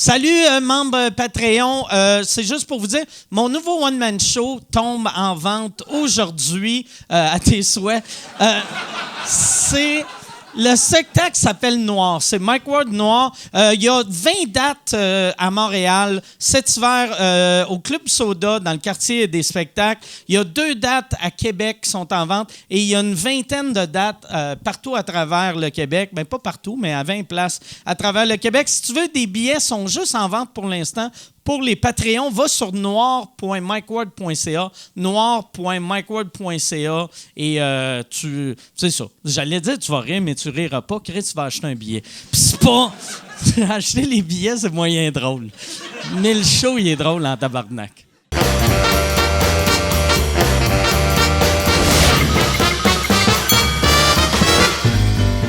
Salut, membres Patreon. C'est juste pour vous dire, mon nouveau one-man show tombe en vente aujourd'hui, à tes souhaits. Le spectacle s'appelle Noir. C'est Mike Ward Noir. Il y a 20 dates à Montréal. Cet hiver, au Club Soda, dans le quartier des spectacles. Il y a 2 dates à Québec qui sont en vente. Et il y a une vingtaine de dates partout à travers le Québec. Bien, pas partout, mais à 20 places à travers le Québec. Si tu veux, des billets sont juste en vente pour l'instant. Pour les Patreons, va sur noir.mikeward.ca, noir.mikeward.ca et c'est ça. J'allais dire tu vas rire, mais tu riras pas. Chris, tu vas acheter un billet. Puis c'est pas... acheter les billets, c'est moyen drôle. Mais le show, il est drôle en tabarnak.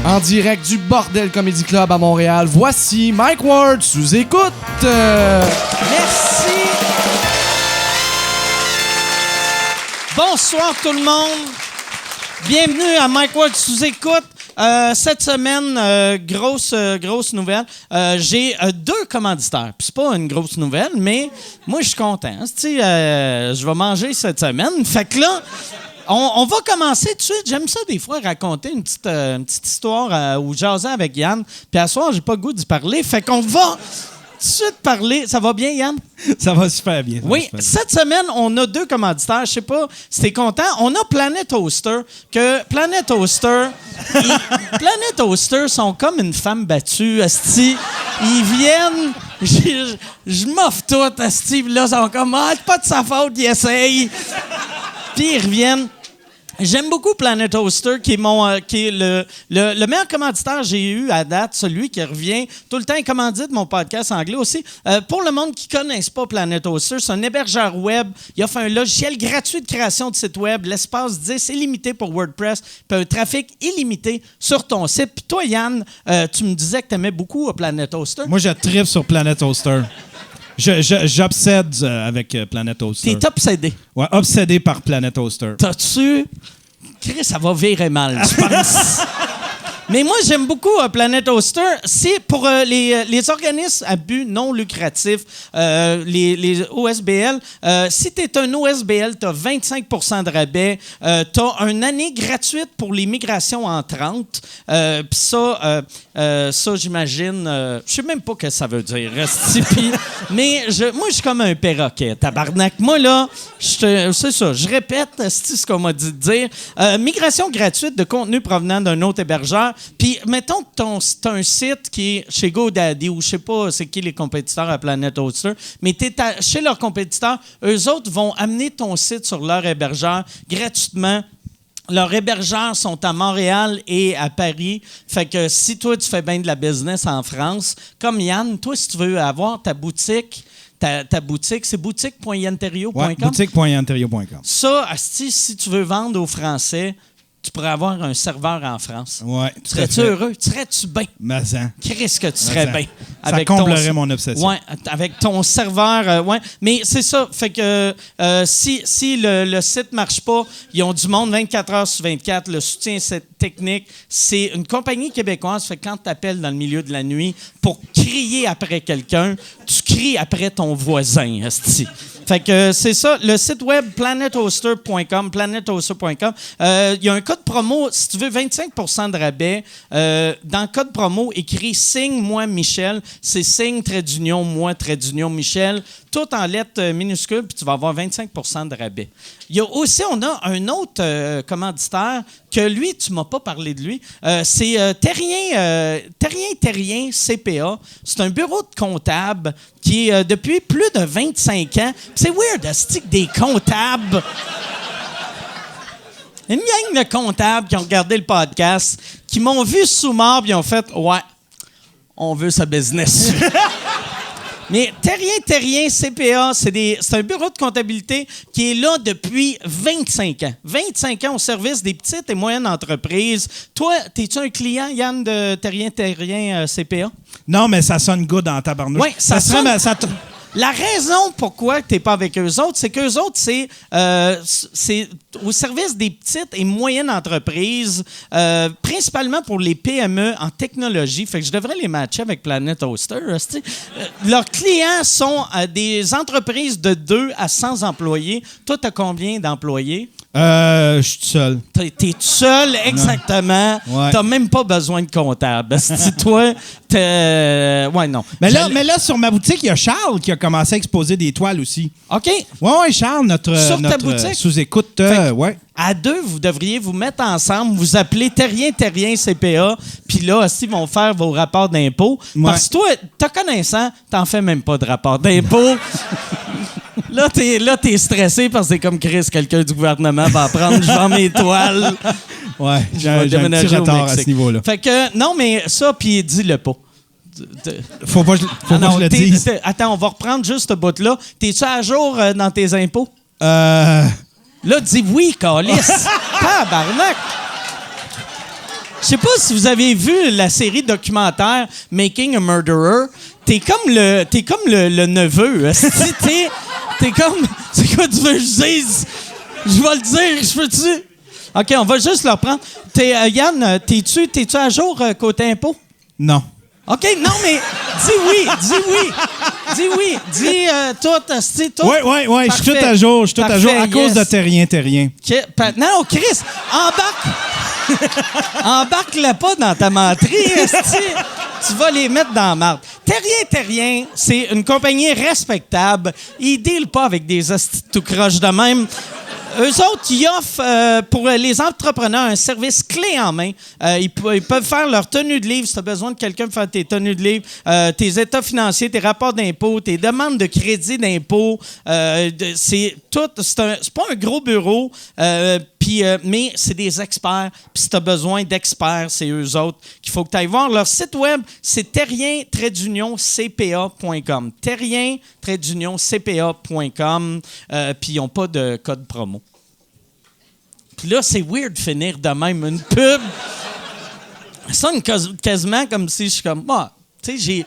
En direct du Bordel Comedy Club à Montréal, voici Mike Ward sous écoute. Merci. Bonsoir tout le monde. Bienvenue à Mike Ward sous écoute. Cette semaine, grosse nouvelle. J'ai 2 commanditaires. Puis c'est pas une grosse nouvelle, mais moi, je suis content. Je vais manger cette semaine. Fait que là... On va commencer tout de suite. J'aime ça des fois raconter une petite histoire ou jaser avec Yann. Puis à soir, j'ai pas le goût d'y parler. Fait qu'on va tout de suite parler. Ça va bien, Yann? Ça va super bien. Oui, cette semaine, on a 2 commanditaires. Je sais pas si t'es content. On a Planet Oster. Planet Oster sont comme une femme battue, asti. Ils viennent... Je m'offre tout, asti. Là, ils sont comme... Ah, c'est pas de sa faute, ils essayent. Puis ils reviennent. J'aime beaucoup Planet Oster, qui est le meilleur commanditaire que j'ai eu à date, celui qui revient tout le temps et commandite mon podcast anglais aussi. Pour le monde qui ne connaisse pas Planet Oster, c'est un hébergeur web. Il offre un logiciel gratuit de création de site web, l'espace 10 illimité pour WordPress, puis un trafic illimité sur ton site. Puis toi, Yann, tu me disais que tu aimais beaucoup Planet Oster. Moi, je tripe sur Planet Oster. J'obsède avec Planet Oster. T'es obsédé. Ouais, obsédé par Planet Oster. T'as-tu... Chris, ça va virer mal, je pense. Mais moi, j'aime beaucoup Planet Oster. C'est pour les organismes à but non lucratif, les OSBL. Si tu es un OSBL, tu as 25 de rabais. Tu as une année gratuite pour les migrations en 30. Puis ça, j'imagine... je sais même pas ce que ça veut dire. Mais moi, je suis comme un perroquet, tabarnak. Moi, là, c'est ça. Je répète ce qu'on m'a dit de dire. Migration gratuite de contenu provenant d'un autre hébergeur. Puis, mettons que t'as un site qui est chez GoDaddy ou je sais pas c'est qui les compétiteurs à Planet Oster, mais t'es chez leurs compétiteurs, eux autres vont amener ton site sur leur hébergeur gratuitement. Leurs hébergeurs sont à Montréal et à Paris. Fait que si toi, tu fais bien de la business en France, comme Yann, toi, si tu veux avoir ta boutique... Ta boutique, c'est boutique.yanterio.com? Ouais, boutique.yanterio.com. Ça, asti, si tu veux vendre aux Français... Tu pourrais avoir un serveur en France. Ouais, serais-tu heureux? Serais-tu bien? Mazan. Qu'est-ce que tu serais bien? Ça comblerait mon obsession. Ouais, avec ton serveur. Ouais. Mais c'est ça. Fait que si le site marche pas, ils ont du monde 24 heures sur 24. Le soutien technique, c'est une compagnie québécoise. Fait que quand tu appelles dans le milieu de la nuit pour crier après quelqu'un, tu cries après ton voisin. Asti. Fait que c'est ça, le site web planetoster.com, planetoster.com. Il y a un code promo, si tu veux 25 de rabais, dans le code promo, écrit « Signe-moi Michel ». C'est « Signe, trait d'union, moi, trait d'union, Michel ». Tout en lettres minuscules, puis tu vas avoir 25 de rabais. Il y a aussi, on a un autre commanditaire que lui, tu m'as pas parlé de lui. C'est Terrien CPA. C'est un bureau de comptable qui est depuis plus de 25 ans. C'est weird, c'est des comptables. Une gang de comptables qui ont regardé le podcast, qui m'ont vu sous marbre, ils ont fait « Ouais, on veut ce business. » Mais Terrien CPA, c'est un bureau de comptabilité qui est là depuis 25 ans. 25 ans au service des petites et moyennes entreprises. Toi, es-tu un client, Yann, de Terrien CPA? Non, mais ça sonne good en tabarnouche. Oui, ça sonne... La raison pourquoi tu n'es pas avec eux autres, c'est qu'eux autres, c'est au service des petites et moyennes entreprises, principalement pour les PME en technologie. Fait que je devrais les matcher avec Planet Hoster. Leurs clients sont des entreprises de 2 à 100 employés. Toi, tu as combien d'employés? Je suis tout seul. T'es tout seul, exactement. Ouais. T'as même pas besoin de comptable. Si toi, ouais, non. Mais là, sur ma boutique, il y a Charles qui a commencé à exposer des toiles aussi. OK. Ouais, Charles, notre ta boutique? sous-écoute. Fait- Ouais. À 2, vous devriez vous mettre ensemble, vous appelez Terrien CPA, puis là, aussi, ils vont faire vos rapports d'impôts. Ouais. Parce que toi, te connaissant, t'en fais même pas de rapport d'impôts. Là, t'es stressé parce que c'est comme Chris, quelqu'un du gouvernement va apprendre, je vends mes toiles. Ouais, Je j'ai vais un petit déménager au retard à Mexique. ce niveau-là. Fait que, non, mais ça, puis dis-le pas. Faut pas que je le dise. Attends, on va reprendre juste ce bout-là. T'es-tu à jour dans tes impôts? Là, dis oui, calice. Tabarnak! Je sais pas si vous avez vu la série documentaire Making a Murderer. T'es comme le neveu. esti. T'es comme... C'est quoi tu veux que je dise? Je vais le dire, je peux-tu? OK, on va juste le reprendre. Yann, t'es-tu à jour côté impôt? Non. OK, non, mais dis oui. Dis tout, esti, tout. Ouais, je suis tout Parfait. à jour. Je suis tout à jour à Parfait, cause yes. de Terrien. Non, Chris, embarque-la pas dans ta menterie, esti. Tu vas les mettre dans la marde. Terrien, c'est une compagnie respectable. Ils dealent pas avec des hosties tout croches de même. Eux autres, ils offrent pour les entrepreneurs un service clé en main. Ils peuvent faire leur tenue de livre si tu as besoin de quelqu'un pour faire tes tenues de livre, tes états financiers, tes rapports d'impôt, tes demandes de crédit d'impôt. C'est pas un gros bureau, mais c'est des experts. Puis si tu as besoin d'experts, c'est eux autres qu'il faut que tu ailles voir. Leur site web, c'est terrien-cpa.com. Terrien-cpa.com. Puis ils n'ont pas de code promo. Puis là, c'est weird de finir de même une pub. Ça sonne quasiment comme si je suis comme... tu sais,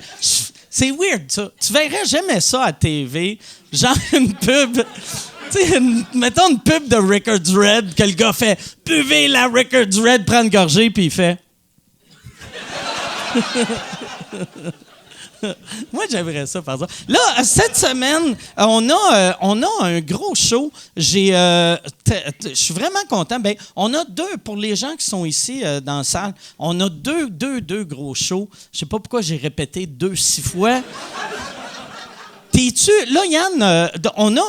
c'est weird, ça. Tu verrais jamais ça à TV. Genre une pub... Tu sais, mettons une pub de Records Red que le gars fait « Buvez la Records Red, prends une gorgée », puis il fait... Moi, j'aimerais ça, par exemple. Là, cette semaine, on a un gros show. Je suis vraiment content. Ben, on a 2, pour les gens qui sont ici dans la salle, on a deux gros shows. Je sais pas pourquoi j'ai répété 2 6 fois. T'es-tu... Là, Yann,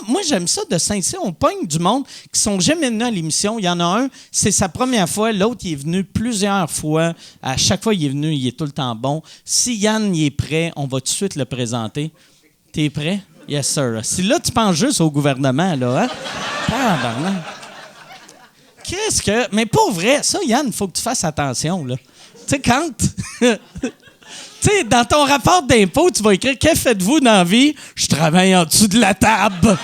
moi, j'aime ça de Saint-Cyr. On pogne du monde qui sont jamais venus à l'émission. Il y en a un, c'est sa première fois. L'autre, il est venu plusieurs fois. À chaque fois qu'il est venu, il est tout le temps bon. Si Yann il est prêt, on va tout de suite le présenter. T'es prêt? Yes, sir. Si là, tu penses juste au gouvernement, là, hein? Pardon. Qu'est-ce que... Mais pour vrai, ça, Yann, il faut que tu fasses attention, là. Tu sais, quand... Tu sais, dans ton rapport d'impôt, tu vas écrire « Que faites-vous dans la vie? » « Je travaille en dessous de la table. »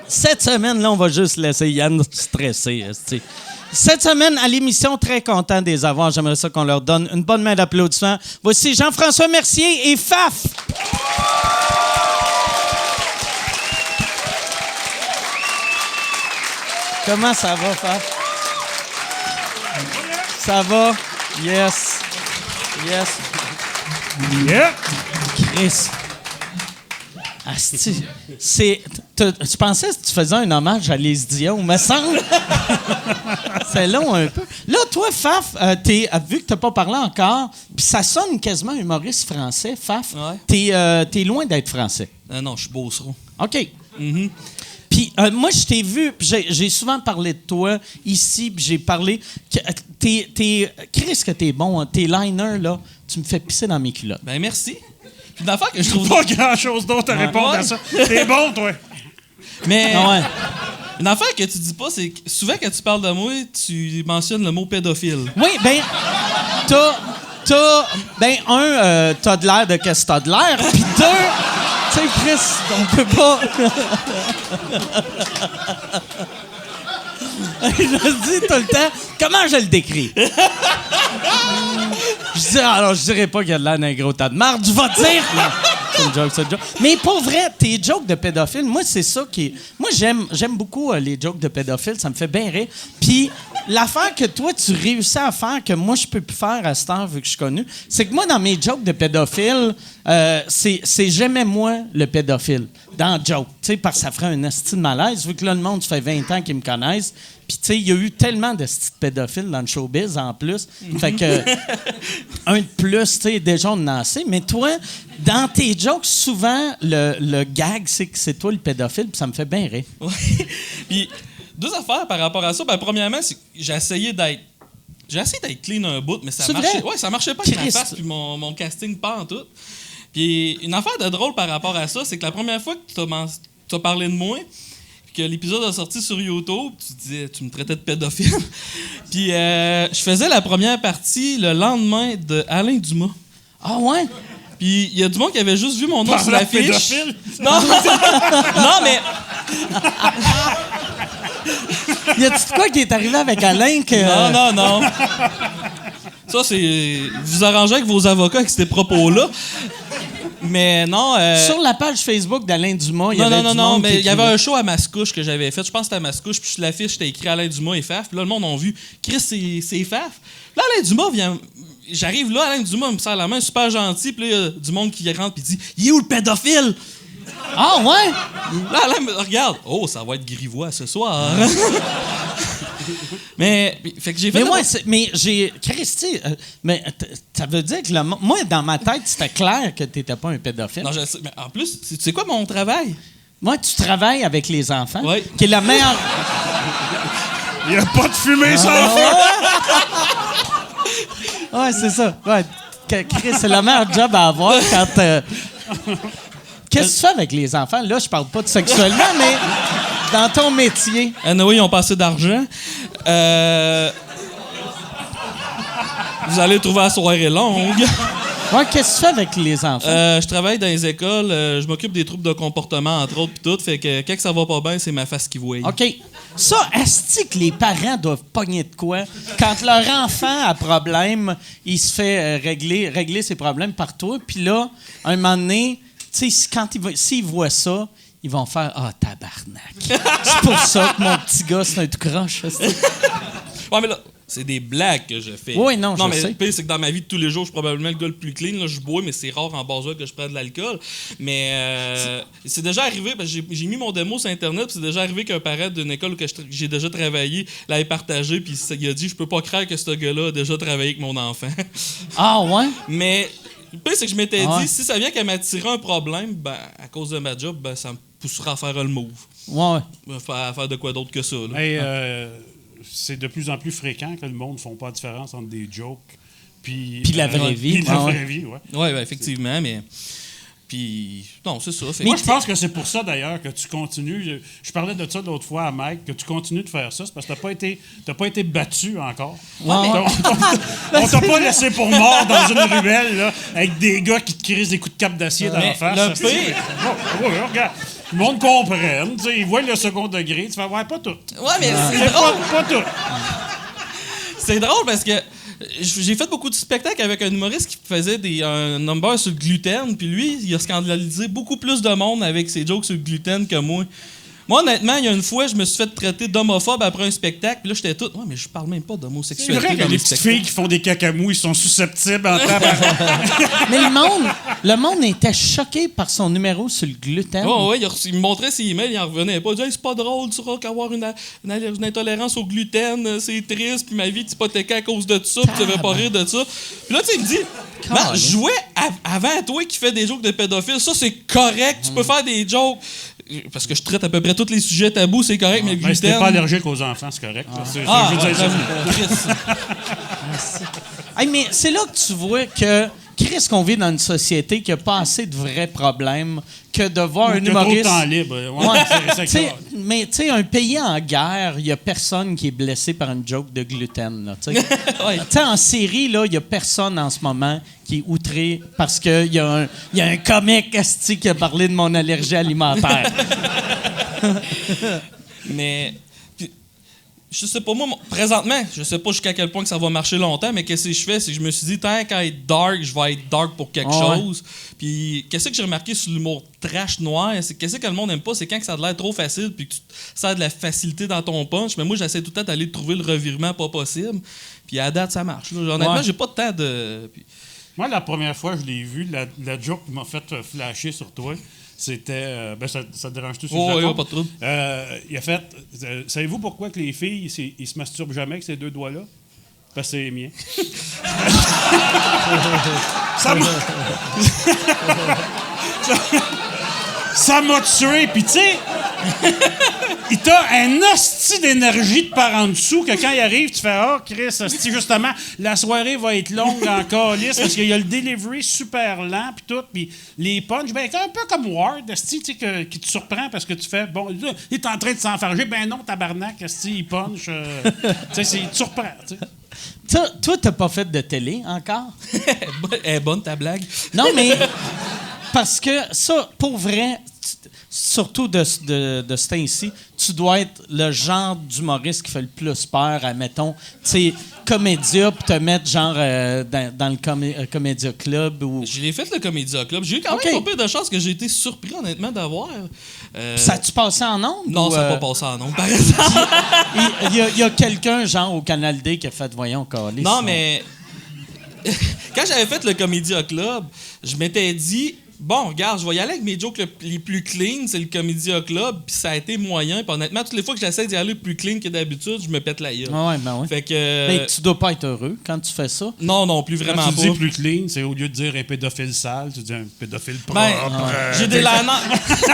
Cette semaine, là, on va juste laisser Yann stresser. Esti. Cette semaine, à l'émission, très content de les avoir. J'aimerais ça qu'on leur donne une bonne main d'applaudissement. Voici Jean-François Mercier et Faf. Comment ça va, Faf? Ça va? Yes. Yeah! Chris. Asti. Je pensais que tu faisais un hommage à Les Dion, me semble. C'est long un peu. Là, toi, Faf, vu que tu n'as pas parlé encore, puis ça sonne quasiment humoriste français, Faf, Ouais. t'es loin d'être français. Non, je suis beauceron. OK. Puis moi, je t'ai vu, puis j'ai souvent parlé de toi ici, puis j'ai parlé... Chris, que t'es bon, hein, tes liners, là, tu me fais pisser dans mes culottes. Ben merci. Puis une affaire que je trouve... Pas grand-chose d'autre à répondre à ça. T'es bon, toi. Mais Ouais. une affaire que tu dis pas, c'est que souvent quand tu parles de moi, tu mentionnes le mot pédophile. Oui, ben, t'as de l'air de qu'est-ce que t'as de l'air, puis 2, tu sais, Chris, on peut pas... Je dis tout le temps, comment je le décris? Je dis, alors, je dirais pas qu'il y a de l'air d'un gros tas de marde. Je vais te dire. Non, c'est une joke, c'est une joke. Mais pour vrai, tes jokes de pédophiles, moi, c'est ça qui. Moi, j'aime beaucoup les jokes de pédophiles. Ça me fait bien rire. Puis, l'affaire que toi, tu réussis à faire, que moi, je peux plus faire à cette heure, vu que je suis connu, c'est que moi, dans mes jokes de pédophiles, c'est j'aimais moi le pédophile. Dans le joke. Tu sais, parce que ça ferait un esti de malaise, vu que là, le monde, ça fait 20 ans qu'ils me connaissent. Puis, tu sais, il y a eu tellement de petits pédophiles dans le showbiz en plus. Fait que, un de plus, tu sais, déjà, on en a assez. Mais toi, dans tes jokes, souvent, le gag, c'est que c'est toi le pédophile, puis ça me fait bien rire. Ouais. Puis, deux affaires par rapport à ça. Ben, premièrement, c'est que j'ai essayé d'être clean un bout, mais ça C'est marchait. vrai? Ouais, ça marchait pas avec ma Christ. face puis mon casting pas en tout. Puis, une affaire de drôle par rapport à ça, c'est que la première fois que tu as parlé de moi, que l'épisode a sorti sur YouTube, tu me traitais de pédophile. Puis je faisais la première partie le lendemain de Alain Dumas. Ah ouais? Puis il y a du monde qui avait juste vu mon nom sur l'affiche. Pédophile? Non, non, mais Y a-tu de quoi qui est arrivé avec Alain que. non. Ça, c'est vous arrangez avec vos avocats avec ces propos-là. Mais non. Sur la page Facebook d'Alain Dumas, il y avait du Non, monde mais qui il y avait écrivait. un show à Mascouche que j'avais fait. Je pense que c'était à Mascouche, puis sur l'affiche, j'étais écrit Alain Dumas et Faf. Puis là, le monde a vu Chris, c'est Faf. Puis là, Alain Dumas vient. J'arrive là, Alain Dumas me serre la main, super gentil, puis là, il y a du monde qui rentre puis dit il est où le pédophile? Ah ouais? Là, Alain me regarde. Oh, ça va être grivois ce soir. Mais, fait que j'ai fait. Mais j'ai. Christy, mais ça veut dire que moi, dans ma tête, c'était clair que t'étais pas un pédophile. Non, je sais, mais en plus, tu sais quoi mon travail? Moi, tu travailles avec les enfants, Oui. qui est la meilleure. Il n'y a pas de fumée sans feu! Ouais, c'est ça. Ouais. Chris, c'est le meilleur job à avoir quand. Qu'est-ce que tu fais avec les enfants? Là, je parle pas de sexuellement, mais dans ton métier. Anyway, ils ont pas assez d'argent. Vous allez trouver la soirée longue. Ouais, qu'est-ce que tu fais avec les enfants? Je travaille dans les écoles. Je m'occupe des troubles de comportement, entre autres, pis tout. Fait que quand ça va pas bien, c'est ma face qui voit. OK. Ça, est-ce que les parents doivent pogner de quoi? Quand leur enfant a problème, il se fait régler ses problèmes par toi. Puis là, un moment donné, tu sais, s'ils voient ça, ils vont faire « Ah, tabarnak! » C'est pour ça que mon petit gars, c'est un tout croche. Ouais, mais là, c'est des blagues que je fais. Oui, non, je mais sais. le pire, c'est que dans ma vie de tous les jours, je suis probablement le gars le plus clean. Là, je bois, mais c'est rare en basse que je prenne de l'alcool. Mais c'est déjà arrivé, parce que j'ai mis mon démo sur Internet, puis c'est déjà arrivé qu'un parent d'une école où j'ai déjà travaillé l'avait partagé, puis il a dit « Je peux pas croire que ce gars-là a déjà travaillé avec mon enfant. » Ah ouais? Mais le pire, c'est que je m'étais Ouais. dit, si ça vient qu'à m'attirer un problème, ben, à cause de ma job, ben, ça me poussera à faire le move. Ouais. À faire de quoi d'autre que ça. Là. Mais c'est de plus en plus fréquent que le monde ne font pas la différence entre des jokes puis la vraie vie. Puis la Ah ouais. vraie vie, ouais. Oui, effectivement, mais... Puis... Non, c'est ça. Fait Moi, que- je pense que c'est pour ça, d'ailleurs, que tu continues. Je parlais de ça l'autre fois à Mike, que tu continues de faire ça. C'est parce que t'as pas été battu encore. On t'a pas laissé pour mort dans une ruelle, là, avec des gars qui te crissent des coups de cape d'acier dans la Mais face. le Ça, pire- ouais, regarde. Le monde comprenne. Tu sais, ils voient le second degré. Tu fais, ouais, pas tout. Ouais, mais c'est C'est drôle. pas tout. C'est drôle parce que j'ai fait beaucoup de spectacles avec un humoriste qui faisait un number sur le gluten, puis lui, il a scandalisé beaucoup plus de monde avec ses jokes sur le gluten que moi. Moi, honnêtement, il y a une fois, je me suis fait traiter d'homophobe après un spectacle, puis là, j'étais tout. Ouais, mais je parle même pas C'est d'homosexualité. vrai que dans les mes petites spectacles. filles qui font des cacamous, ils sont susceptibles en tabarnak. Mais le monde était choqué par son numéro sur le gluten. Ouais, il me montrait ses emails, il en revenait pas. Il disait, hey, c'est pas drôle, tu vois, qu'avoir une intolérance au gluten, c'est triste, puis ma vie est hypothéquée à cause de ça, puis tu devais pas rire de ça. Puis là, tu sais, il me dit, ben, je jouais avant toi qui fais des jokes de pédophiles, ça c'est correct, tu peux faire des jokes. Parce que je traite à peu près tous les sujets tabous, c'est correct, mais le Mais si t'es gluten. pas allergique aux enfants, c'est correct. là. Je veux dire ça. Chris. Hey, mais c'est là que tu vois que Chris, qu'on vit dans une société qui a pas assez de vrais problèmes que de voir un Il y a trop de humoriste. temps libre. Ouais, Ouais. c'est T'sais, clair. mais tu sais, un pays en guerre, il y a personne qui est blessé par une joke de gluten. Là, t'sais. Ouais. T'sais, en série, il n'y a personne en ce moment qui est outré parce qu'il y a un comique esti qui a parlé de mon allergie alimentaire. Mais puis, je sais pas, moi, présentement, je sais pas jusqu'à quel point que ça va marcher longtemps, mais qu'est-ce que je fais, c'est que je me suis dit, tant qu'à être dark, je vais être dark pour quelque chose. Puis, qu'est-ce que j'ai remarqué sur l'humour trash noir, c'est qu'est-ce que le monde aime pas, c'est quand ça a l'air trop facile, puis que ça a de la facilité dans ton punch. Mais moi, j'essaie tout le temps d'aller trouver le revirement pas possible. Puis, à date, ça marche. Là. Honnêtement, j'ai pas de temps de. Puis... Moi, la première fois que je l'ai vu, la joke qui m'a fait flasher sur toi, c'était. Ça te dérange tout sur le Japon? Pas de trouble. Il a fait. Savez-vous pourquoi que les filles, ils se masturbent jamais avec ces deux doigts-là? Parce que c'est les miens. Ça m'a tué. Puis, tu sais, il t'a un hostie d'énergie de par en dessous que quand il arrive, tu fais « Ah, Chris, hostie, justement, la soirée va être longue en calice parce qu'il y a le delivery super lent, puis tout, puis les punch. Ben, c'est un peu comme Ward, hostie, tu sais, qui te surprend parce que tu fais « Bon, là, il est en train de s'enfarger. Ben non, tabarnak, hostie, il punch. Tu sais, il te surprend, tu sais. Toi, t'as pas fait de télé encore? Elle est bonne, ta blague. Non, mais parce que ça, pour vrai, surtout de ce temps-ci, tu dois être le genre d'humoriste qui fait le plus peur à, mettons, tu sais, Comédia, puis te mettre genre dans le Comédia Club. Ou... Je l'ai fait, le Comédia Club. J'ai eu quand même pas pire de chance que j'ai été surpris, honnêtement, d'avoir. Ça a-tu passé en ondes? Non, ça n'a pas passé en ondes, par exemple. Il y a quelqu'un, genre, au Canal D qui a fait, voyons, Carlis. Non, mais... Quand j'avais fait le Comédia Club, je m'étais dit... Bon, regarde, je vais y aller avec mes jokes les plus clean, c'est le Comédia Club, puis ça a été moyen. Puis honnêtement, toutes les fois que j'essaie d'y aller plus clean que d'habitude, je me pète la gueule. Ah ouais, ben ouais. Fait que... Mais tu dois pas être heureux quand tu fais ça. Non, plus vraiment Quand pas. tu dis plus clean, c'est au lieu de dire un pédophile sale, tu dis un pédophile propre. J'ai des liners...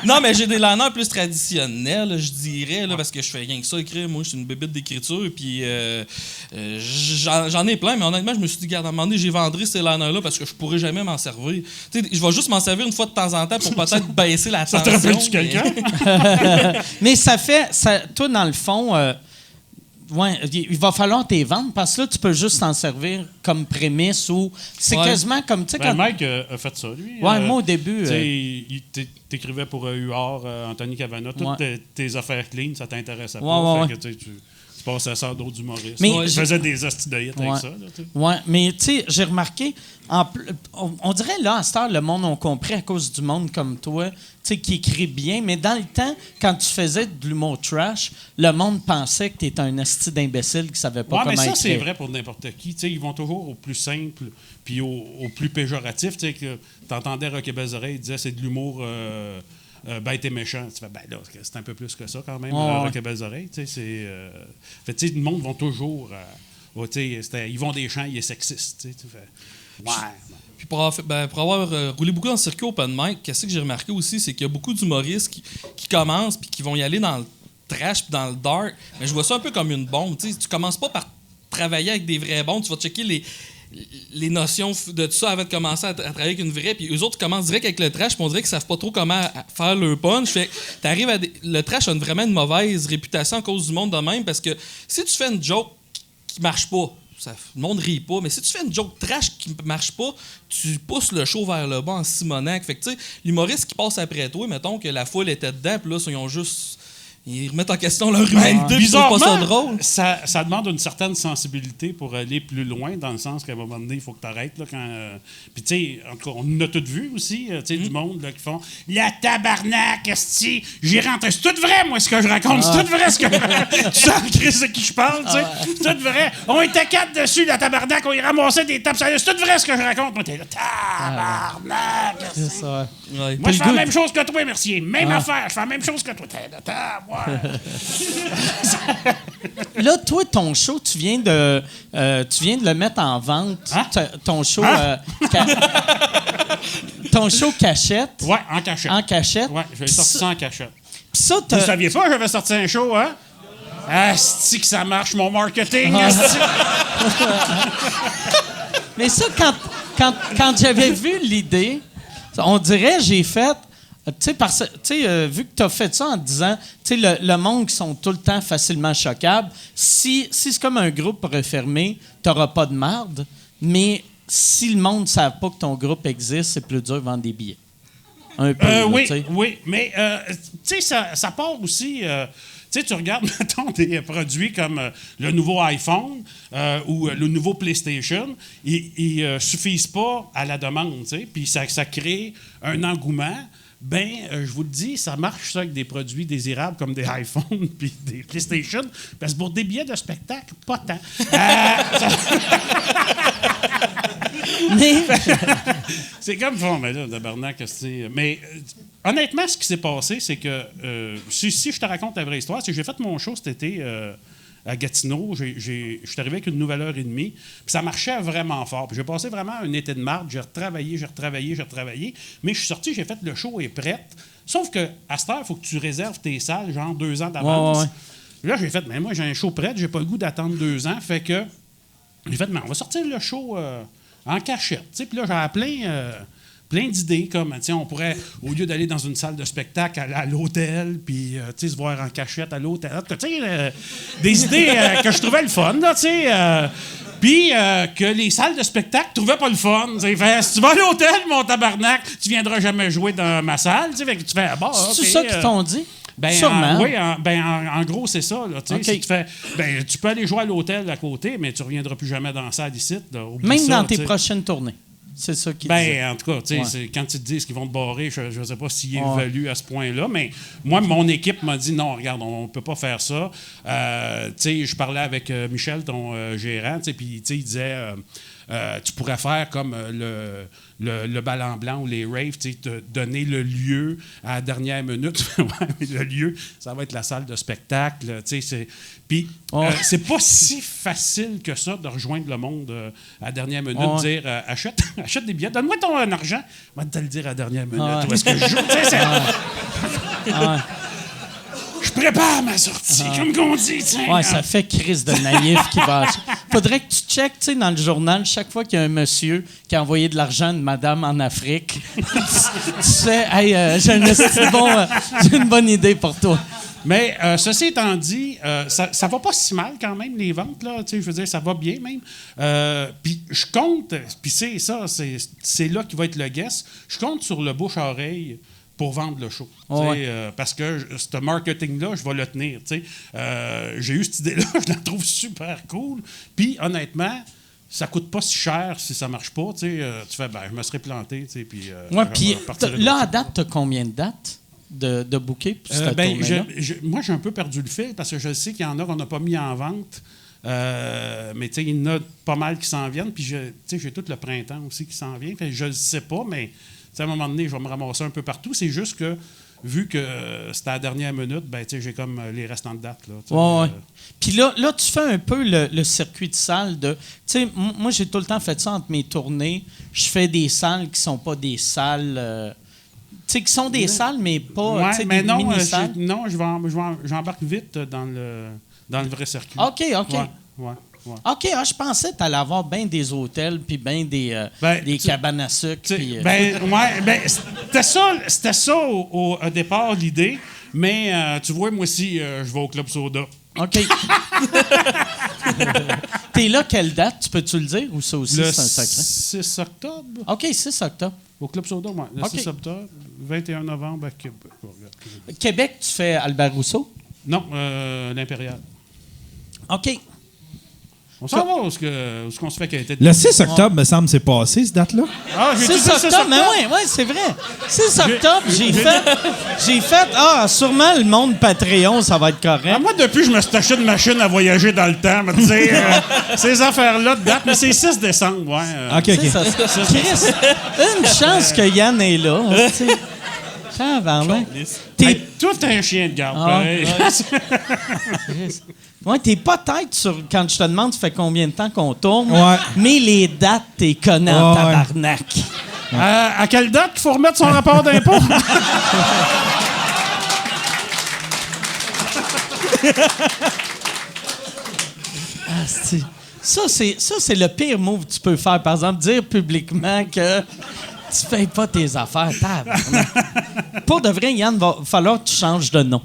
Non, mais j'ai des liners plus traditionnels, je dirais, là, parce que je fais rien que ça écrire. Moi, je suis une bébête d'écriture, puis j'en ai plein, mais honnêtement, je me suis dit, regarde, à un moment donné, j'ai vendré ces liners-là parce que je pourrais jamais m'en servir. Tu sais, je vais juste m'en servir une fois de temps en temps pour peut-être baisser la tension. Ça te rappelle-tu quelqu'un? Mais ça fait... toi, dans le fond... ouais, il va falloir t'es vendre parce que là, tu peux juste t'en servir comme prémisse ou... C'est quasiment comme... Ben, Mike a fait ça, lui. Ouais, moi, au début... Il t'écrivait pour UR, Anthony Cavana. Toutes tes affaires clean, ça t'intéressait pas. Ouais. Fait que, tu passais ça à d'autres humoristes. Mais je faisais des hosties de hits avec ça. Oui, mais tu sais, j'ai remarqué, on dirait là, à cette heure, le monde a compris à cause du monde comme toi, tu sais, qui écrit bien, mais dans le temps, quand tu faisais de l'humour trash, le monde pensait que tu étais un asti d'imbécile qui savait pas comment écrire. Mais ça, c'est vrai pour n'importe qui. Tu sais, ils vont toujours au plus simple puis au plus péjoratif. Tu sais, que t'entendais Rock et Belles Oreilles, il disait c'est de l'humour... bête et méchant. Tu fais, ben là, c'est un peu plus que ça quand même, Rock et Belles Oreilles. Tu sais, fait, tu sais, le monde vont toujours. Tu sais, ils vont des champs, il est sexiste. Tu fais, ouais. Puis pour avoir roulé beaucoup dans le circuit open mic, qu'est-ce que j'ai remarqué aussi, c'est qu'il y a beaucoup d'humoristes qui commencent puis qui vont y aller dans le trash puis dans le dark. Mais je vois ça un peu comme une bombe. Tu sais, tu commences pas par travailler avec des vrais bombes, tu vas checker les notions de tout ça avant de commencer à travailler avec une vraie, puis eux autres commencent direct avec le trash, puis on dirait qu'ils savent pas trop comment faire le punch. Fait que t'arrives à le trash a vraiment une mauvaise réputation à cause du monde de même, parce que si tu fais une joke qui marche pas, le monde rit pas, mais si tu fais une joke trash qui marche pas, tu pousses le show vers le bas en Simonac. Fait que tu sais, l'humoriste qui passe après toi, mettons que la foule était dedans, puis là, ils ont juste... Ils remettent en question leur humanité, puis ils trouvent pas ça drôle. Ça demande une certaine sensibilité pour aller plus loin, dans le sens qu'à un moment donné, il faut que tu arrêtes. Puis, tu sais, on a tout vu aussi, tu sais, du monde là, qui font « La tabarnak, esti, j'y rentre. » C'est tout vrai, moi, ce que je raconte. C'est tout vrai, ce que tu sens, Chris, de qui je parle, tu sais. C'est tout vrai. On était 4 dessus, la tabarnak, on y ramassait des tapes. C'est tout vrai, ce que je raconte. Moi, t'es là, tabarnak, esti. C'est ça. Ouais. Moi, je fais la même chose que toi, Mercier. Même affaire, je fais la même chose que toi. T'es là, Là, toi, ton show, tu viens de le mettre en vente. Hein? Ton show... ton show Cachette. Ouais, en cachette. En cachette. Ouais, je vais sortir ça en cachette. Puis ça, Vous saviez pas que j'avais sorti un show, hein? Asti que ça marche, mon marketing! Asti. Mais ça, quand j'avais vu l'idée, on dirait, j'ai fait... Tu sais, vu que tu as fait ça en disant, tu sais, le monde qui sont tout le temps facilement choquables, si c'est comme un groupe refermé, tu n'auras pas de marde, mais si le monde ne savent pas que ton groupe existe, c'est plus dur de vendre des billets. Un peu, Oui, t'sais. oui, mais tu sais, ça part aussi... tu sais, tu regardes, mettons, des produits comme le nouveau iPhone ou le nouveau PlayStation, ils suffisent pas à la demande, tu sais, puis ça crée un engouement. Ben, je vous le dis, ça marche ça avec des produits désirables comme des iPhones puis des PlayStation, parce que pour des billets de spectacle, pas tant. C'est comme bon, mais là, tabarnak, c'est. Mais honnêtement, ce qui s'est passé, c'est que si je te raconte la vraie histoire, c'est que j'ai fait mon show cet été à Gatineau. Je suis arrivé avec une nouvelle heure et demie. Puis ça marchait vraiment fort. Puis j'ai passé vraiment un été de marde. J'ai retravaillé. Mais je suis sorti, j'ai fait le show est prête. Sauf que à cette heure, il faut que tu réserves tes salles, genre 2 ans d'avance. Ouais. Là, j'ai fait, mais moi, j'ai un show prêt. J'ai pas le goût d'attendre 2 ans. Fait que j'ai fait, mais on va sortir le show en cachette. T'sais, puis là, j'avais plein d'idées, comme, on pourrait, au lieu d'aller dans une salle de spectacle, aller à l'hôtel, puis, se voir en cachette à l'hôtel. Des idées que je trouvais le fun, là, puis que les salles de spectacle trouvaient pas le fun. Fait, si tu vas à l'hôtel, mon tabarnak, tu viendras jamais jouer dans ma salle. Fait que tu fais, bon, C'est ça qu'ils t'ont dit? Sûrement. Oui, en gros, c'est ça. Là, Okay. Si tu fais, tu peux aller jouer à l'hôtel à côté, mais tu ne reviendras plus jamais dans la salle ici. Là, Même ça, dans tes prochaines tournées. C'est ça qu'ils disent. En tout cas, quand ils te disent qu'ils vont te barrer, je ne sais pas s'ils évaluent à ce point-là, mais moi, mon équipe m'a dit non, regarde, on ne peut pas faire ça. Je parlais avec Michel, ton gérant, puis il disait tu pourrais faire comme le bal en blanc ou les raves, te donner le lieu à la dernière minute. Le lieu, ça va être la salle de spectacle. Puis, c'est pas si facile que ça de rejoindre le monde à la dernière minute, dire achète des billets, donne-moi ton argent. Je vais te le dire à la dernière minute. Où est-ce que je joue? Je prépare ma sortie, comme qu'on dit. Ça fait crise de naïf qui va. Faudrait que tu checkes dans le journal chaque fois qu'il y a un monsieur qui a envoyé de l'argent à une madame en Afrique. Tu sais, hey, j'ai une bonne idée pour toi. Mais ceci étant dit, ça va pas si mal quand même, les ventes, là. Je veux dire, ça va bien même. Puis je compte, puis c'est ça, c'est là qui va être le guess. Je compte sur le bouche-oreille pour vendre le show. Parce que ce marketing-là, je vais le tenir. J'ai eu cette idée-là, je la trouve super cool. Puis honnêtement, ça coûte pas si cher si ça marche pas. Tu fais, je me serais planté. Puis là, à date, tu as combien de dates de booker pour cette tournée-là? Moi, j'ai un peu perdu le fil parce que je sais qu'il y en a qu'on n'a pas mis en vente. Mais il y en a pas mal qui s'en viennent. Puis j'ai tout le printemps aussi qui s'en vient. Je ne sais pas, mais à un moment donné, je vais me ramasser un peu partout. C'est juste que, vu que c'était à la dernière minute, j'ai comme les restants de dates. Puis là, tu fais un peu le circuit de salles de... Moi, j'ai tout le temps fait ça entre mes tournées. Je fais des salles qui sont pas des salles... qui sont des salles, mais pas des mini-salles. J'embarque vite dans le vrai circuit. OK. Ouais. OK, je pensais que tu allais avoir bien des hôtels puis bien des cabanes à sucre. C'était ça au départ, l'idée. Mais tu vois, moi aussi, je vais au Club Soda. OK. T'es là, quelle date? Tu peux-tu le dire ou ça aussi, c'est un secret? 6 octobre. OK, 6 octobre. Au Club Soda, oui. Le 6 octobre, 21 novembre à Québec. Québec, tu fais Albert Rousseau? Non, l'Impérial. OK. On s'en va où est-ce qu'on se fait qualité de... Le 6 octobre, me semble, c'est passé, cette date-là. 6 octobre, mais oui, c'est vrai. 6 octobre, j'ai fait, sûrement le monde Patreon, ça va être correct. Moi, depuis, je me suis acheté une machine à voyager dans le temps. Ces affaires-là de date, mais c'est 6 décembre, ouais. OK. Chris, une chance que Yann est là. T'es tout un chien de garde, pareil. Ouais, t'es pas tête sur quand je te demande ça fait combien de temps qu'on tourne, ouais. Mais les dates, t'es connais en tabarnak. À quelle date il faut remettre son rapport d'impôt? Ça, c'est le pire move que tu peux faire. Par exemple, dire publiquement que tu payes pas tes affaires. Pour de vrai, Yann, va falloir que tu changes de nom.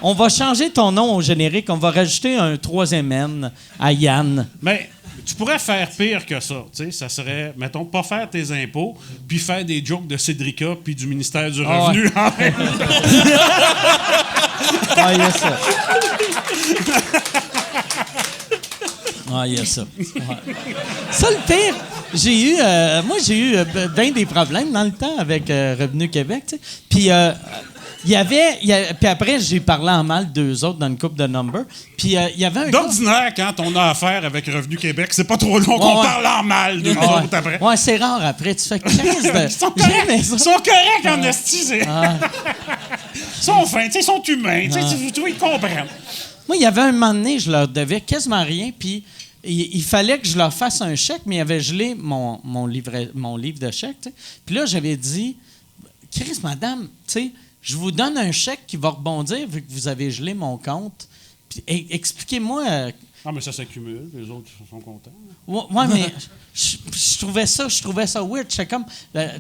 On va changer ton nom au générique. On va rajouter un 3e N à Yann. Mais tu pourrais faire pire que ça. Ça serait, mettons, pas faire tes impôts, puis faire des jokes de Cédrica puis du ministère du Revenu. Ah, il y a ça. Ah, il y a ça. Ouais. Ça, le pire, j'ai eu bien des problèmes dans le temps avec Revenu Québec, tu sais. Puis puis après, j'ai parlé en mal d'eux autres dans une couple de numbers. Puis il y avait un D'ordinaire, quand on a affaire avec Revenu Québec, c'est pas trop long qu'on parle en mal d'eux autres après. Ouais, c'est rare après. Tu fais 15 de... Ils sont corrects en esti. Ils sont fins, ils sont humains. Ils comprennent. Moi, il y avait un moment donné, je leur devais quasiment rien, puis il fallait que je leur fasse un chèque, mais ils avaient gelé mon livre de chèque. T'sais. Puis là, j'avais dit, Chris, madame, je vous donne un chèque qui va rebondir vu que vous avez gelé mon compte. Puis, expliquez-moi. Ah, mais ça s'accumule, les autres sont contents. Ouais, mais je trouvais ça weird. J'étais comme, là,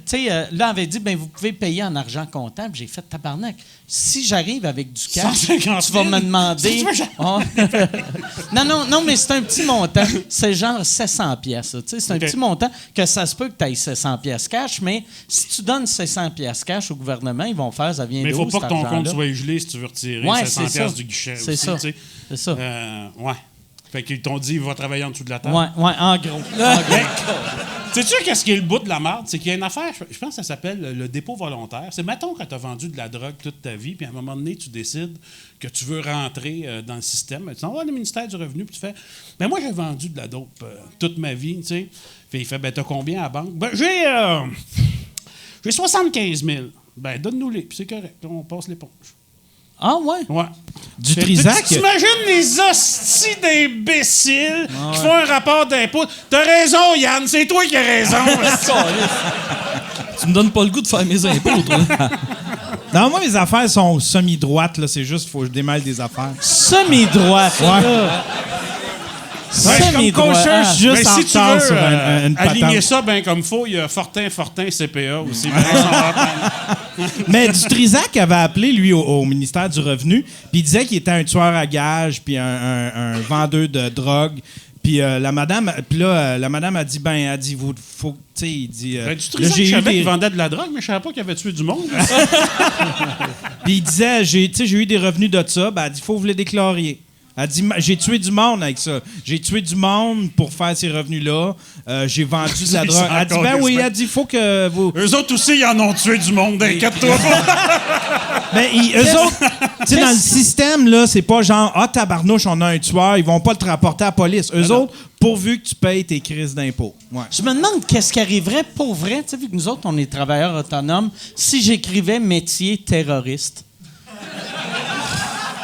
on avait dit, ben vous pouvez payer en argent comptant. Puis j'ai fait tabarnak. Si j'arrive avec du cash, 150 000. tu vas me demander. Non, mais c'est un petit montant. C'est genre 700 pièces. C'est un petit montant que ça se peut que tu ailles 700 pièces cash, mais si tu donnes 700 pièces cash au gouvernement, ils vont faire, ça vient mais il d'où, faut pas cet que ton compte argent-là? soit gelé si tu veux retirer 700 pièces du guichet. C'est aussi, ça. tu sais. C'est ça. Ouais. Fait qu'ils t'ont dit, il va travailler en dessous de la table. Ouais, en gros. Sais-tu qu'est-ce qui est le bout de la marde? C'est qu'il y a une affaire, je pense que ça s'appelle le dépôt volontaire. C'est, mettons, quand tu as vendu de la drogue toute ta vie, puis à un moment donné, tu décides que tu veux rentrer dans le système. Tu t'en vas au ministère du Revenu, puis tu fais, ben moi, j'ai vendu de la dope toute ma vie, tu sais. Puis il fait, ben t'as combien à la banque? Ben j'ai 75 000. Ben donne-nous-les, puis c'est correct. Là, on passe l'éponge. Ah ouais? Ouais. Du Trisac? T'imagines les hosties d'imbéciles qui font un rapport d'impôt. T'as raison, Yann, c'est toi qui as raison. Tu me donnes pas le goût de faire mes impôts, toi. Non, moi, mes affaires sont semi-droites. Là, c'est juste faut que je démêle des affaires. Semi-droite. Ouais. Comme cocher, je suis juste en si tu retard veux sur une aligner patente. ça bien comme faut, il y a Fortin CPA aussi. Mais du Trisac avait appelé, lui, au ministère du Revenu, puis il disait qu'il était un tueur à gages, puis un vendeur de drogue. Puis la madame a dit, vous, faut, tu sais, il dit... Du Trisac, je savais qu'il vendait de la drogue, mais je savais pas qu'il avait tué du monde. Puis il disait, j'ai eu des revenus de ça, elle dit, faut que vous les déclariez. Elle dit, j'ai tué du monde avec ça. J'ai tué du monde pour faire ces revenus-là. J'ai vendu de la drogue. Elle dit, elle dit, faut que vous... Eux autres aussi, ils en ont tué du monde, inquiète-toi pas. Eux autres, tu sais, dans le système, là, c'est pas genre, tabarnouche, on a un tueur, ils vont pas te rapporter à la police. Eux autres, pourvu que tu payes tes crises d'impôts. Ouais. Je me demande qu'est-ce qui arriverait pour vrai, tu sais, vu que nous autres, on est travailleurs autonomes, si j'écrivais métier terroriste.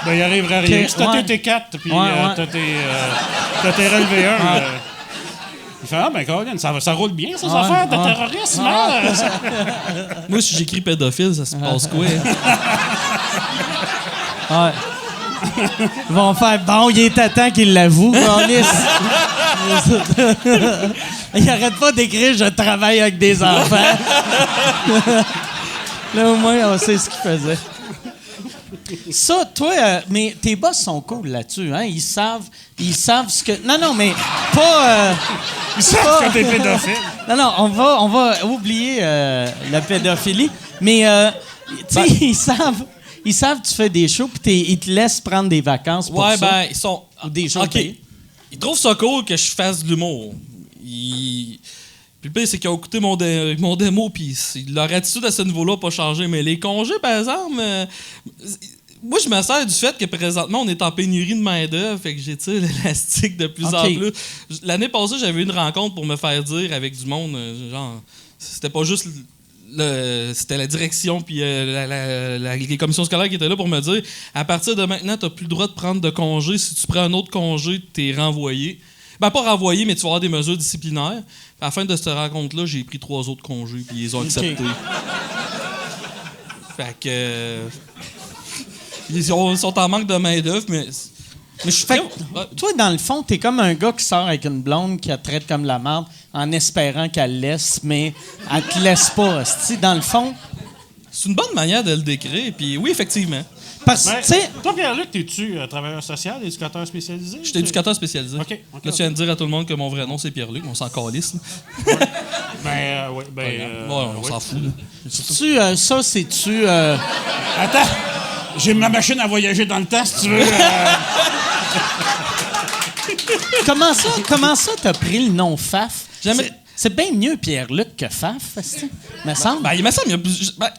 Ben, il arriverait rien. Si t'as tes 4, puis t'as tes relevés 1. Il fait, ben, Colin, ça roule bien, ces affaires de terrorisme. Moi, si j'écris pédophile, ça se passe quoi? Ouais. Ils vont faire, bon, il est à temps qu'il l'avoue, Carlis. Il arrête pas d'écrire « Je travaille avec des enfants ». Là, au moins, on sait ce qu'il faisait. Ça, toi, mais tes boss sont cool là-dessus, hein? Ils savent ce que... Non, mais pas... Ils savent que t'es pédophile. Non, on va oublier la pédophilie, mais, tu sais, ils savent que tu fais des shows, puis ils te laissent prendre des vacances pour ça. Ils sont... Ou des shows. OK. Ils trouvent ça cool que je fasse de l'humour. Puis le pire, c'est qu'ils ont écouté mon démo, puis leur attitude à ce niveau-là n'a pas changé. Mais les congés, par exemple, moi, je me sers du fait que présentement, on est en pénurie de main-d'œuvre, fait que j'étire l'élastique de plus en plus. L'année passée, j'avais eu une rencontre pour me faire dire avec du monde, genre, c'était pas juste... c'était la direction puis les commissions scolaires qui étaient là pour me dire à partir de maintenant, tu n'as plus le droit de prendre de congé. Si tu prends un autre congé, tu es renvoyé. Ben, pas renvoyé, mais tu vas avoir des mesures disciplinaires. À la fin de cette rencontre-là, j'ai pris 3 autres congés puis ils ont accepté. Fait que... ils sont en manque de main-d'œuvre, mais je suis toi, dans le fond, t'es comme un gars qui sort avec une blonde qui la traite comme la merde en espérant qu'elle laisse, mais elle te laisse pas. Dans le fond... C'est une bonne manière de le décrire, puis oui, effectivement. Parce que, tu sais... Toi, Pierre-Luc, t'es-tu travailleur social, éducateur spécialisé? Je suis éducateur spécialisé. OK. Là, tu viens de dire à tout le monde que mon vrai nom, c'est Pierre-Luc. On s'en calisse. On s'en fout. Là. Ça, c'est-tu... Attends! J'ai ma machine à voyager dans le temps, si tu veux. Comment ça t'as pris le nom Faf? Jamais- C'est bien mieux Pierre-Luc que Faf, est-ce que me semble. Ben, il me semble, il y a plus. Ben,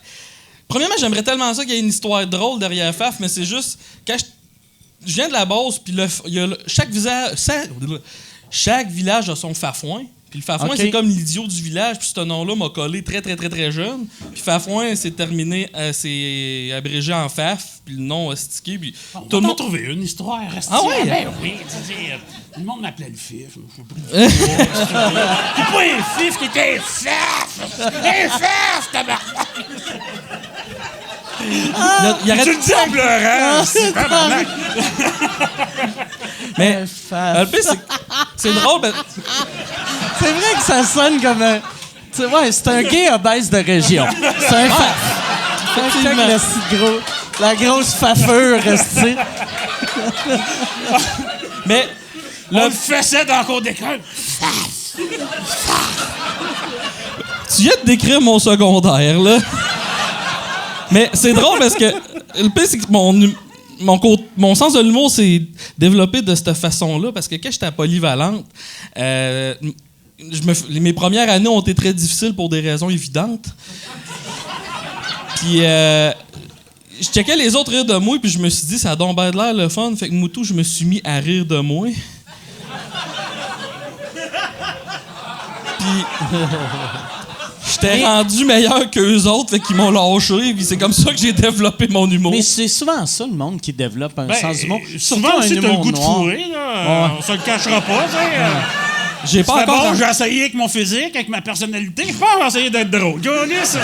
premièrement, j'aimerais tellement ça qu'il y ait une histoire drôle derrière Faf, mais c'est juste. Quand je viens de la base, puis chaque village a son Fafouin. Puis le Fafouin, OK. c'est comme l'idiot du village, puis ce nom-là m'a collé très, très, très, très jeune. Puis Fafouin, c'est terminé, c'est abrégé en Faf, puis le nom a stické, puis On tout le va monde. trouver une histoire. Ah ouais? Ben oui, tu sais, le monde m'appelait le fif. Puis pas un fif, t'étais un faf! Un faf, tabarnak! Il y aurait- Tu le dis en pleurant! c'est tabarnak. Mais Faf. le pire, c'est drôle, ben, C'est vrai que ça sonne comme un... c'est un gay obèse de région. C'est un Faf. Check le petit gros... La grosse fafeur, tu sais. mais On le fessait dans le cours d'école. tu viens de décrire mon secondaire, là. Mais c'est drôle parce que le pire, c'est que mon sens de l'humour s'est développé de cette façon-là parce que quand j'étais à Polyvalente, mes premières années ont été très difficiles pour des raisons évidentes. Puis je checkais les autres rire de moi, puis je me suis dit, ça a donc bien de l'air le fun. Fait que Moutou, je me suis mis à rire de moi. Puis j'étais rendu meilleur qu'eux autres, fait qu'ils m'ont lâché, puis c'est comme ça que j'ai développé mon humour. Mais c'est souvent ça, le monde qui développe un sens d'humour. Souvent Surtout aussi, un t'as le humour goût de noir. fourrer, là. On se le cachera pas, tu sais. J'ai pas C'était encore. bon, j'ai essayé avec mon physique, avec ma personnalité. Je pense que j'ai essayé d'être drôle. Gaulis, c'est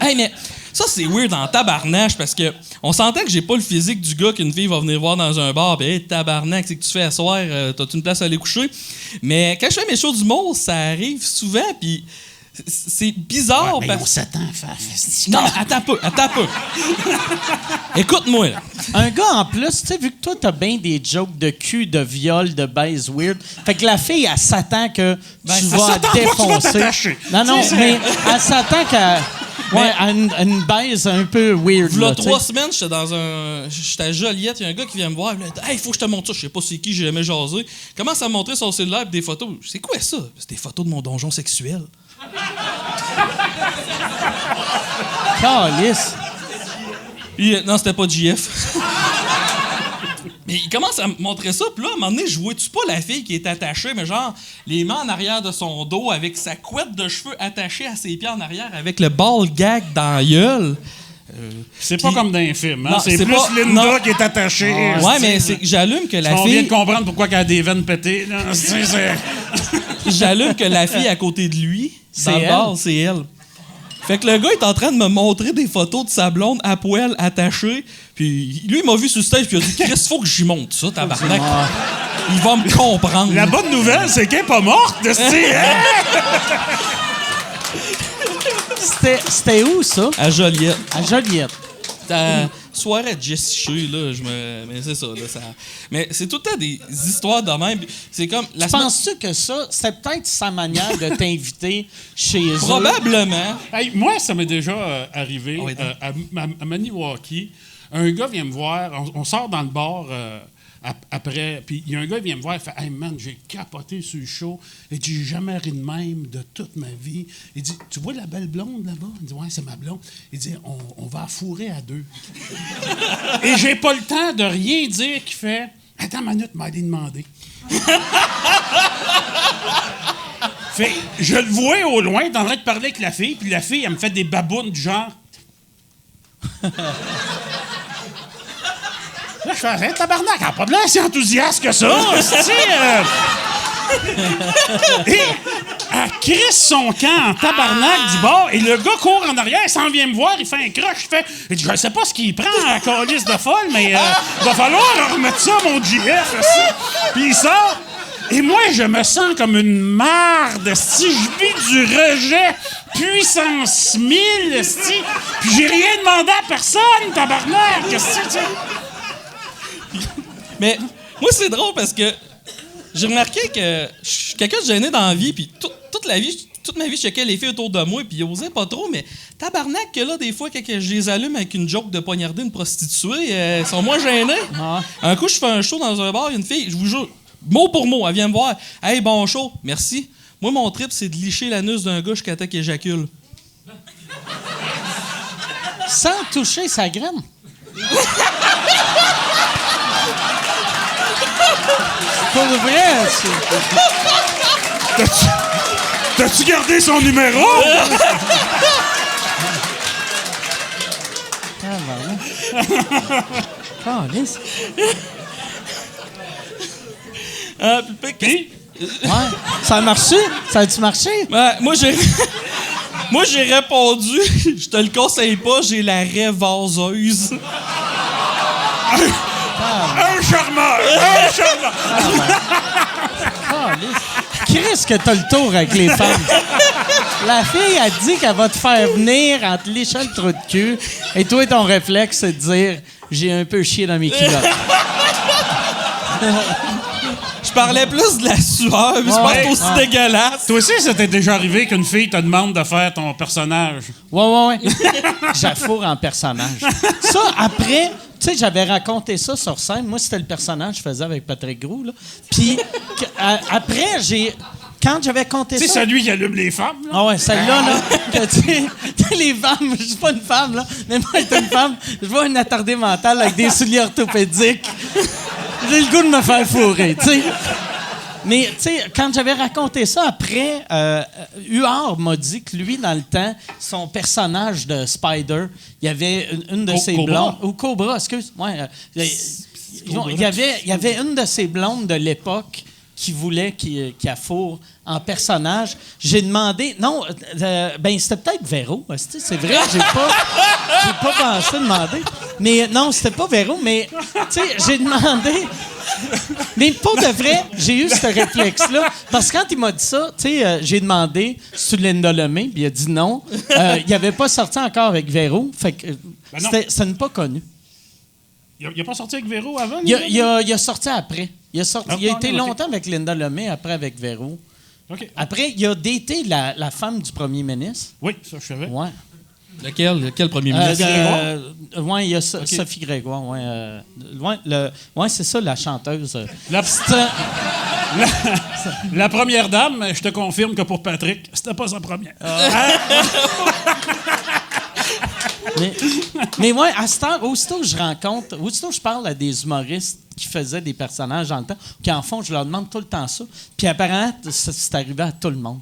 Hey, mais ça, c'est weird en tabarnache parce que on s'entend que j'ai pas le physique du gars qu'une fille va venir voir dans un bar. Ben, hey, tabarnak, c'est que tu fais à soir, t'as-tu une place à aller coucher? Mais quand je fais mes shows d'humour, ça arrive souvent, puis c'est bizarre. Mais parce... on s'attend, Faf. Non, attends un peu. Écoute-moi, là. Un gars, en plus, tu sais, vu que toi, t'as bien des jokes de cul, de viol, de baise weird, fait que la fille, elle s'attend que tu elle vas s'attend pas que tu vas défoncer. t'attacher. Non, Tu sais, mais elle s'attend qu'à... Ouais, à une baise un peu weird. V'là là, tu sais. 3 semaines, j'étais à Joliette, il y a un gars qui vient me voir, il me dit « Hey, faut que je te montre ça, je sais pas c'est qui, j'ai jamais jasé. » Commence à me montrer son cellulaire et des photos. C'est quoi ça? C'est des photos de mon donjon sexuel. Calisse. Puis, non, c'était pas JF. Mais il commence à me montrer ça, puis là, à un moment donné, je vois-tu pas la fille qui est attachée, mais genre, les mains en arrière de son dos, avec sa couette de cheveux attachée à ses pieds en arrière, avec le ball gag dans la gueule. C'est pas Puis- comme dans un film, hein? Non, C'est c'est plus pas- Linda non. qui est attachée. Ouais, mais c'est que j'allume que la On vient fille... de comprendre pourquoi elle a des veines pétées. Là. J'allume que la fille à côté de lui, C'est dans le elle? bar, c'est elle. Fait que le gars est en train de me montrer des photos de sa blonde à poil, attachée. Puis lui, il m'a vu sur le stage, puis il a dit « Chris, faut que j'y monte ça, tabarnak. Il va me comprendre. » La bonne nouvelle, c'est qu'elle est pas morte, de C'était où, ça? À Joliette. À Joliette. Ta soirée de Jessie Shea, là, mais c'est ça, là, ça... Mais c'est tout le temps des histoires de même. C'est comme... La semaine- Penses-tu que ça, c'est peut-être sa manière de t'inviter chez eux? Probablement. Hey, moi, ça m'est déjà arrivé Ah oui, à Maniwaki. Un gars vient me voir, on sort dans le bar après, puis il y a un gars qui vient me voir, il fait « Hey man, j'ai capoté sur le show, et j'ai jamais ri de même de toute ma vie. » Il dit « Tu vois la belle blonde là-bas? » Il dit « Ouais, c'est ma blonde. » Il dit « On va fourrer à deux. » Et j'ai pas le temps de rien dire qui fait « Attends une minute, m'a demandé. » Fait, je le vois au loin, il est en train de parler avec la fille, puis la fille, elle me fait des babounes du genre. Là, je fais, hey, tabarnak, elle a pas de l'air si enthousiaste que ça, c'est-tu, Et elle crisse son camp en tabarnak du bord, et le gars court en arrière, il s'en vient me voir, il fait un croche, il dit, je sais pas ce qu'il prend à la calice de folle, mais il va falloir remettre ça, mon JF, puis il sort. Et moi, je me sens comme une marde, si je vis du rejet puissance 1000, esti, puis j'ai rien demandé à personne, tabarnak, qu'est-ce que tu sais? Mais moi, c'est drôle parce que j'ai remarqué que je suis quelqu'un de gêné dans la vie, puis toute la vie, toute ma vie, je checkais les filles autour de moi, puis ils osaient pas trop, mais tabarnak que là, des fois, quand je les allume avec une joke de poignarder une prostituée, ils sont moins gênés. Ah. Un coup, je fais un show dans un bar, il y a une fille, je vous jure, mot pour mot, elle vient me voir. « Hey, bon show, merci. Moi, mon trip, c'est de licher l'anus d'un gars jusqu'à temps qu'il éjacule. » Sans toucher sa graine. Pour vrai, T'as-tu gardé son numéro? Calisse. Puis, Ouais. Ça a marché? Ça a-tu marché? ouais, moi, j'ai répondu, je te le conseille pas, j'ai la raie vaseuse. Un charmeur! Un charmeur! Chris, que t'as le tour avec les femmes. La fille a dit qu'elle va te faire venir en te léchant le trou de cul, et toi, ton réflexe, c'est de dire « J'ai un peu chié dans mes culottes. » Je parlais plus de la sueur, mais c'est pas aussi dégueulasse. Toi aussi, ça t'est déjà arrivé qu'une fille te demande de faire ton personnage? Ouais. J'affoure en personnage. Ça, après, tu sais, j'avais raconté ça sur scène. Moi, c'était le personnage que je faisais avec Patrick Groux, là. Puis, après, quand j'avais compté ça... C'est celui qui allume les femmes, là? Ah ouais, celle-là, là, que tu sais, les femmes, je suis pas une femme, là, mais moi, être une femme, je vois une attardée mentale avec des souliers orthopédiques. J'ai le goût de me faire fourrer, tu sais. Mais, tu sais, quand j'avais raconté ça, après, Huard m'a dit que lui, dans le temps, son personnage de Spider, il y avait une de ses Cobra. blondes... Ou Cobra, excuse. Ouais, il y avait une de ses blondes de l'époque qui voulait qu'il affoure en personnage. J'ai demandé... Non, ben c'était peut-être Véro. C'est vrai, j'ai pas pensé demander. Mais non, c'était pas Véro, mais tu sais, j'ai demandé... Mais pour de vrai, j'ai eu ce réflexe-là. Parce que quand il m'a dit ça, tu sais, j'ai demandé si tu Linda Lemay, puis il a dit non. Il avait pas sorti encore avec Véro. Fait que ça n'est pas connu. Il a pas sorti avec Véro avant? Il a sorti après. Il a été longtemps avec Linda Lemay, après avec Véro. OK. Après, il a daté la femme du premier ministre. Oui, ça, je savais. Ouais. Lequel premier ministre? Ouais, il y a Sophie Grégoire. Ouais, c'est ça, la chanteuse. La première dame, je te confirme que pour Patrick, c'était pas sa première. Mais moi, à cette heure, aussitôt que je parle à des humoristes qui faisaient des personnages dans le temps, qui en font, je leur demande tout le temps ça. Puis apparemment, c'est arrivé à tout le monde.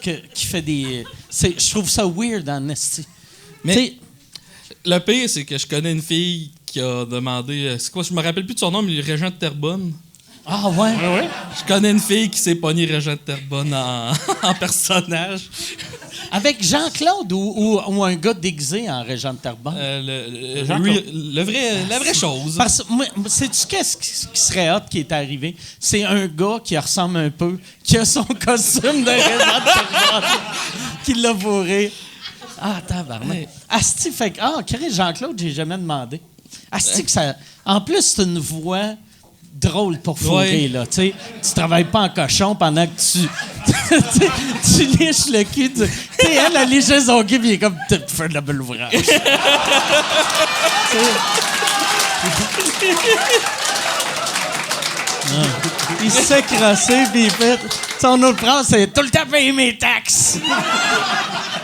Qui fait des... Je trouve ça weird, en esti. Mais le pire, c'est que je connais une fille qui a demandé... c'est quoi, je me rappelle plus de son nom, mais le Régent de Terrebonne. Ah ouais? Oui. Je connais une fille qui s'est pognée Régent de Terrebonne en personnage. Avec Jean-Claude ou un gars déguisé en Régent de Terrebonne? La vraie chose. Parce que, sais-tu qu'est-ce qui serait hot qui est arrivé? C'est un gars qui ressemble un peu, qui a son costume de Régent de Terrebonne, qui l'a bourré. Ah, tabarnak. Asti, fait que... Ah, Chris, Jean-Claude, j'ai jamais demandé. Asti, que ça... En plus, c'est une voix... drôle pour fourrer, là. Tu sais, tu travailles pas en cochon pendant que tu liches le cul. Tu sais, elle liché son cul, puis il est comme, tu fais de la belle ouvrage. Il s'est crassé, puis il fait... Son autre phrase, c'est « Tout le temps payer mes taxes! »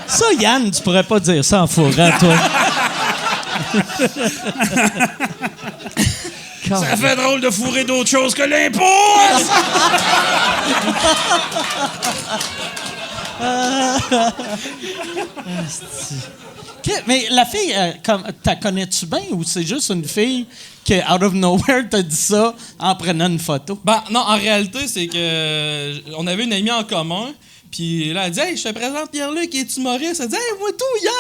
Ça, Yann, tu pourrais pas dire ça en fourrant, toi. Ça fait drôle de fourrer d'autres choses que l'impôt! Mais la fille, t'as connais-tu bien ou c'est juste une fille qui, out of nowhere, t'a dit ça en prenant une photo? Ben, non, en réalité, c'est que on avait une amie en commun. Puis là, elle dit « Hey, je te présente Pierre-Luc, qui est humoriste. » Elle dit « Hey, moi, tout, hier,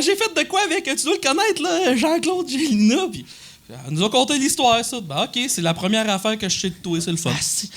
j'ai fait de quoi avec, tu dois le connaître, là, Jean-Claude Gélina. » Puis elle nous a conté l'histoire, ça. Ben, OK, c'est la première affaire que je sais de toi, c'est le fun.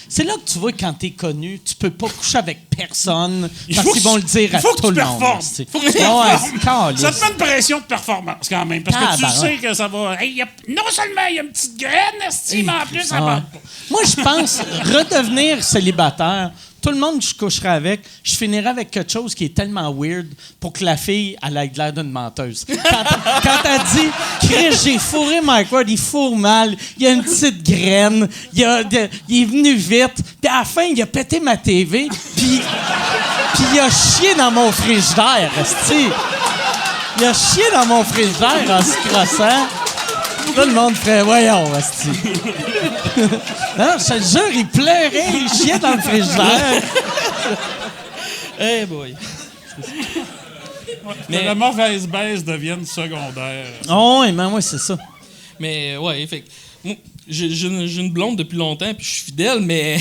C'est là que tu vois, quand t'es connu, tu peux pas coucher avec personne parce qu'ils vont le dire à tout le monde. Faut que tu performes. Ça te met une pression de performance, quand même. Parce que tu sais que ça va... Hey, non seulement il y a une petite graine, mais en plus, ça va pas. Moi, je pense redevenir célibataire tout le monde que je coucherais avec, je finirais avec quelque chose qui est tellement weird pour que la fille, elle ait l'air d'une menteuse. Quand elle dit « Chris, j'ai fourré Mike Ward, il fourre mal, il y a une petite graine, il est venu vite, puis à la fin, il a pété ma TV, puis il a chié dans mon frigidaire, esti. Il a chié dans mon frigidaire en se crossant. » Tout le monde ferait « Voyons, esti. » Non, je te jure, il pleurait, il chiait dans le frigidaire. Eh boy. Mais la mauvaise baisse devienne secondaire. Oh, oui, mais moi, c'est ça. Mais ouais, fait que, moi, j'ai une blonde depuis longtemps, puis je suis fidèle, mais...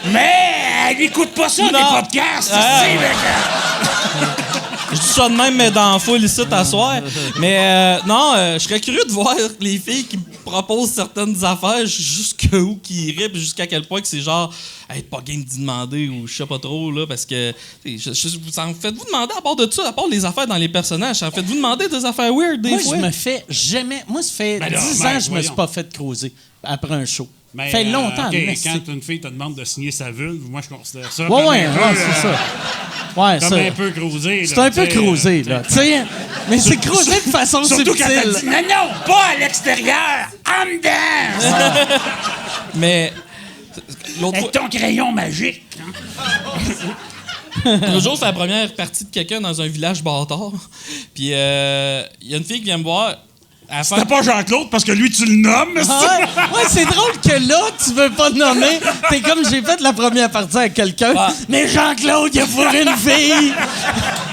Mais elle écoute pas ça, les podcasts! Je dis ça de même, mais dans la foule ici, t'asseoir. Mais je serais curieux de voir les filles qui me proposent certaines affaires, jusqu'où qui iraient, puis jusqu'à quel point que c'est genre, être pas game d'y demander ou je sais pas trop, là, parce que, vous en faites-vous demander à part de ça, à part les affaires dans les personnages, en faites-vous demander des affaires weird des fois? Moi, je me fais jamais. Moi, ça fait 10 ans que je me suis pas fait creuser après un show. Mais, ça fait longtemps. quand une fille te demande de signer sa vulve, moi, je considère ça Ouais, c'est ça. Ouais, comme ça. un peu creusé. C'est un peu creusé, là. Mais c'est creusé de façon Surtout quand elle subtile. dit « Non, pas à l'extérieur, en dedans! Mais, l'autre fois... Avec ton crayon magique. » L'autre jour, c'est la première partie de quelqu'un dans un village bâtard. Puis, il y a une fille qui vient me voir. C'était pas Jean-Claude parce que lui, tu le nommes. Ouais, c'est drôle que là, tu veux pas nommer. T'es comme j'ai fait la première partie avec quelqu'un. Ah. Mais Jean-Claude, il a fourré une fille.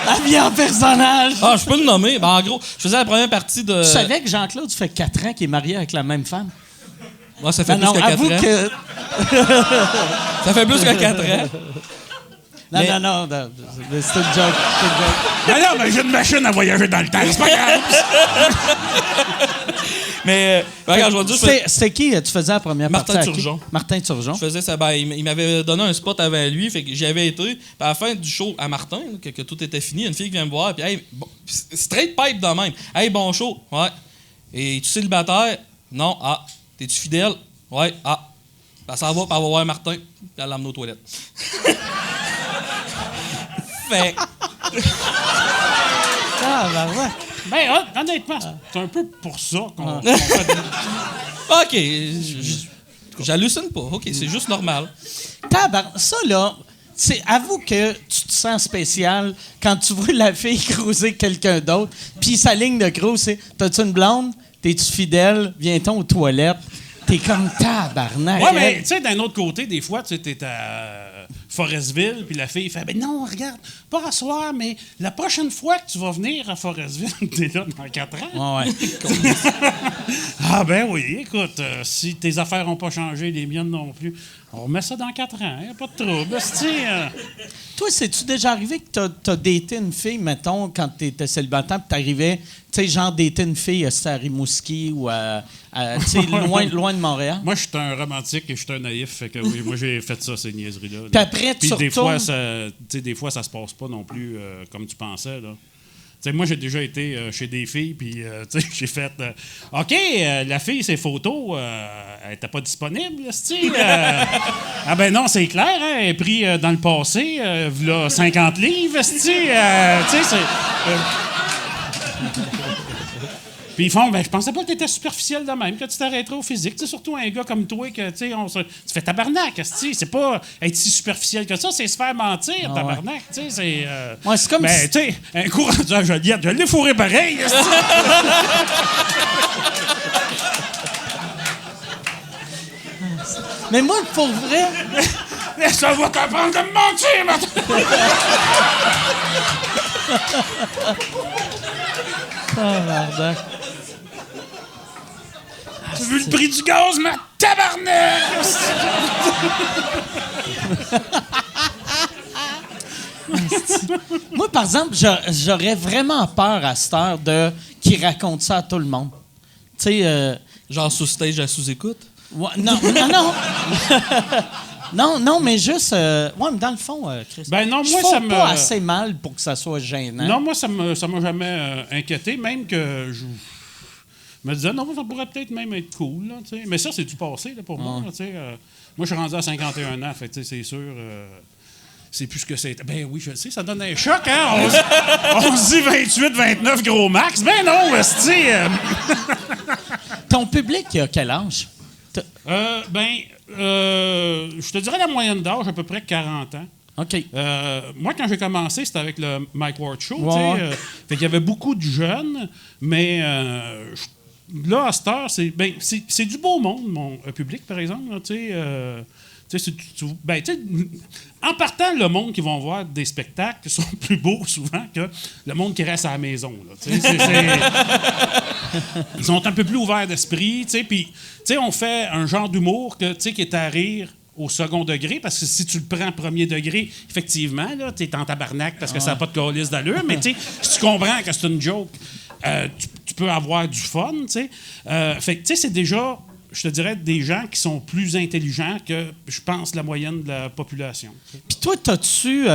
Habillée en personnage. Ah, je peux le nommer. Ben, en gros, je faisais la première partie de... Tu savais que Jean-Claude, ça fait 4 ans qu'il est marié avec la même femme? Ouais, ça fait plus non, que 4 avoue ans. que... Ça fait plus que 4 ans. Non, c'est une joke. Non, mais j'ai une machine à voyager dans le temps. C'est pas grave. Mais, regarde, je vais te dire... C'était qui tu faisais la première Martin partie? Turgeon. Martin Turgeon. Je faisais ça. Ben, il m'avait donné un spot avant lui, fait que j'y avais été. Puis à la fin du show à Martin, là, que tout était fini, une fille qui vient me voir, puis hey, straight pipe de même. Hey, bon show. Ouais. Et tu célibataire? Non. Ah. T'es-tu fidèle? Ouais. Ah. Ben, ça va, puis elle va voir Martin, puis elle l'emmène aux toilettes. Fait. Ben, honnêtement, c'est un peu pour ça qu'on fait... OK. J'hallucine pas. OK, c'est juste normal. Ça, là, avoue que tu te sens spécial quand tu vois la fille cruiser quelqu'un d'autre, puis sa ligne de cruise, c'est « T'as-tu une blonde? T'es-tu fidèle? Viens-t'en aux toilettes? » T'es comme tabarnak. Ouais, mais tu sais, d'un autre côté, des fois, tu t'es à Forestville, puis la fille fait « Ben non, regarde, pas à soir, mais la prochaine fois que tu vas venir à Forestville, t'es là dans 4 ans. » Ouais. Ah ben oui, écoute, si tes affaires n'ont pas changé, les miennes non plus, on remet ça dans 4 ans, hein, pas de trouble. Toi, c'est-tu déjà arrivé que t'as daté une fille, mettons, quand t'étais célibataire, puis t'arrivais, tu sais, genre dater une fille à Rimouski ou tu sais, loin de Montréal? Moi, je suis un romantique et je suis un naïf, fait que oui, moi, j'ai fait ça, ces niaiseries-là. Puis après, tu des retournes... fois, des fois, ça se passe pas non plus comme tu pensais, là. T'sais, moi, j'ai déjà été chez des filles, puis j'ai fait OK, la fille, ses photos, elle n'était pas disponible, ah ben non, c'est clair, hein, elle est prise dans le passé, v'là 50 livres, Puis ils font, ben je pensais pas que t'étais superficiel de même, que tu t'arrêterais au physique. T'sais, surtout un gars comme toi, que tu fais tabarnak, c'est pas être si superficiel que ça, c'est se faire mentir, tabarnak. C'est c'est comme ben, tu sais, un coup rendu à Joliette, je l'ai fourré pareil. Mais moi, pour vrai... Ça va t'apprendre de me mentir, maintenant! Tabarnak. Tu veux le prix du gaz, ma tabarnak? Moi, par exemple, j'aurais vraiment peur à cette heure qu'il raconte ça à tout le monde. Tu sais... Genre sous-stage à sous-écoute? Ouais, non. Non, mais juste... ouais, mais dans le fond, Chris, ben non, moi, je ça fais me... pas assez mal pour que ça soit gênant. Non, moi, ça m'a jamais inquiété, même que me disais, non, ça pourrait peut-être même être cool. Là, tu sais. Mais ça, c'est du passé là, pour moi. Là, tu sais, moi, je suis rendu à 51 ans, fait, tu sais, c'est sûr. C'est plus ce que c'était. Ben oui, je le sais, ça donne un choc, hein? On se dit 28, 29 gros max. Ben non, c'est Ton public, il a quel âge? je te dirais la moyenne d'âge, à peu près 40 ans. OK. Moi, quand j'ai commencé, c'était avec le Mike Ward Show. Ouais. Fait qu'il y avait beaucoup de jeunes, mais là, à cette heure, c'est du beau monde, mon public, par exemple. Là, en partant, le monde qui vont voir des spectacles sont plus beaux souvent que le monde qui reste à la maison. Là, ils sont un peu plus ouverts d'esprit. Puis, on fait un genre d'humour qui est à rire au second degré, parce que si tu le prends premier degré, effectivement, tu es en tabarnak parce que ça n'a pas de calice d'allure, mais si tu comprends que c'est une joke, tu peux avoir du fun. Fait que c'est déjà, je te dirais, des gens qui sont plus intelligents que, je pense, la moyenne de la population. Puis toi, t'as-tu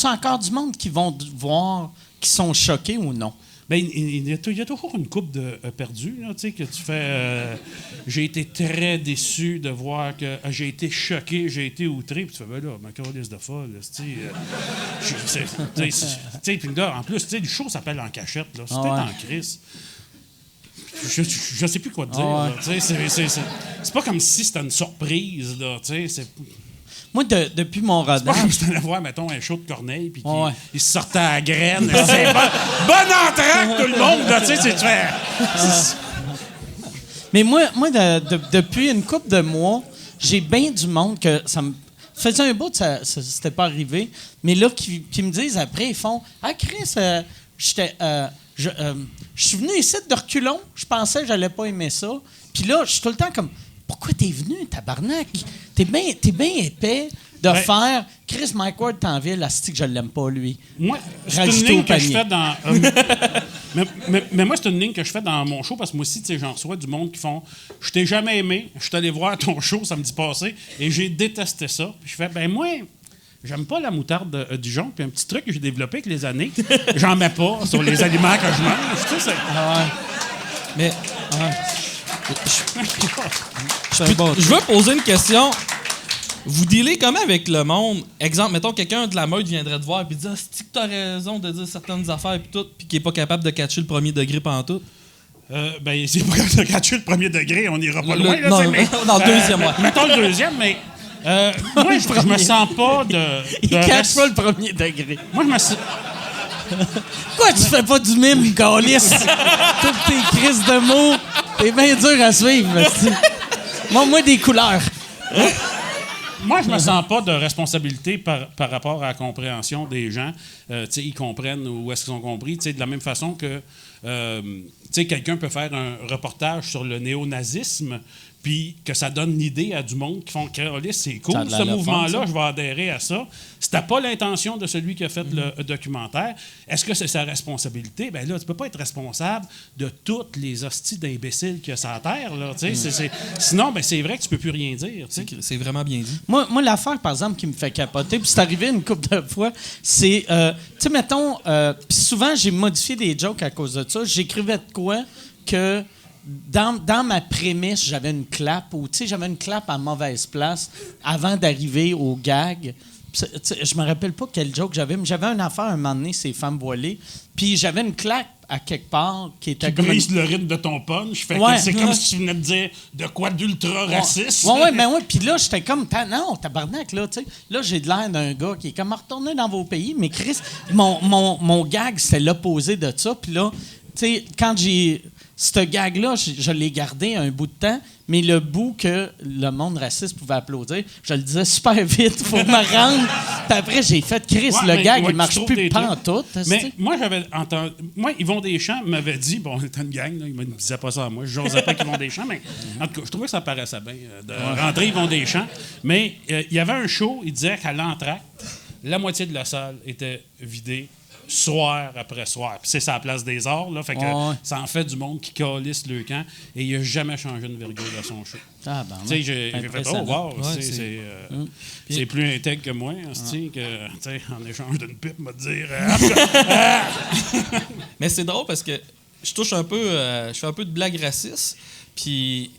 encore du monde qui vont te voir, qui sont choqués ou non? Bien, il y a toujours une coupe de perdus, là, que tu fais. J'ai été très déçu de voir que j'ai été choqué, j'ai été outré, puis tu fais, ben là, ma calice de folle, puis là, en plus, le show s'appelle En cachette, là. C'était en crise. Je sais plus quoi te dire. Là, c'est pas comme si c'était une surprise, là, Moi, depuis mon C'est pas rodage... comme si t'allais voir, mettons, un show de Corneille, puis il se sortait à la graine. C'est bon entraque, tout le monde, là, tu fais... Mais moi depuis une couple de mois, j'ai bien du monde que ça me faisait un bout, ça c'était pas arrivé, mais là, qui me disent après, ils font « Ah, Chris, je suis venu ici de reculons, je pensais que j'allais pas aimer ça. » Puis là, je suis tout le temps comme « Pourquoi t'es venu, tabarnak? T'es bien épais de faire Chris Mike Ward Tanville, asti que je l'aime pas, lui. » Moi, c'est une ligne que je fais dans... mais moi, c'est une ligne que je fais dans mon show, parce que moi aussi, j'en reçois du monde qui font « Je t'ai jamais aimé, je suis allé voir ton show samedi passé, et j'ai détesté ça. » Puis je fais « Ben moi... J'aime pas la moutarde Dijon, puis un petit truc que j'ai développé avec les années, j'en mets pas sur les aliments que je mange. Mais je veux poser une question. Vous dealez comment avec le monde? Exemple, mettons, quelqu'un de la meute viendrait te voir et dit « Ah, c'est que t'as raison de dire certaines affaires puis tout, puis qui est pas capable de catcher le premier degré pantoute. » C'est pas capable de catcher le premier degré, on ira pas loin. Là, non, dans le deuxième, ouais. Mettons le deuxième, mais... moi, je me sens pas de... Il cache pas le premier degré. Moi, je me sens... Quoi, tu fais pas du mime, câlisse? Toutes tes crises de mots, c'est bien dur à suivre. Moi, des couleurs. Moi, je me sens pas de responsabilité par rapport à la compréhension des gens. Ils comprennent où est-ce qu'ils ont compris. De la même façon que quelqu'un peut faire un reportage sur le néonazisme, puis que ça donne l'idée à du monde qui font que c'est cool, ce mouvement-là, je vais adhérer à ça. C'était pas l'intention de celui qui a fait le documentaire. Est-ce que c'est sa responsabilité? Bien là, tu peux pas être responsable de toutes les hosties d'imbéciles qu'il y a sur la Terre. Là, sinon, c'est vrai que tu peux plus rien dire. C'est vraiment bien dit. Moi, l'affaire, par exemple, qui me fait capoter, puis c'est arrivé une couple de fois, c'est, tu sais, mettons, puis souvent, j'ai modifié des jokes à cause de ça. J'écrivais de quoi que... Dans ma prémisse, j'avais une clap, ou tu sais, j'avais une clap à mauvaise place avant d'arriver au gag. Je me rappelle pas quel joke j'avais, mais j'avais une affaire un moment donné, c'est Femmes voilées, puis j'avais une clap à quelque part qui était comme... Tu brises le rythme de ton punch, fait que c'est comme si tu venais de dire de quoi d'ultra raciste. Puis là, j'étais comme, non, tabarnak, là, tu sais. Là, j'ai de l'air d'un gars qui est comme, retourner dans vos pays, mais Chris, mon gag, c'était l'opposé de ça, puis là, tu sais, quand j'ai... Ce gag-là, je l'ai gardé un bout de temps, mais le bout que le monde raciste pouvait applaudir, je le disais super vite pour me rendre. Puis après, j'ai fait Chris, le gag, il marche plus pantoute. Mais moi, j'avais entendu. Moi, Yvon Deschamps m'avait dit, bon, c'était une gang, là, il me disait pas ça à moi, je n'osais pas qu'Yvon Deschamps, mais en tout cas, je trouvais que ça paraissait bien de rentrer Yvon Deschamps. Mais il y avait un show, il disait qu'à l'entracte, la moitié de la salle était vidée. Soir après soir. Puis c'est sa place des arts, là. Fait que ça en fait du monde qui calisse le camp et il n'a jamais changé une virgule à son show. Ah, ben tu sais, j'ai fait « Oh, wow! C'est plus intègre que moi, en échange d'une pipe, me dire... Mais c'est drôle parce que je touche un peu, je fais un peu de blagues racistes. Puis,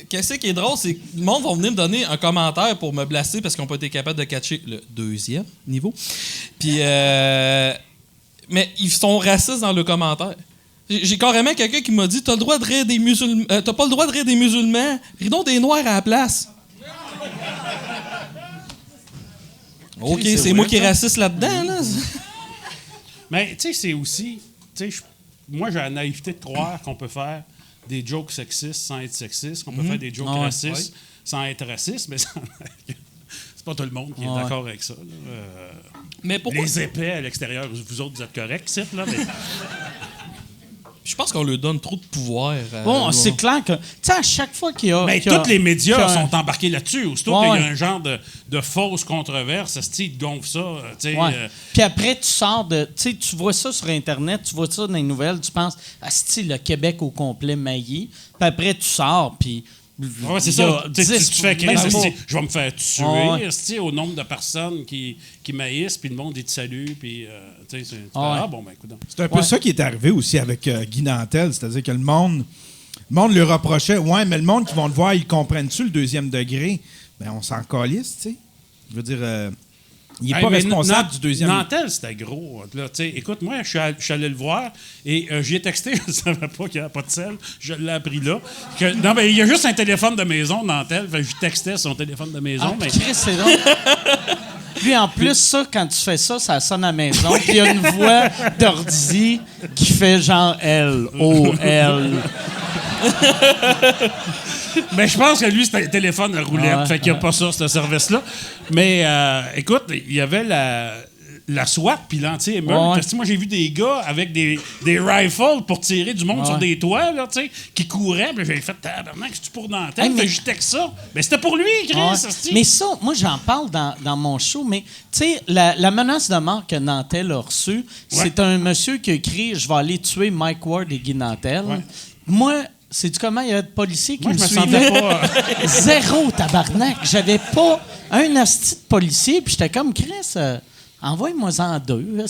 qu'est-ce qui est drôle, c'est que le monde va venir me donner un commentaire pour me blaster parce qu'ils n'ont pas été capables de catcher le 2e niveau. Puis, mais ils sont racistes dans le commentaire. J'ai carrément quelqu'un qui m'a dit t'as le droit de rire des musulmans, t'as pas le droit de rire des musulmans, ris donc des noirs à la place. OK, c'est moi qui est raciste là-dedans, là. Mais tu sais, c'est aussi, moi j'ai la naïveté de croire qu'on peut faire des jokes sexistes sans être sexiste, qu'on peut faire des jokes racistes sans être raciste, mais c'est pas tout le monde qui est d'accord avec ça. Mais pourquoi? Les épais à l'extérieur, vous autres, vous êtes corrects, là, mais... Je pense qu'on leur donne trop de pouvoir. Bon, c'est clair que, tu sais, à chaque fois qu'il y a... Mais tous les médias sont embarqués là-dessus. Aussitôt qu'il y a un genre de fausse controverse, ils te gonflent ça. Puis après, tu sors de... Tu sais, tu vois ça sur Internet, tu vois ça dans les nouvelles, tu penses, le Québec au complet mailli. Puis après, tu sors, puis... Oui, c'est ça. Tu fais créer, je vais me faire tuer au nombre de personnes qui maïssent, puis le monde, il te salue, puis écoute. C'est un peu ça qui est arrivé aussi avec Guy Nantel, c'est-à-dire que le monde lui reprochait, mais le monde qui vont le voir, ils comprennent-tu le 2e degré? Ben, on s'en calisse, tu sais. Je veux dire... il n'est pas responsable du 2e. Nantel, c'était gros. Là, écoute, moi, je suis allé le voir et j'y ai texté. Je ne savais pas qu'il n'y avait pas de sel. Je l'ai appris là. Non, mais il y a juste un téléphone de maison, Nantel. Je textais son téléphone de maison. Mais... Chris, c'est drôle. Puis en plus, ça, quand tu fais ça, ça sonne à la maison. Puis il y a une voix d'ordi qui fait genre L-O-L. Mais je pense que lui, c'était un téléphone à roulette. Fait qu'il n'y a pas ça, ce service-là. Mais écoute, il y avait la SWAT puis l'anti-émeute. Moi, j'ai vu des gars avec des rifles pour tirer du monde sur des toits, là, qui couraient. Puis j'ai fait tabarnak, c'est-tu pour Nantel? Mais je texte ça. Mais c'était pour lui, Chris. Mais ça, moi, j'en parle dans mon show. Mais, tu sais, la menace de mort que Nantel a reçue, c'est un monsieur qui a écrit « Je vais aller tuer Mike Ward et Guy Nantel ». Moi... Sais-tu comment il y a de policiers qui me suivaient? Zéro tabarnak. J'avais pas un asti de policier, puis j'étais comme, Chris, envoie-moi-en 2.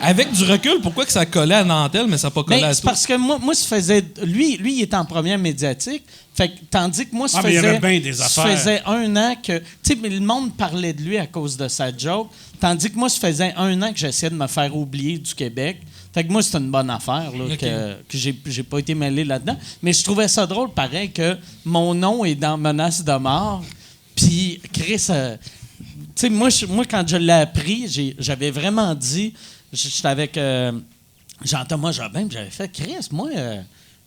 Avec du recul, pourquoi que ça collait à Nantel, mais ça n'a pas collé à toi? C'est parce que moi, ça faisait... Lui, il était en première médiatique. Fait que, tandis que moi, ça faisait 1 an que... Tu sais, le monde parlait de lui à cause de sa joke. Tandis que moi, ça faisait 1 an que j'essayais de me faire oublier du Québec. Fait que moi, c'est une bonne affaire là, que j'ai pas été mêlé là-dedans. Mais je trouvais ça drôle, pareil, que mon nom est dans menace de mort. Puis, Chris, tu sais, moi, quand je l'ai appris, j'avais vraiment dit... J'étais avec Jean-Thomas Jobin, j'avais fait, Chris, moi...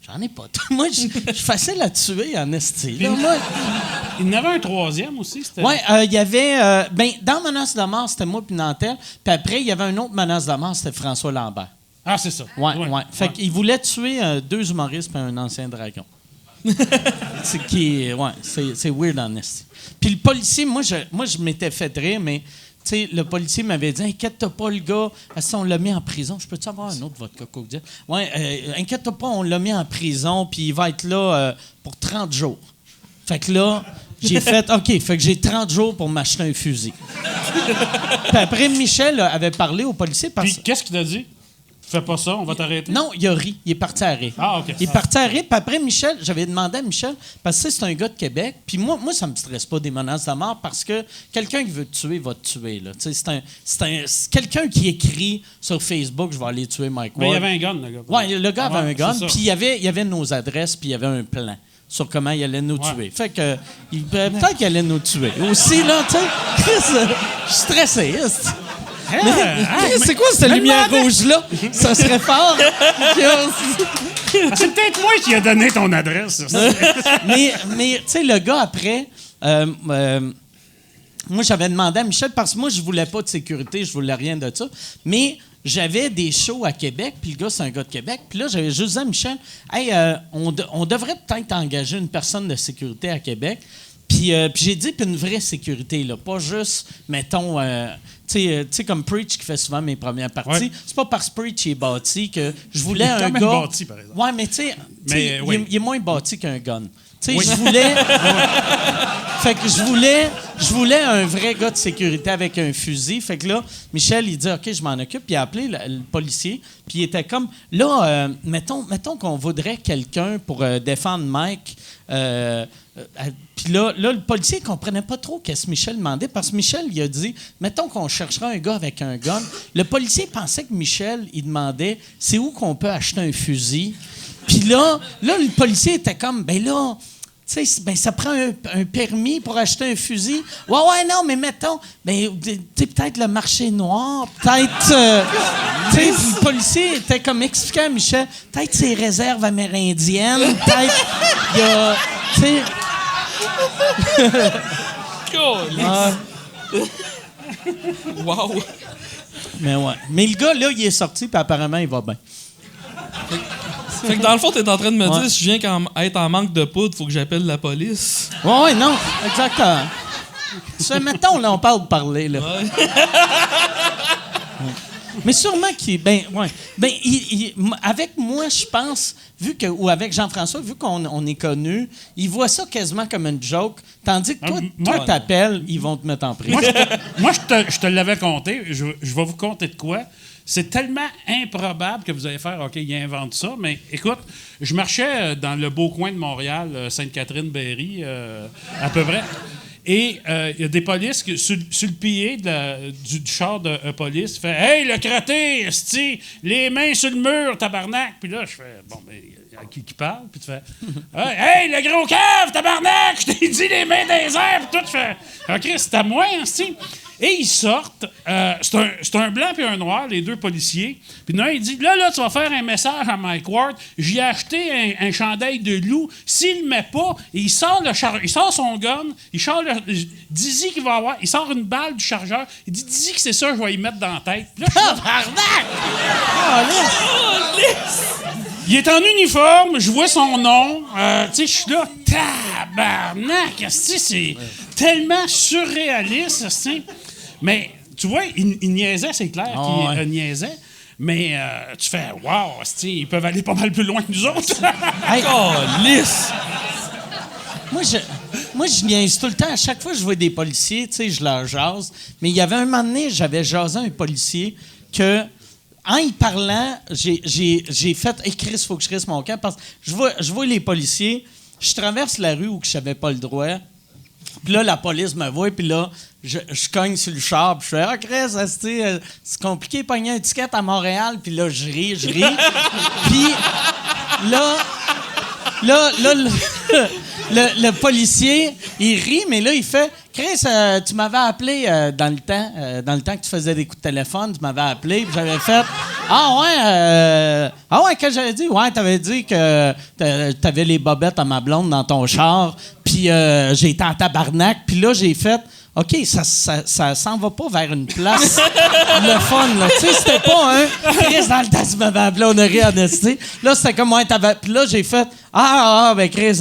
J'en ai pas. Moi, je suis facile à tuer en esti. Il y en avait un 3e aussi. Oui, il y avait... dans Menace de mort, c'était moi puis Nantel. Puis après, il y avait une autre menace de mort, c'était François Lambert. Ah, c'est ça. Oui. Fait qu'il voulait tuer 2 humoristes et un ancien dragon. C'est weird en esti. Puis le policier, moi, je m'étais fait rire, mais... Tu sais, le policier m'avait dit « Inquiète-toi pas, le gars, on l'a mis en prison. » Je peux-tu avoir un autre vodka coke? Oui, inquiète-toi pas, on l'a mis en prison, puis il va être là pour 30 jours. Fait que là, j'ai fait « OK, fait que j'ai 30 jours pour m'acheter un fusil. » Puis après, Michel avait parlé au policier parce... Puis qu'est-ce qu'il t'a dit? Fais pas ça, on va t'arrêter. Non, il a ri. Il est parti à rire. Ah, OK. Il est parti à rire. Puis après, Michel, j'avais demandé à Michel, parce que c'est un gars de Québec, puis moi, ça me stresse pas des menaces de mort parce que quelqu'un qui veut te tuer va te tuer. Là. C'est quelqu'un qui écrit sur Facebook, je vais aller tuer Mike Ward. Mais il y avait un gun, le gars. Oui, le gars avait un gun, puis il y avait nos adresses, puis il y avait un plan sur comment il allait nous tuer. Fait que, peut-être qu'il allait nous tuer. Aussi, là, tu sais, je suis stressé. C'est quoi cette lumière rouge-là? Ça serait fort. C'est peut-être moi qui ai donné ton adresse. mais tu sais, le gars, après... moi, j'avais demandé à Michel, parce que moi, je voulais pas de sécurité, je voulais rien de ça. Mais j'avais des shows à Québec, puis le gars, c'est un gars de Québec. Puis là, j'avais juste dit à Michel, « Hey, on devrait peut-être engager une personne de sécurité à Québec. » Puis j'ai dit, puis une vraie sécurité, là, pas juste, mettons... tu sais, comme Preach qui fait souvent mes premières parties, c'est pas parce que Preach est bâti que je voulais un gars... Il est quand même bâti, par exemple. Ouais, mais tu sais, il est moins bâti qu'un gun. Tu sais, je voulais... Fait que je voulais un vrai gars de sécurité avec un fusil. Fait que là, Michel, il dit, OK, je m'en occupe. Puis il a appelé le policier. Puis il était comme, là, mettons qu'on voudrait quelqu'un pour défendre Mike. Puis là, le policier ne comprenait pas trop qu'est-ce que Michel demandait, parce que Michel, il a dit, mettons qu'on cherchera un gars avec un gun. Le policier pensait que Michel, il demandait, c'est où qu'on peut acheter un fusil? Puis là, le policier était comme, ben là... Tu sais, ben, ça prend un permis pour acheter un fusil. Ouais, non, mais mettons, ben, peut-être le marché noir, peut-être. Tu sais, le policier était comme expliqué à Michel, peut-être ses réserves amérindiennes, peut-être. Il y a. Tu sais. Wow! Mais ouais. Mais le gars, là, il est sorti, puis apparemment, il va bien. Fait que dans le fond, t'es en train de me Ouais. dire, si je viens être en manque de poudre, faut que j'appelle la police. Ouais, non, exactement. Mettons, là, on parle de parler, là. Ouais. Mais sûrement qu'il. Avec moi, je pense, ou avec Jean-François, vu qu'on est connus, ils voient ça quasiment comme une joke. Tandis que toi, t'appelles, ils vont te mettre en prison. Moi, je te l'avais compté. Je vais vous compter de quoi. C'est tellement improbable que vous allez faire, OK, il invente ça. Mais écoute, je marchais dans le beau coin de Montréal, Sainte-Catherine-Berry, à peu près. Et il y a des polices sur le pied du char de police, fait « Hey, le crotté, esti, les mains sur le mur, tabarnak! » Puis là, je fais « Bon, mais à qui parle? » Puis tu fais « Hey, le gros cave, tabarnak! Je t'ai dit les mains dans les airs! » Puis tout, je fais « OK, c'est à moi, esti! » Et ils sortent. C'est un blanc et un noir, les deux policiers. Puis l'un, il dit, là, tu vas faire un message à Mike Ward. J'ai acheté un chandail de loup. S'il le met pas, il sort son gun. Il sort dis-y qu'il va avoir. Il sort une balle du chargeur. Il dit, dis-y que c'est ça, je vais y mettre dans la tête. Puis là, il est en uniforme, je vois son nom. Tu sais, je suis là, tabarnak, c'est tellement surréaliste, esti. Mais, tu vois, il niaisait, c'est clair qu'il niaisait. Mais tu fais, wow, esti, ils peuvent aller pas mal plus loin que nous autres. Hey, Lisse! Moi, je niaise tout le temps. À chaque fois que je vois des policiers, tu sais, je leur jase. Mais il y avait un moment donné, j'avais jasé un policier que... En y parlant, j'ai fait « Chris, il faut que je crisse mon camp. » Parce que je vois les policiers, je traverse la rue où je n'avais pas le droit. Puis là, la police me voit, puis là, je cogne sur le char, puis je fais « Ah, Chris, c'est compliqué de pogner un ticket à Montréal. » Puis là, je ris. Puis là, le policier, il rit, mais là, il fait « Chris, tu m'avais appelé dans le temps que tu faisais des coups de téléphone, tu m'avais appelé, puis j'avais fait « Ah ouais, qu'est-ce que j'avais dit? Ouais, t'avais dit que t'avais les bobettes à ma blonde dans ton char, puis j'ai été en tabarnak, puis là, j'ai fait « OK, ça s'en va pas vers une place le fun, là. Tu sais, c'était pas un Chris dans le temps, tu m'avais appelé, on aurait honesté. Là, c'était comme, ouais, t'avais. Puis là, j'ai fait, ben Chris,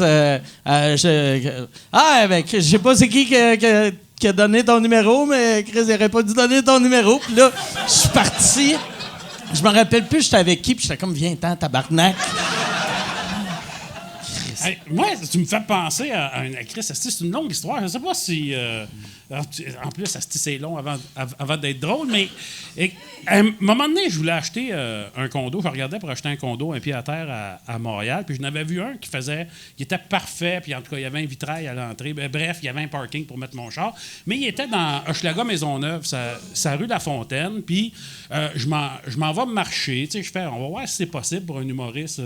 je sais pas c'est qui a donné ton numéro, mais Chris, il aurait pas dû donner ton numéro. Puis là, je suis parti. Je me rappelle plus, j'étais avec qui, puis j'étais comme, viens-t'en, tabarnak. Hey, moi, tu me fais penser à une actrice. C'est une longue histoire. Je ne sais pas si... en plus, c'est long avant d'être drôle, mais à un moment donné, je voulais acheter un condo. Je regardais pour acheter un condo, un pied à terre à Montréal. Puis je n'avais vu un qui était parfait. Puis en tout cas, il y avait un vitrail à l'entrée. Bref, il y avait un parking pour mettre mon char. Mais il était dans Hochelaga Maisonneuve, sa rue La Fontaine. Puis je m'en vais marcher. Tu sais, je fais, on va voir si c'est possible pour un humoriste.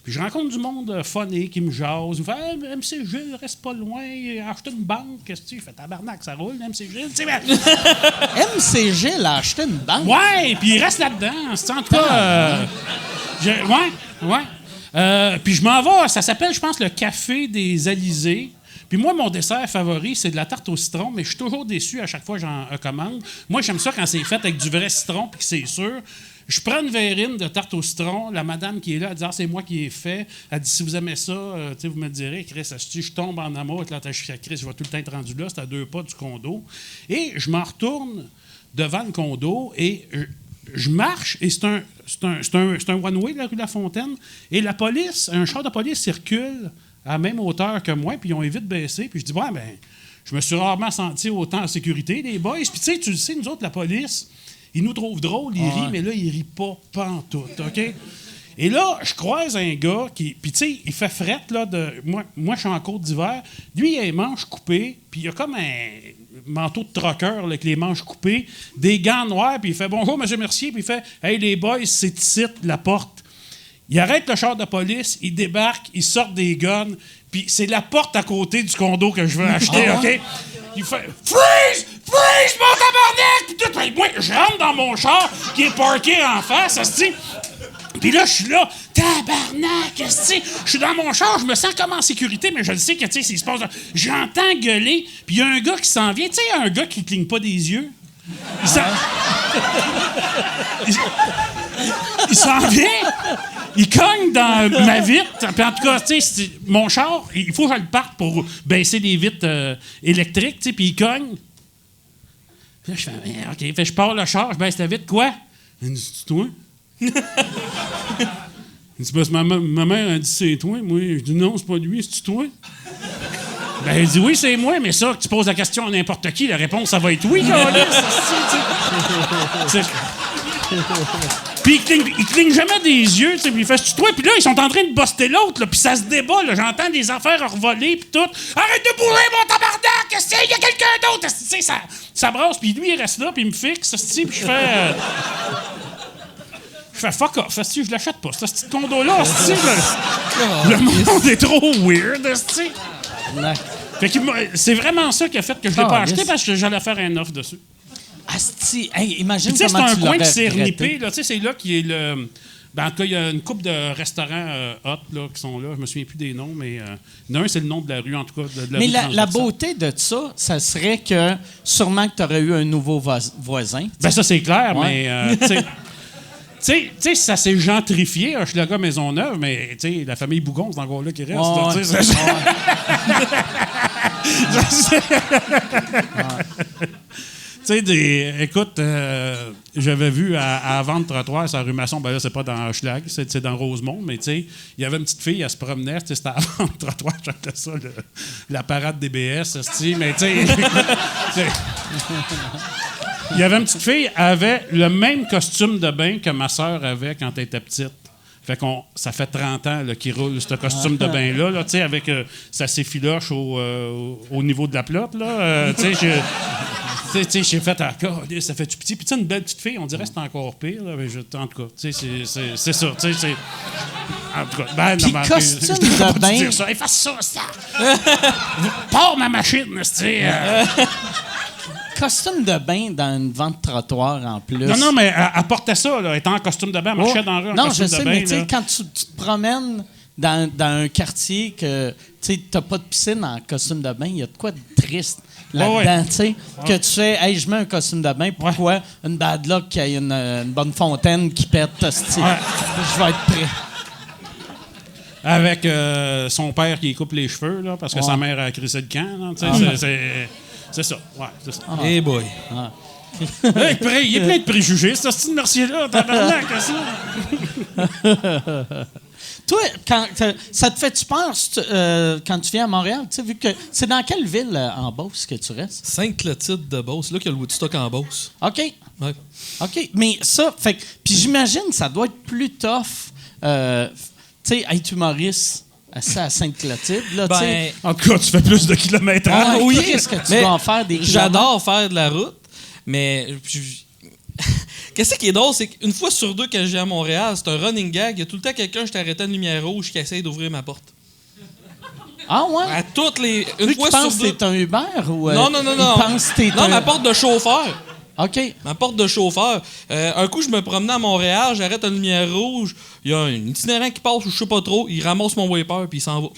Puis je rencontre du monde funny qui me jase. Il me fait, hey, MCG, reste pas loin. Acheter une banque. Qu'est-ce que tu fais? Tabarnak, ça roule, MCG. MCG l'a acheté une banque? Ouais, puis il reste là-dedans. C'est en tout cas. Puis je m'en vais. Ça s'appelle, je pense, le Café des Alizés. Puis moi, mon dessert favori, c'est de la tarte au citron, mais je suis toujours déçu à chaque fois que j'en commande. Moi, j'aime ça quand c'est fait avec du vrai citron, puis que c'est sûr. Je prends une verrine de tarte au citron. La madame qui est là, elle dit « Ah, c'est moi qui ai fait. » Elle dit « Si vous aimez ça, vous me direz, Chris, je tombe en amour avec la tâche à Chris, je vais tout le temps être rendu là. C'est à 2 pas du condo. » Et je m'en retourne devant le condo et je marche et c'est un one-way de la rue La Fontaine. Et la police, un char de police circule à la même hauteur que moi, puis ils ont vite baissé. Puis je dis, ouais, ben, je me suis rarement senti autant en sécurité, les boys. Puis tu le sais, nous autres, la police, ils nous trouvent drôles, ils rient, mais là, ils rient pas pantoute, OK? Et là, je croise un gars qui... Puis tu sais, il fait fret, là, de... Moi, je suis en côte d'hiver. Lui, il a les manches coupées, puis il a comme un manteau de trucker, là, avec les manches coupées, des gants noirs, puis il fait « Bonjour, monsieur Mercier », puis il fait « Hey, les boys, c'est ici, la porte. » Il arrête le char de police, il débarque, il sort des guns, puis c'est la porte à côté du condo que je veux acheter, OK? Il fait « Freeze! Freeze, mon tabarnak! » Puis tout, moi, je rentre dans mon char qui est parké en face, ça se dit... Puis là, je suis là, tabarnak, qu'est-ce que je suis dans mon char, je me sens comme en sécurité, mais je le sais que, tu sais, s'il se passe... J'entends gueuler, puis il y a un gars qui s'en vient, tu sais, un gars qui cligne pas des yeux. Il s'en vient, il cogne dans ma vitre, puis en tout cas, tu sais, mon char, il faut que je le parte pour baisser les vitres électriques, tu sais, puis il cogne. Puis là, je fais, OK, fait, je pars le char, je baisse la vitre, quoi? Il dit, c'est toi? Il dit, parce que ma mère a dit c'est toi. Moi, je dis non, c'est pas lui, c'est toi. Ben, il dit oui, c'est moi, mais ça, que tu poses la question à n'importe qui, la réponse, ça va être oui, Puis il cligne jamais des yeux, tu sais, puis il fait c'est toi, puis là, ils sont en train de buster l'autre, là, puis ça se débat, là, j'entends des affaires revoler, puis tout. Arrête de bourrer, mon tabarnak, qu'est-ce qu'il y a quelqu'un d'autre, tu sais, ça brasse, puis lui, il reste là, puis il me fixe, puis je fais. Je fais fuck off, je l'achète pas. Ce petit condo-là, le monde est trop weird, Fait que c'est vraiment ça qui a fait que je l'ai pas acheté parce que j'allais faire un offre dessus. Asti, hey, imagine Puis, comment tu c'est un coin qui s'est regretté. renippé, là. Tu sais, c'est là qui est le... Ben, en tout cas, il y a une couple de restaurants hot là, qui sont là. Je me souviens plus des noms, mais d'un, c'est le nom de la rue, en tout cas. De la Mais rue la beauté de ça serait que sûrement que tu aurais eu un nouveau voisin. Ben, ça, c'est clair, Ouais. mais... Tu sais, ça s'est gentrifié, Hochelaga, Maisonneuve, mais tu sais, la famille Bougon, c'est encore là qui reste. Ouais, là, tu sais, écoute, j'avais vu à Vente-Trottoir, sur la rue Masson, ben là, c'est pas dans Hochelag, c'est dans Rosemont, mais tu sais, il y avait une petite fille, elle se promenait, c'était à Vente-Trottoir, j'appelais ça la parade des BS, mais tu sais, il y avait une petite fille, elle avait le même costume de bain que ma sœur avait quand elle était petite. Fait ça fait 30 ans qu'il roule ce costume de bain-là, là, tu sais, avec sa s'effiloche au niveau de la plotte, là. Tu sais, j'ai fait encore, ça fait tout petit. Puis tu sais, une belle petite fille, on dirait que c'est encore pire, là, mais en tout cas, tu sais, c'est ça, tu sais, en tout cas, ben, Puis costume de bain... Dire ça. Hey, fasse ça! Pars ma machine, tu sais... Costume de bain dans une vente trottoir en plus. Non, mais elle portait ça, là. Elle était en costume de bain. Elle marchait dans la rue en costume de bain. Non, je sais, mais tu sais, quand tu te promènes dans un quartier que tu n'as pas de piscine en costume de bain, il y a de quoi de triste là-dedans, tu sais. Que tu fais, hey, je mets un costume de bain, pourquoi une bad luck qu'il y ait une bonne fontaine qui pète, je vais être prêt. Avec son père qui coupe les cheveux, là, parce que sa mère a crissé le camp, là, c'est ça. Ouais, c'est ça. Hey boy. Il est plein de préjugés, ce style Mercier-là. Tabarnak, ça. Toi, ça te fait-tu peur quand tu viens à Montréal? Vu que c'est dans quelle ville en Beauce que tu restes? Sainte-Clotilde de Beauce. Là qu'il y a le Woodstock en Beauce. OK. Ouais. OK. Mais ça, puis j'imagine que ça doit être plus tough, tu sais, être humoriste. Ça à Sainte-Clotilde, là, tu sais. En tout cas, tu fais plus de kilomètres. Oui, qu'est-ce que tu dois en faire des kilomètres? J'adore faire de la route, mais qu'est-ce qui est drôle, c'est qu'une fois sur deux que je viens à Montréal, c'est un running gag. Il y a tout le temps quelqu'un, je t'arrête à une lumière rouge qui essaye d'ouvrir ma porte. Ah ouais? À toutes les... Une Lui fois qui pense sur que deux... t'es un Uber ou... Non. Il pense que t'es non, ma porte de chauffeur. OK. Ma porte de chauffeur. Un coup, je me promenais à Montréal, j'arrête à une lumière rouge, il y a un itinérant qui passe, je sais pas trop, il ramasse mon wiper puis il s'en va.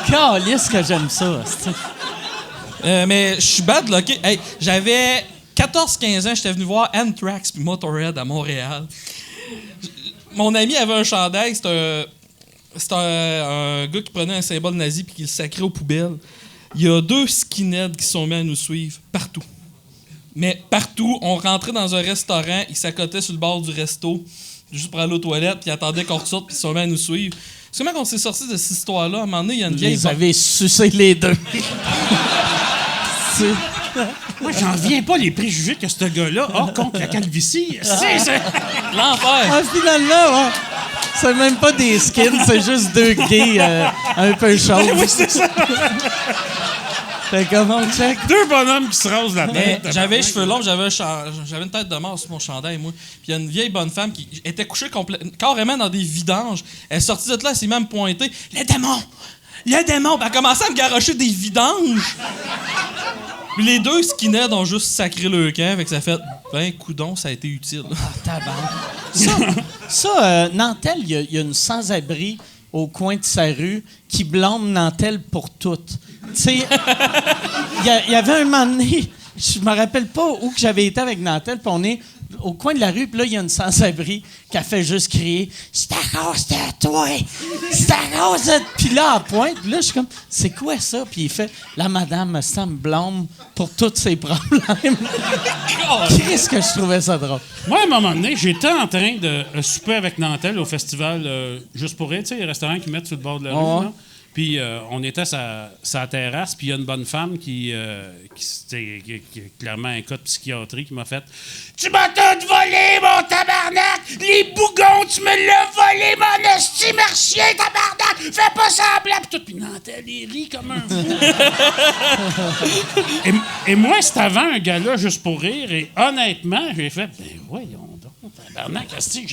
Calisse que j'aime ça. Mais je suis bad locké. Hey, j'avais 14-15 ans, j'étais venu voir Anthrax puis Motorhead à Montréal. Mon ami avait un chandail, c'était un gars qui prenait un symbole nazi puis qui le sacrait aux poubelles. Il y a 2 skinheads qui sont mis à nous suivre partout. Mais partout, on rentrait dans un restaurant, ils s'accotaient sur le bord du resto. juste pour aller aux toilettes, puis il attendait qu'on ressorte, puis ils sont mis à nous suivre. C'est comment qu'on s'est sorti de cette histoire-là? À un moment donné, il y a une vieille... Ils avaient sucé les deux. Moi, j'en reviens pas les préjugés que ce gars-là a contre la calvitie. C'est L'enfer! Ah, finalement, ouais. C'est même pas des skins, c'est juste deux gays un peu chauds. Oui, c'est ça. Fait comment on check? Deux bonhommes qui se rasent la Mais tête. j'avais les cheveux longs, j'avais une tête de mort sur mon chandail, moi. Puis il y a une vieille bonne femme qui était couchée carrément dans des vidanges. Elle est sortie de là, elle s'est même pointée. Le démon! Puis elle a commencé à me garrocher des vidanges. Puis les deux skinheads ont juste sacré le camp, fait que ça fait coudon, ça a été utile. Nantel, il y a une sans-abri au coin de sa rue qui blâme Nantel pour tout. Tu sais, il y avait un moment donné, je me rappelle pas où que j'avais été avec Nantel, puis on est au coin de la rue, puis là, il y a une sans-abri qui a fait juste crier « C'est à cause de toi! C'est à cause de... » Puis là, à pointe, puis là, je suis comme « C'est quoi ça? » Puis il fait « La madame me blâme pour tous ses problèmes. » Qu'est-ce que je trouvais ça drôle? Moi, à un moment donné, j'étais en train de souper avec Nantel au festival Juste pour rire, tu sais, les restaurants qui mettent sur le bord de la rue, là. Puis on était sur la terrasse, puis il y a une bonne femme qui est clairement un cas de psychiatrie qui m'a fait « Tu m'as tout volé, mon tabarnak! Les bougons, tu me l'as volé, mon esti mercier, tabarnak! Fais pas semblant! » Puis Nantel, il rit comme un fou. et moi, c'était avant un gars-là, Juste pour rire, et honnêtement, j'ai fait « Ben voyons donc, tabarnak, esti,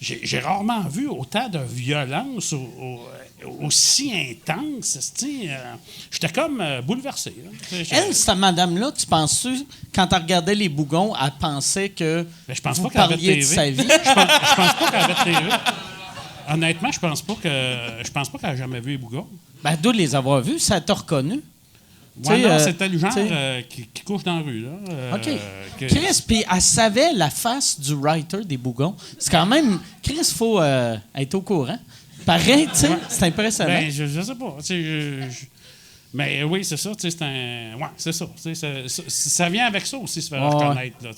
j'ai rarement vu autant de violence aussi intense. J'étais comme bouleversé. Elle, cette madame-là, tu penses-tu, quand elle regardait les bougons, elle pensait que je pense vous pas qu'elle avait de parliez de TV. sa vie? Je pense pas qu'elle avait de TV. Honnêtement, je pense pas qu'elle a jamais vu les bougons. Ben, d'où les avoir vus, ça t'a reconnu. Ouais, Tu sais, non, c'était le genre t'sais- qui couche dans la rue. Là, OK. Chris, puis elle savait la face du writer des bougons. C'est quand même... Chris, il faut être au courant. Pareil, tu sais, c'est impressionnant. Ben, je sais pas. Mais oui, c'est ça. C'est un. Ouais, c'est ça. Ça vient avec ça aussi, se faire reconnaître. Là,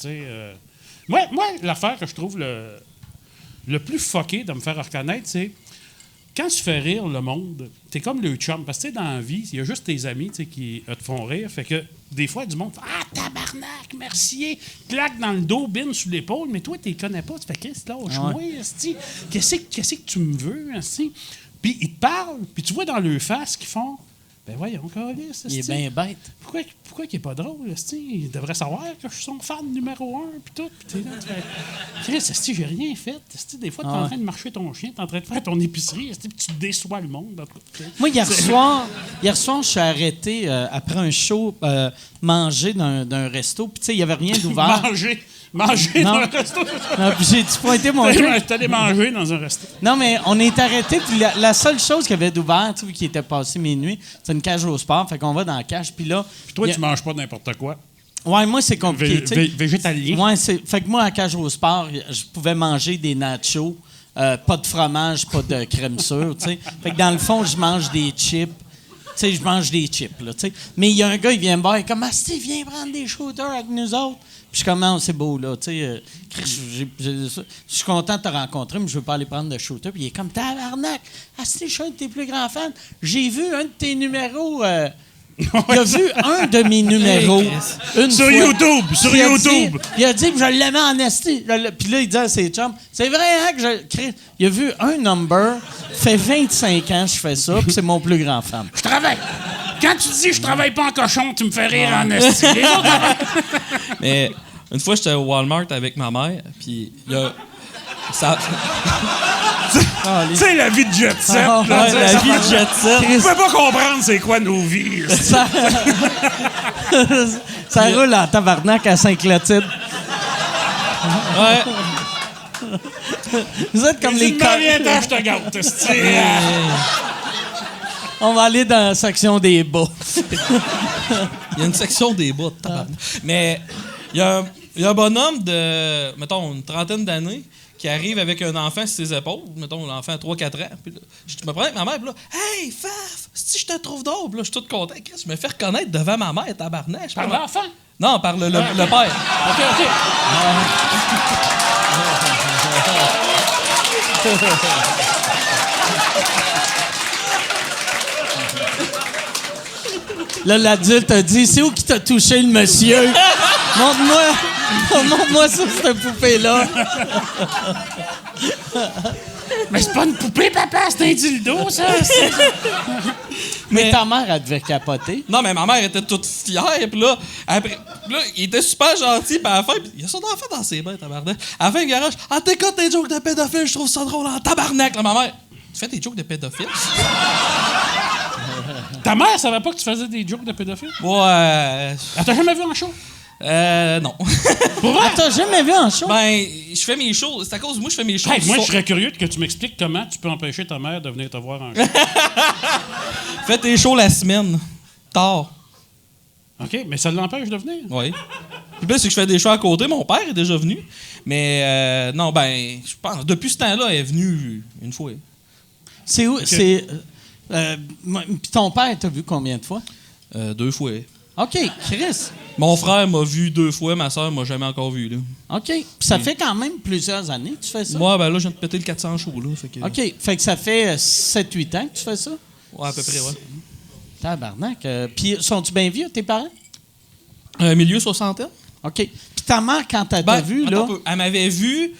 moi, l'affaire que je trouve le plus fucké de me faire reconnaître, c'est quand tu fais rire le monde, t'es comme le chum. Parce que dans la vie, il y a juste tes amis qui te font rire. Fait que des fois, du monde fait « Ah, tabarnak, merci! » Claque dans le dos, bine sur l'épaule. Mais toi, tu les connais pas. Tu fais « Qu'est-ce que lâche-moi, esti? Qu'est-ce que tu me veux, esti? » Puis ils te parlent, puis tu vois dans leur face qu'ils font « Ben voyons, câlisse, Il est bien bête. Pourquoi il est pas drôle, esti? Il devrait savoir que je suis son fan numéro 1, puis tout. Puis t'es là, tu fais « Chris, esti, j'ai rien fait. Esti, des fois, t'es en train de marcher ton chien, t'es en train de faire ton épicerie, esti, puis tu déçois le monde. » en tout cas. Moi, hier soir, je suis arrêté après un show manger d'un resto. Puis, tu sais, il n'y avait rien d'ouvert. Manger Non. dans un resto. Non, puis j'ai pointé mon cul. J'étais allé manger dans un resto. Non, mais on est arrêté. Puis la seule chose qu'il y avait d'ouvert, tu sais, vu qu'il était passé minuit, c'est une cage au sport. Fait qu'on va dans la cage. Puis là. Puis toi, tu manges pas n'importe quoi. Ouais, moi, c'est compliqué. tu sais. Végétalien. Ouais, fait que moi, à cage au sport, je pouvais manger des nachos, pas de fromage, pas de crème sûre, tu sais. Fait que dans le fond, je mange des chips. Tu sais, je mange des chips, là, tu sais. Mais il y a un gars, il vient me voir, il est comme « Ah, Steve, viens prendre des shooters avec nous autres. » Puis je suis comme « c'est beau, là, tu sais. Je suis content de te rencontrer, mais je veux pas aller prendre de shooter. » Puis il est comme « Tabarnak! Ah, Steve, je suis un de tes plus grands fans. J'ai vu un de tes numéros... Il a vu un de mes numéros une Sur fois. YouTube! Sur Puis YouTube! Il a dit que je l'aimais en esti. Puis là, il dit à ses chums, c'est vrai, hein, que il a vu un number, fait 25 ans que je fais ça, puis c'est mon plus grand fan. Je travaille! Quand tu dis « je travaille pas en cochon », tu me fais rire en esti. Les autres, Mais une fois, j'étais au Walmart avec ma mère, puis il y a... Ça... tu sais, la vie de jet set. Ah, là, ouais, la vie de jet set. Vous pouvez pas comprendre c'est quoi nos vies. Ça roule en tabarnak à Saint-Clotilde. Ouais. Vous êtes comme les Viens, je te gâte, esti. On va aller dans la section des bas. Il y a une section des bas de tabarnak. Mais il y a un bonhomme de, mettons, une trentaine d'années qui arrive avec un enfant sur ses épaules. Mettons, l'enfant a 3-4 ans. Puis là, je me prends avec ma mère, puis là, « Hey, Faf, si je te trouve drôle. » Puis là, je suis tout content. Je me fais reconnaître devant ma mère, tabarnak. Par l'enfant? Non, par le père. OK. Là, l'adulte a dit, c'est où qui t'a touché le monsieur? Montre-moi sur cette poupée-là. Mais c'est pas une poupée, papa, c'est un dildo, ça. Mais ta mère, elle devait capoter. Non, mais ma mère était toute fière, puis là, après, là, il était super gentil, puis à la fin, pis il y a son enfant dans ses mains, tabarnak. À la fin, le garage, « Ah, t'écoutes tes jokes de pédophile, je trouve ça drôle en tabarnak! » Là, ma mère, « Tu fais des jokes de pédophile? » Ta mère savait pas que tu faisais des jokes de pédophile? Ouais. Elle t'a jamais vu en show? Non. Ah, t'as jamais vu en show? Ben, je fais mes shows, c'est à cause de moi que je fais mes shows. Hey, moi, je serais curieux que tu m'expliques comment tu peux empêcher ta mère de venir te voir en show. Fais tes shows la semaine. Tard. OK, mais ça l'empêche de venir? Oui. Puis là, c'est que je fais des shows à côté. Mon père est déjà venu. Mais non, ben, je pense, depuis ce temps-là, elle est venue une fois. C'est où? C'est. Puis ton père, t'as vu combien de fois? 2 fois. OK, Chris. Mon frère m'a vu 2 fois, ma soeur m'a jamais encore vu. Là. OK. Puis ça fait quand même plusieurs années que tu fais ça? Moi, ben là, je viens de péter le 400 shows. Là, fait que... OK. Fait que ça fait 7-8 ans que tu fais ça? Ouais, à peu près, ouais. Tabarnak. Puis sont-tu bien vieux, tes parents? Milieu soixantaine. OK. Puis ta mère, quand elle t'a vu, là... Elle m'avait vu...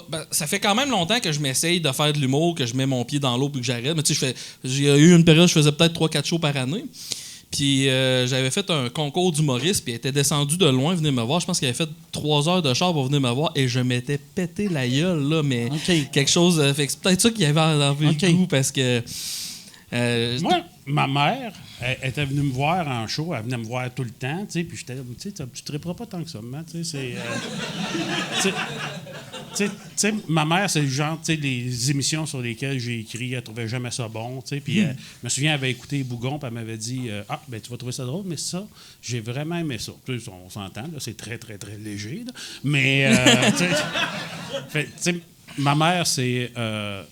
Ben, ça fait quand même longtemps que je m'essaye de faire de l'humour, que je mets mon pied dans l'eau puis que j'arrête. Mais tu sais, j'ai eu une période où je faisais peut-être 3-4 shows par année. Puis j'avais fait un concours d'humoriste, puis elle était descendue de loin, venir me voir. Je pense qu'elle avait fait 3 heures de char pour venir me voir, et je m'étais pété la gueule, là, mais quelque chose... fait que c'est peut-être ça qui avait enlevé le coup, parce que... Moi, ma mère, elle était venue me voir en show, elle venait me voir tout le temps, tu sais, puis j'étais, tu sais, tu triperas pas tant que ça, maman, tu sais, c'est... Tu sais, ma mère, c'est le genre, tu sais, les émissions sur lesquelles j'ai écrit, elle trouvait jamais ça bon, tu sais, puis je me souviens, elle avait écouté Bougon, puis elle m'avait dit « Ah, ben tu vas trouver ça drôle, mais ça, j'ai vraiment aimé ça. » Tu sais, on s'entend, là, c'est très, très, très léger, là, mais, tu sais, ma mère, c'est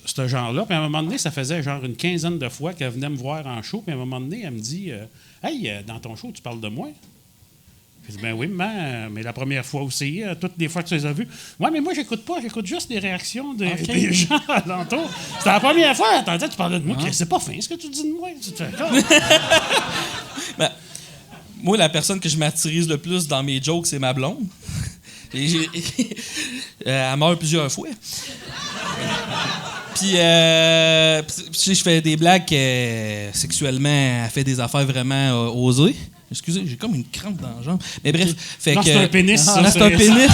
ce genre-là. Puis à un moment donné, ça faisait genre une quinzaine de fois qu'elle venait me voir en show. Puis à un moment donné, elle me dit « Hey, dans ton show, tu parles de moi? » Je dis « Ben oui, maman, mais la première fois aussi, toutes les fois que tu les as vues. »« Ouais, mais moi, j'écoute pas, j'écoute juste les réactions des gens alentour. » C'était la première fois, t'entendais, tu parlais de moi. C'est pas fin ce que tu dis de moi. Tu te fais comme... Ben, moi, la personne que je m'attirise le plus dans mes jokes, c'est ma blonde. Elle meurt plusieurs fois. Puis, je fais des blagues sexuellement, elle fait des affaires vraiment osées. Excusez, j'ai comme une crampe dans la jambe. Mais bref, fait non, que... c'est un pénis, ça. C'est un pénis.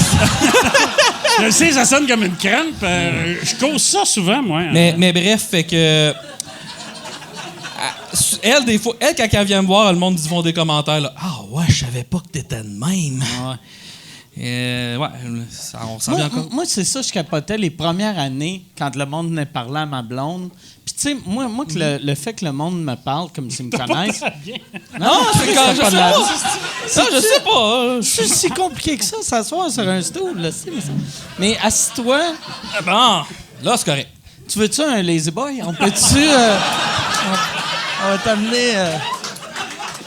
Je sais, ça sonne comme une crampe. Je cause ça souvent, moi. Mais bref, fait que... Elle, des fois, quand elle vient me voir, le monde font des commentaires, là. « Ah ouais, je savais pas que t'étais de même. » On s'en vient encore. Moi, c'est ça, je capotais les premières années quand le monde venait parler à ma blonde. Puis, tu sais, moi que le fait que le monde me parle comme s'ils me connaissent. Non, c'est quand je sais pas. Ça, je sais pas. C'est si compliqué que ça, s'asseoir sur un stool, là. Mais assis-toi. Bon, là, c'est correct. Tu veux-tu un lazy boy? On peut-tu. On va t'amener.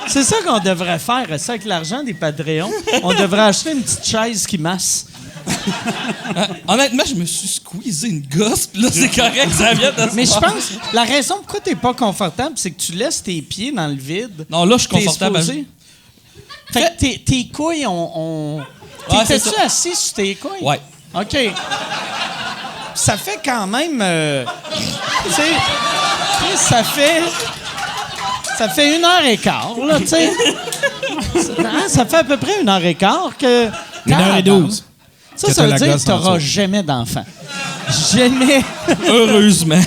C'est ça qu'on devrait faire, ça, avec l'argent des Patreons. On devrait acheter une petite chaise qui masse. Honnêtement, je me suis squeezé une gosse, puis là, c'est correct, ça vient de Mais je pense, la raison pourquoi t'es pas confortable, c'est que tu laisses tes pieds dans le vide. Non, là, je suis confortable. Fait que tes couilles ont... T'étais-tu assis sur tes couilles? Ouais. OK. Ça fait quand même... tu sais, ça fait 1h15, là, tu sais. Ça fait à peu près 1h15 que... 1h12. Ça veut dire que t'auras jamais d'enfant. Jamais. Heureusement.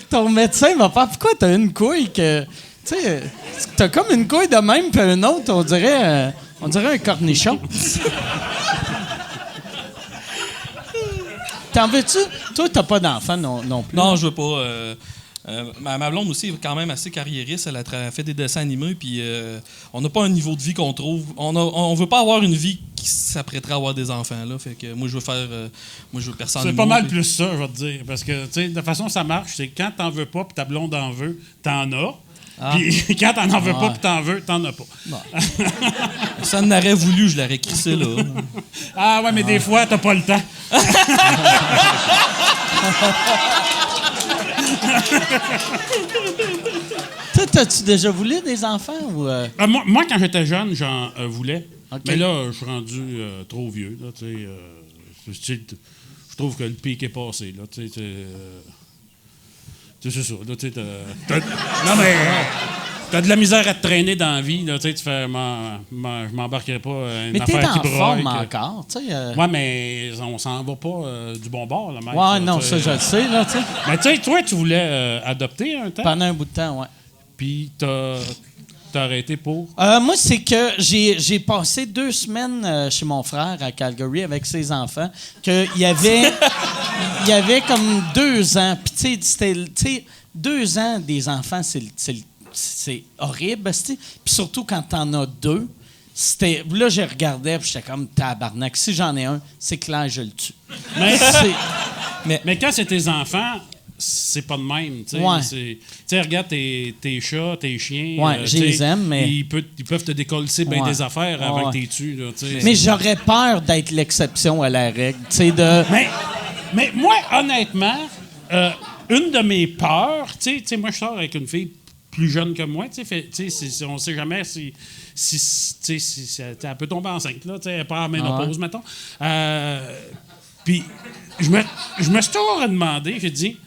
Ton médecin va faire... Pourquoi t'as une couille que... Tu sais, t'as comme une couille de même, puis une autre, on dirait un cornichon. T'en veux-tu? Toi, t'as pas d'enfant non plus. Non, je veux pas. Ma blonde aussi est quand même assez carriériste. Elle a fait des dessins animés, puis on n'a pas un niveau de vie qu'on trouve. On veut pas avoir une vie qui s'apprêterait à avoir des enfants, là. Fait que moi, je veux personne. C'est pas mal plus ça, je vais te dire. Parce que, tu sais, de façon, ça marche. C'est quand t'en veux pas, puis ta blonde en veut, t'en as. Puis quand t'en veux pas, puis t'en veux, t'en as pas. Bon. Ça en aurait voulu, je l'aurais crissé, là. Ah ouais, mais des fois, t'as pas le temps. Toi, t'as-tu déjà voulu des enfants ou... Moi, quand j'étais jeune, j'en voulais. OK. Mais là, je suis rendu trop vieux. Là, je trouve que le pic est passé. Là, c'est ça. Là, non, mais t'as de la misère à te traîner dans la vie. Là, tu fais, je m'embarquerai pas une Mais t'es affaire qui en forme broye. encore, tu sais. Ouais, mais on s'en va pas du bon bord, là, mec. Ouais, non, ça, je le sais, là, tu sais. Mais tu sais, toi, tu voulais adopter un temps, Pendant un bout de temps, ouais. puis t'as arrêté pour... Moi, c'est que j'ai passé 2 semaines chez mon frère à Calgary avec ses enfants. Il y avait comme 2 ans. Puis, tu sais, 2 ans des enfants, c'est horrible. Puis surtout quand t'en as 2. Là, je regardais puis j'étais comme tabarnak. Si j'en ai un, c'est clair, je le tue. Mais quand c'est tes enfants, c'est pas de même. Tu sais. Ouais. Tu sais, regarde tes chats, tes chiens. Ouais, je les aime, mais... Ils peuvent te décoller bien Ouais. des affaires avant Ouais. que tu tues. Là, tu sais. Mais j'aurais peur d'être l'exception à la règle. Tu sais, Mais moi, honnêtement, une de mes peurs, tu sais, moi, je sors avec une fille plus jeune que moi, tu sais, on sait jamais si elle peut tomber enceinte, là, tu sais, elle part en ménopause, mettons. Puis, je me suis toujours demandé, j'ai dit,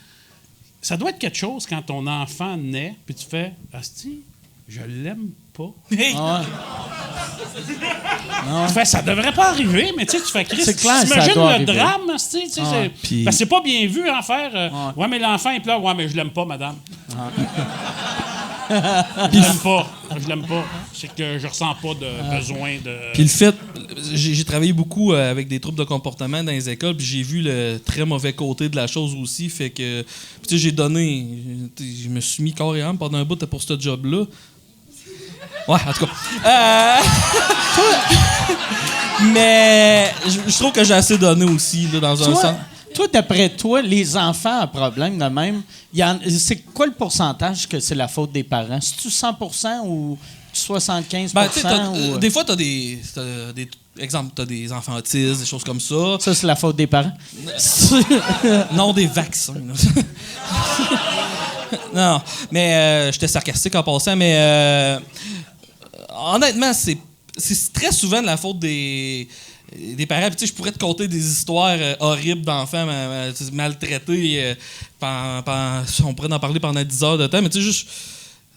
ça doit être quelque chose quand ton enfant naît, puis tu fais, asti, je l'aime pas. Tu fais, ça devrait pas arriver, mais tu sais, tu fais Christ. C'est clair, ça t'imagines doit le arriver. drame, tu sais, Puis- parce que c'est pas bien vu en faire. Ouais, mais l'enfant il pleure. Ouais, mais je l'aime pas, madame. Je l'aime pas. C'est que je ressens pas de besoin de. Puis le fait, j'ai travaillé beaucoup avec des troubles de comportement dans les écoles, puis j'ai vu le très mauvais côté de la chose aussi. Fait que, puis tu sais, j'ai donné, je me suis mis corps et âme pendant un bout pour ce job-là. Ouais, en tout cas. Mais je trouve que j'ai assez donné aussi, là, dans un sens. Toi, d'après toi, les enfants à problème de même, c'est quoi le pourcentage que c'est la faute des parents? C'est-tu 100% ou 75%? Ben, tu sais, ou... des fois, t'as des exemple, t'as des enfants autistes, des choses comme ça. Ça, c'est la faute des parents? Non, des vaccins. là. Non, mais j'étais sarcastique en passant, mais honnêtement, c'est très souvent de la faute des parents. Puis, tu sais, je pourrais te conter des histoires horribles d'enfants maltraités. On pourrait en parler pendant 10 heures de temps, mais tu sais, juste...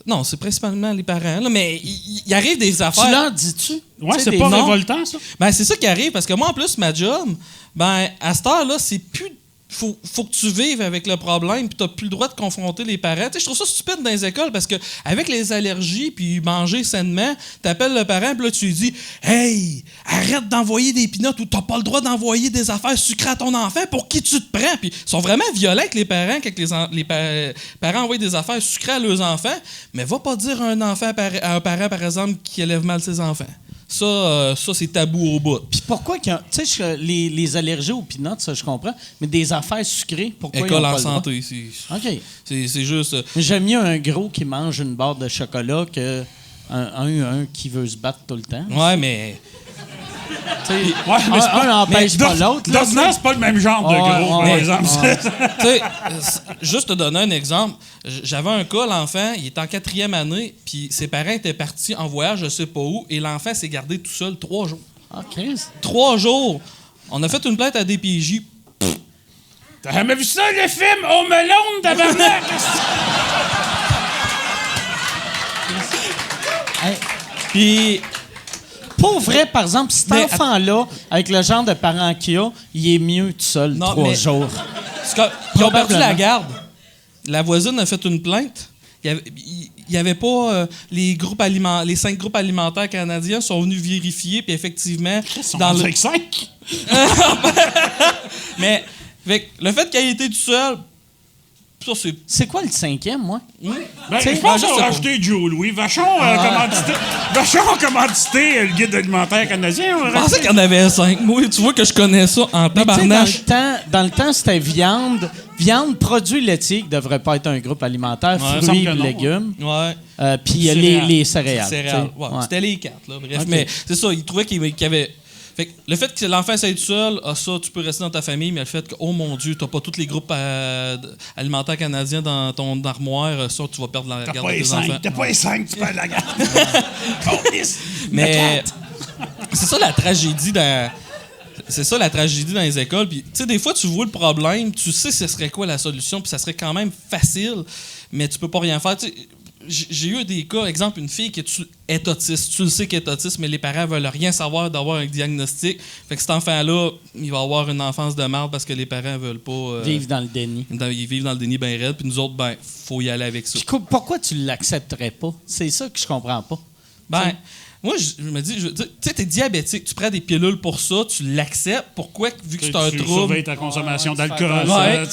Non, c'est principalement les parents, là, mais il arrive des affaires... Tu leur dis-tu? Ouais, Tu sais, c'est pas non. révoltant, ça? Ben, c'est ça qui arrive, parce que moi, en plus, ma job, ben, à cette heure-là, c'est plus... Faut que tu vives avec le problème, puis t'as plus le droit de confronter les parents. Tu sais, je trouve ça stupide dans les écoles, parce que avec les allergies, puis manger sainement, t'appelles le parent, puis là, tu lui dis « Hey, arrête d'envoyer des pinottes ou t'as pas le droit d'envoyer des affaires sucrées à ton enfant, pour qui tu te prends? » Puis ils sont vraiment violents avec les parents quand les parents envoient des affaires sucrées à leurs enfants, mais va pas dire à à un parent, par exemple, qui élève mal ses enfants. Ça, c'est tabou au bout. Puis pourquoi tu sais, les allergies aux peanuts, ça, je comprends, mais des affaires sucrées, pourquoi ils École ont pas en le droit? santé, OK. c'est juste... Mais j'aime mieux un gros qui mange une barre de chocolat que un qui veut se battre tout le temps. Ouais, mais... Ouais, mais c'est Un n'empêche pas d'or- l'autre. là, D'ordinaire, c'est pas le même genre de gros, par exemple. Tu sais, juste te donner un exemple. J'avais un cas, l'enfant, il était en 4e année, puis ses parents étaient partis en voyage, je sais pas où, et l'enfant s'est gardé tout seul 3 jours. OK. 3 jours! On a fait une plainte à DPJ. T'as jamais vu ça, le film Home Alone, tabarnak? Hey, Puis, pour vrai, par exemple, cet Mais- enfant-là, avec le genre de parents qu'il a, il est mieux tout seul Non, 3 mais- jours. ils ont perdu la Probablement. garde. La voisine a fait une plainte. Il y avait pas les 5 groupes alimentaires canadiens sont venus vérifier, puis effectivement, Ils sont dans le 5. mais avec le fait qu'il ait été tout seul, ça c'est C'est quoi le 5e, moi? Ben, T'sais, je pense je qu'on sais a pas. acheté Joe Louis. Vachon commandité le guide alimentaire canadien. Je pensais qu'il y en avait 5. Moi, tu vois que je connais ça en Mais tu sais, tabarnache. dans le temps, c'était viande, produits laitiers, qui devrait pas être un groupe alimentaire, me semble fruits que et non, légumes, Ouais. puis Céréales. les céréales. Céréales. tu sais. Ouais, Ouais. c'était les 4, là. Bref, Ok. mais c'est ça, il trouvait qu'il y avait... Fait que le fait que l'enfant soit tout seul, ça, tu peux rester dans ta famille, mais le fait que, oh mon Dieu, t'as pas tous les groupes alimentaires canadiens dans ton armoire, ça, tu vas perdre la garde de tes enfants. T'as pas les 5, tu perds la garde. Mais c'est ça la tragédie c'est ça la tragédie dans les écoles. Puis, tu sais, des fois, tu vois le problème, tu sais ce serait quoi la solution, puis ça serait quand même facile, mais tu peux pas rien faire. Tu sais, j'ai eu des cas, exemple, une fille qui est autiste. Tu le sais qu'elle est autiste, mais les parents veulent rien savoir d'avoir un diagnostic. Fait que cet enfant-là, il va avoir une enfance de merde parce que les parents veulent pas... Vivre dans le déni. Ils vivent dans le déni bien raide, puis nous autres, ben, faut y aller avec ça. Puis pourquoi tu l'accepterais pas? C'est ça que je comprends pas. Ben... Moi, je me dis, tu sais, t'es diabétique, tu prends des pilules pour ça, tu l'acceptes. Pourquoi, vu que c'est un Tu trouble... surveilles ta consommation d'alcool. Ouais,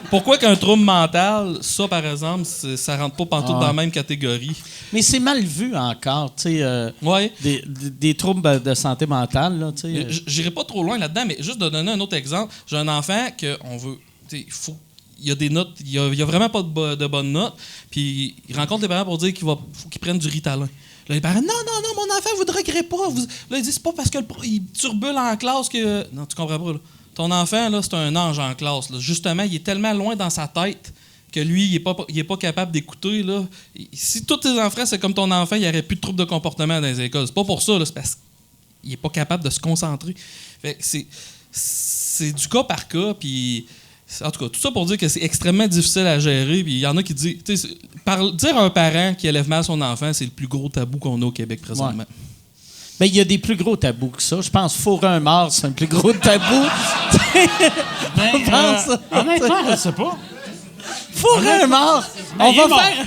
pourquoi qu'un trouble mental, ça, par exemple, ça rentre pas pantoute dans la même catégorie? Mais c'est mal vu encore, tu sais. Ouais. Des troubles de santé mentale, là, tu sais. J'irai pas trop loin là-dedans, mais juste de donner un autre exemple. J'ai un enfant qu'on veut... Il y a des notes, il y a vraiment pas de bonnes notes. Puis il rencontre les parents pour dire faut qu'ils prennent du Ritalin. Là, les parents, non, mon enfant, vous ne regrettez pas. Là, ils disent, c'est pas parce qu'il turbule en classe que... Non, tu comprends pas, là. Ton enfant, là, c'est un ange en classe. Là. Justement, il est tellement loin dans sa tête que lui, il est pas capable d'écouter. Là. Si tous tes enfants, c'est comme ton enfant, il n'y aurait plus de troubles de comportement dans les écoles. C'est pas pour ça, là, c'est parce qu'il n'est pas capable de se concentrer. Fait que c'est du cas par cas, puis... En tout cas, tout ça pour dire que c'est extrêmement difficile à gérer. Puis il y en a qui disent... Dire à un parent qui élève mal son enfant, c'est le plus gros tabou qu'on a au Québec présentement. Ouais. Ben, il y a des plus gros tabous que ça. Je pense fourrer un mort, c'est un plus gros tabou. Honnêtement, je sais pas. Fourrer un mort.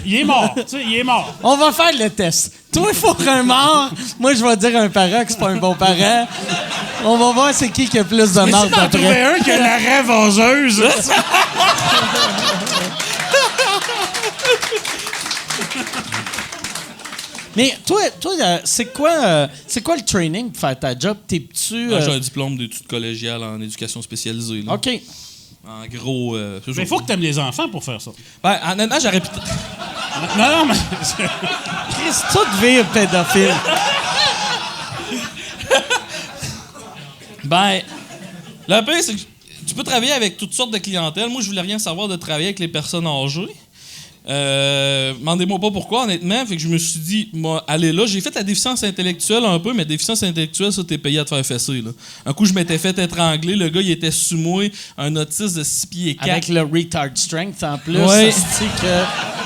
Il est mort. Il est mort. On va faire le test. Toi, fourrer un mort. Moi, je vais dire à un parent que c'est pas un bon parent. On va voir c'est qui a plus de morts d'après. Mais si un qui a la rêve vaseuse. Mais toi, c'est quoi le training pour faire ta job? T'es-tu... J'ai un diplôme d'études collégiales en éducation spécialisée. Là. OK. En gros... mais il faut que tu aimes les enfants pour faire ça. Ben, honnêtement, j'aurais pu... Non, mais... Chris, tout vire pédophile. Ben, le pire, c'est que tu peux travailler avec toutes sortes de clientèle. Moi, je voulais rien savoir de travailler avec les personnes âgées. Demandez-moi pas pourquoi, honnêtement. Fait que je me suis dit, moi, allez là. J'ai fait la déficience intellectuelle un peu, mais déficience intellectuelle, ça, t'es payé à te faire fesser, là. Un coup, je m'étais fait étrangler. Le gars, il était sous moi, un autiste de 6 pieds 4. Avec le retard strength, en plus. Ouais.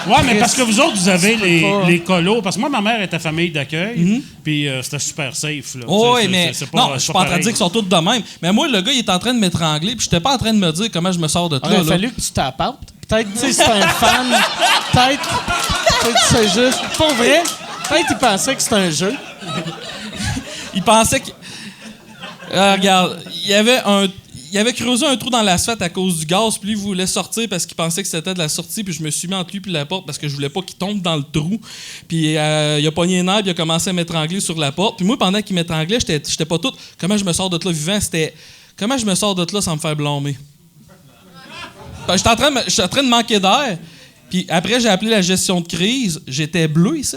Ouais, mais parce que vous autres, vous avez les colos. Parce que moi, ma mère était famille d'accueil, puis c'était super safe. Là. Oui, mais non, je suis pas en train de dire qu'ils sont tous de même. Mais moi, le gars, il est en train de m'étrangler, puis j'étais pas en train de me dire comment je me sors de là. Il a fallu que tu t'apportes. Peut-être, tu sais, c'est un fan. Peut-être c'est juste... Pour vrai, peut-être il pensait que c'était un jeu. Il pensait que... regarde, il avait creusé un trou dans l'asphalte à cause du gaz, puis lui, il voulait sortir parce qu'il pensait que c'était de la sortie, puis je me suis mis entre lui et la porte parce que je voulais pas qu'il tombe dans le trou. Puis il a pogné un nerf, il a commencé à m'étrangler sur la porte. Puis moi, pendant qu'il m'étranglait, j'étais pas tout... Comment je me sors de là vivant? C'était... Comment je me sors de là sans me faire blâmer? Ben, j'étais en train de manquer d'air. Puis après, j'ai appelé la gestion de crise. J'étais bleu ici.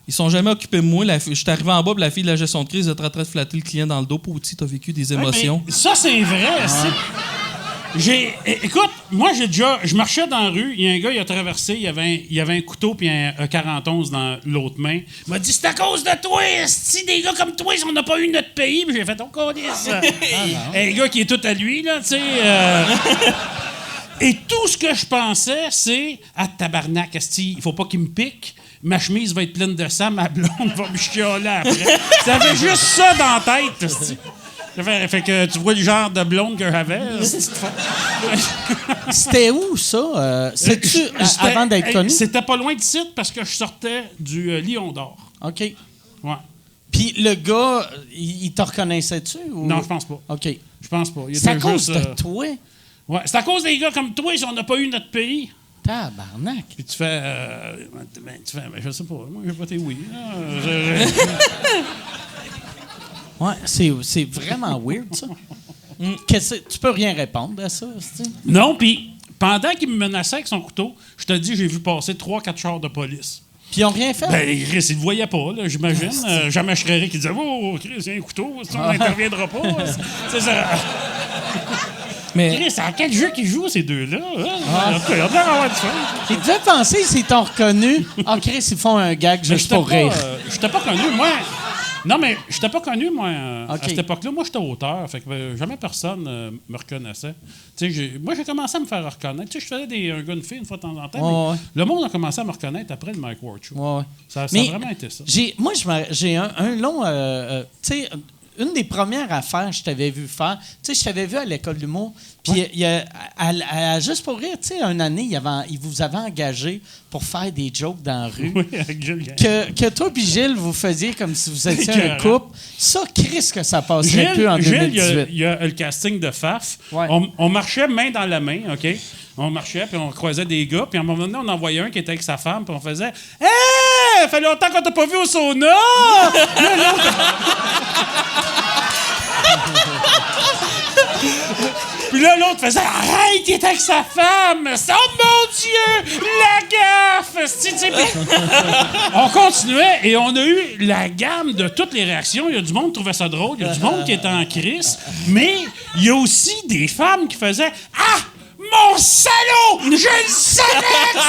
Ils sont jamais occupés de moi. Je suis arrivé en bas, puis la fille de la gestion de crise était en train de flatter le client dans le dos. Pouti, t'as vécu des émotions. Ça, c'est vrai. Écoute, moi, je marchais dans la rue. Il y a un gars, il a traversé. Il y avait un couteau puis un 40-11 dans l'autre main. Il m'a dit, c'est à cause de toi. Si des gars comme toi, on n'a pas eu notre pays. Puis j'ai fait, on connaît ça. Un gars qui est tout à lui, là, tu sais. Et tout ce que je pensais, c'est tabarnak, esti, il faut pas qu'il me pique. Ma chemise va être pleine de sang, ma blonde va me chialer après. J'avais juste ça dans la tête, esti. Fait que tu vois le genre de blonde que j'avais. C'était où, ça? C'est-tu avant d'être connu? C'était pas loin d'ici parce que je sortais du Lion d'Or. OK. Ouais. Puis le gars, il te reconnaissait-tu? Ou... Non, je pense pas. OK. Je pense pas. C'est à cause de toi? Ouais, c'est à cause des gars comme toi si on n'a pas eu notre pays. Tabarnak. Puis tu fais... je sais pas. Moi, j'ai voté oui. Ouais, c'est vraiment weird, ça. Tu peux rien répondre à ça, c'est-tu? Non, puis pendant qu'il me menaçait avec son couteau, je te dis, j'ai vu passer 3-4 chars de police. Puis ils n'ont rien fait? Ben, Chris, il le voyait pas, là, j'imagine. Jamais Schreier qui disait « Oh, Chris, il y a un couteau, on n'interviendra pas. » C'est ça. Mais Chris, à quel jeu qu'ils jouent, ces deux-là? Hein? Il y a l'air d'avoir du fun. Ils devaient penser s'ils t'ont reconnu. Ah, Chris, ils font un gag juste pour rire. J'étais pas connu, moi. Non, mais j'étais pas connu, moi, à OK. cette époque-là. Moi, j'étais auteur, fait que jamais personne me reconnaissait. Tu sais, moi, j'ai commencé à me faire reconnaître. Tu sais, je faisais un gars, une fille, une fois de temps en temps, mais le monde a commencé à me reconnaître après le Mike Ward Show. Ouais. Ça a Mais vraiment été ça. J'ai un long... tu sais, une des premières affaires que je t'avais vu faire, tu sais, je t'avais vu à l'école d'humour, puis juste pour rire, tu sais, une année, il vous avait engagé pour faire des jokes dans la rue. Oui, avec Gilles. Que toi puis Gilles, vous faisiez comme si vous étiez un couple. Ça, Chris, que ça passerait plus en 2018. Gilles, il y a le casting de Faf. Ouais. On marchait main dans la main, OK? On marchait, puis on croisait des gars, puis à un moment donné, on en voyait un qui était avec sa femme, puis on faisait « Hey! Fait longtemps qu'on t'a pas vu au sauna! » Puis là, l'autre faisait « Arrête, il est avec sa femme! Oh mon Dieu! La gaffe! » Puis on continuait et on a eu la gamme de toutes les réactions. Il y a du monde qui trouvait ça drôle, il y a du monde qui était en crise, mais il y a aussi des femmes qui faisaient « Ah! Mon salaud! Je le savais que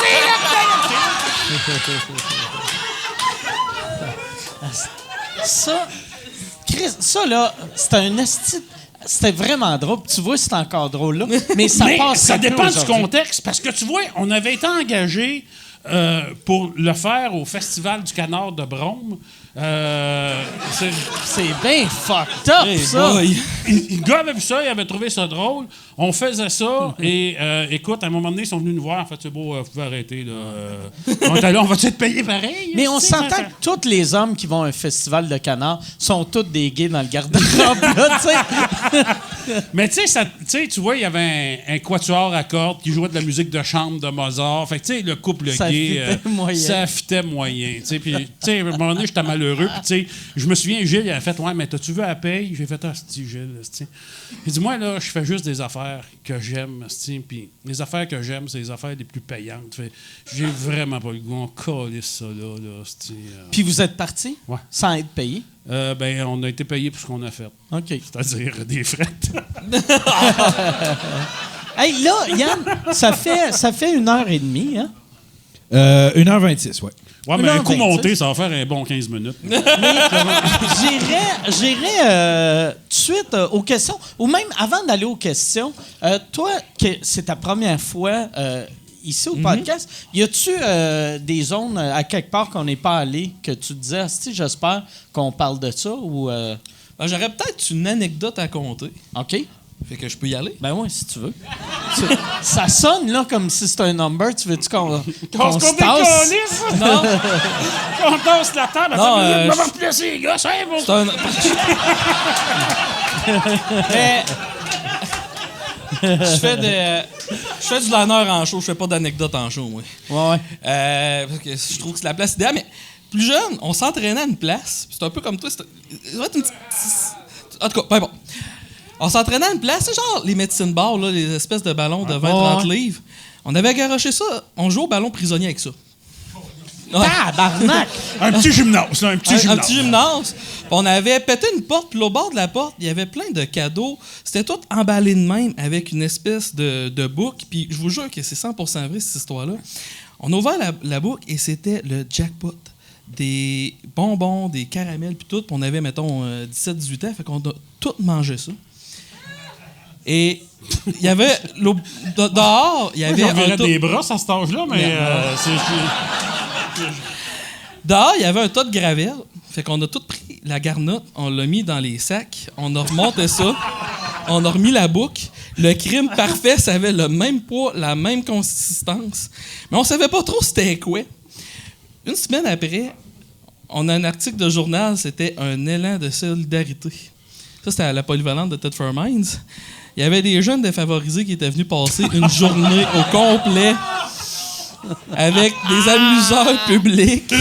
c'est Ça, Chris, ça, là, c'était un esti... C'était vraiment drôle. Tu vois, c'est encore drôle, là. Mais ça passe. Ça dépend du aujourd'hui. contexte, parce que tu vois, on avait été engagé pour le faire au Festival du Canard de Brome. C'est bien fucked up, ça. Le gars avait vu ça, il avait trouvé ça drôle. On faisait ça, et écoute, à un moment donné, ils sont venus nous voir. En fait, c'est beau, vous pouvez arrêter. Là. On était là, on va-tu être payé pareil? Mais on s'entend que tous les hommes qui vont à un festival de canard sont tous des gays dans le garde-robe, là, tu sais. Mais tu sais, tu vois, il y avait un quatuor à cordes qui jouait de la musique de chambre de Mozart. Fait que tu sais, le couple Ça gay, fitait moyen. ça fitait moyen. Tu sais, puis tu sais, à un moment donné, j'étais malheureux. Puis tu sais, je me souviens, Gilles, il a fait « Ouais, mais t'as-tu vu à la paye? » J'ai fait « Ah, c'est Gilles, c'est il dit « Moi, là, je fais juste des affaires que j'aime, puis les affaires que j'aime, c'est les affaires les plus payantes. Fait j'ai vraiment pas le goût. On calisse ça, là. Puis vous êtes partis Ouais. sans être payés? Ben, on a été payé pour ce qu'on a fait. OK. C'est-à-dire des frettes. Hey, là, Yann, ça fait 1h30, hein? 1h26, oui. Ouais, mais un coup 1h26. monté, ça va faire un bon 15 minutes. J'irais tout de suite aux questions, ou même avant d'aller aux questions, toi, c'est ta première fois ici au podcast, y a-tu des zones à quelque part qu'on n'est pas allé, que tu te disais, Asti, j'espère qu'on parle de ça, ou... ben, j'aurais peut-être une anecdote à compter. OK. Fait que je peux y aller. Ben oui, si tu veux. Ça sonne, là, comme si c'était un number. Tu veux-tu qu'on se tasse? Non, On tasse la table. Non, On va replacer les gars. C'est bon. c'est un... Mais- je fais du liner en show, je fais pas d'anecdote en show, moi. Ouais. Parce que je trouve que c'est la place idéale, mais plus jeune, on s'entraînait à une place. C'est un peu comme toi. En tout cas, peu importe. On s'entraînait à une place, c'est genre les medicine balls, là, les espèces de ballons de 20-30 livres. On avait garoché ça, on jouait au ballon prisonnier avec ça. Ouais. Tabarnak! Un petit gymnase, là, un petit gymnase. Un petit gymnase. Puis on avait pété une porte, puis au bord de la porte, il y avait plein de cadeaux. C'était tout emballé de même avec une espèce de boucle. Puis je vous jure que c'est 100% vrai, cette histoire-là. On a ouvert la boucle et c'était le jackpot. Des bonbons, des caramels, puis tout. Puis on avait, mettons, 17-18 ans. Fait qu'on a tout mangé ça. Et il y avait... Dehors, il y avait... J'enverrais des brosses à cet âge-là, mais Dehors, il y avait un tas de gravelle. Fait qu'on a tout pris la garnotte, on l'a mis dans les sacs, on a remonté ça, on a remis la boucle. Le crime parfait, ça avait le même poids, la même consistance. Mais on savait pas trop c'était quoi. Une semaine après, on a un article de journal, c'était un élan de solidarité. Ça, c'était à la polyvalente de Ted Mines. Il y avait des jeunes défavorisés qui étaient venus passer une journée au complet avec des amuseurs publics.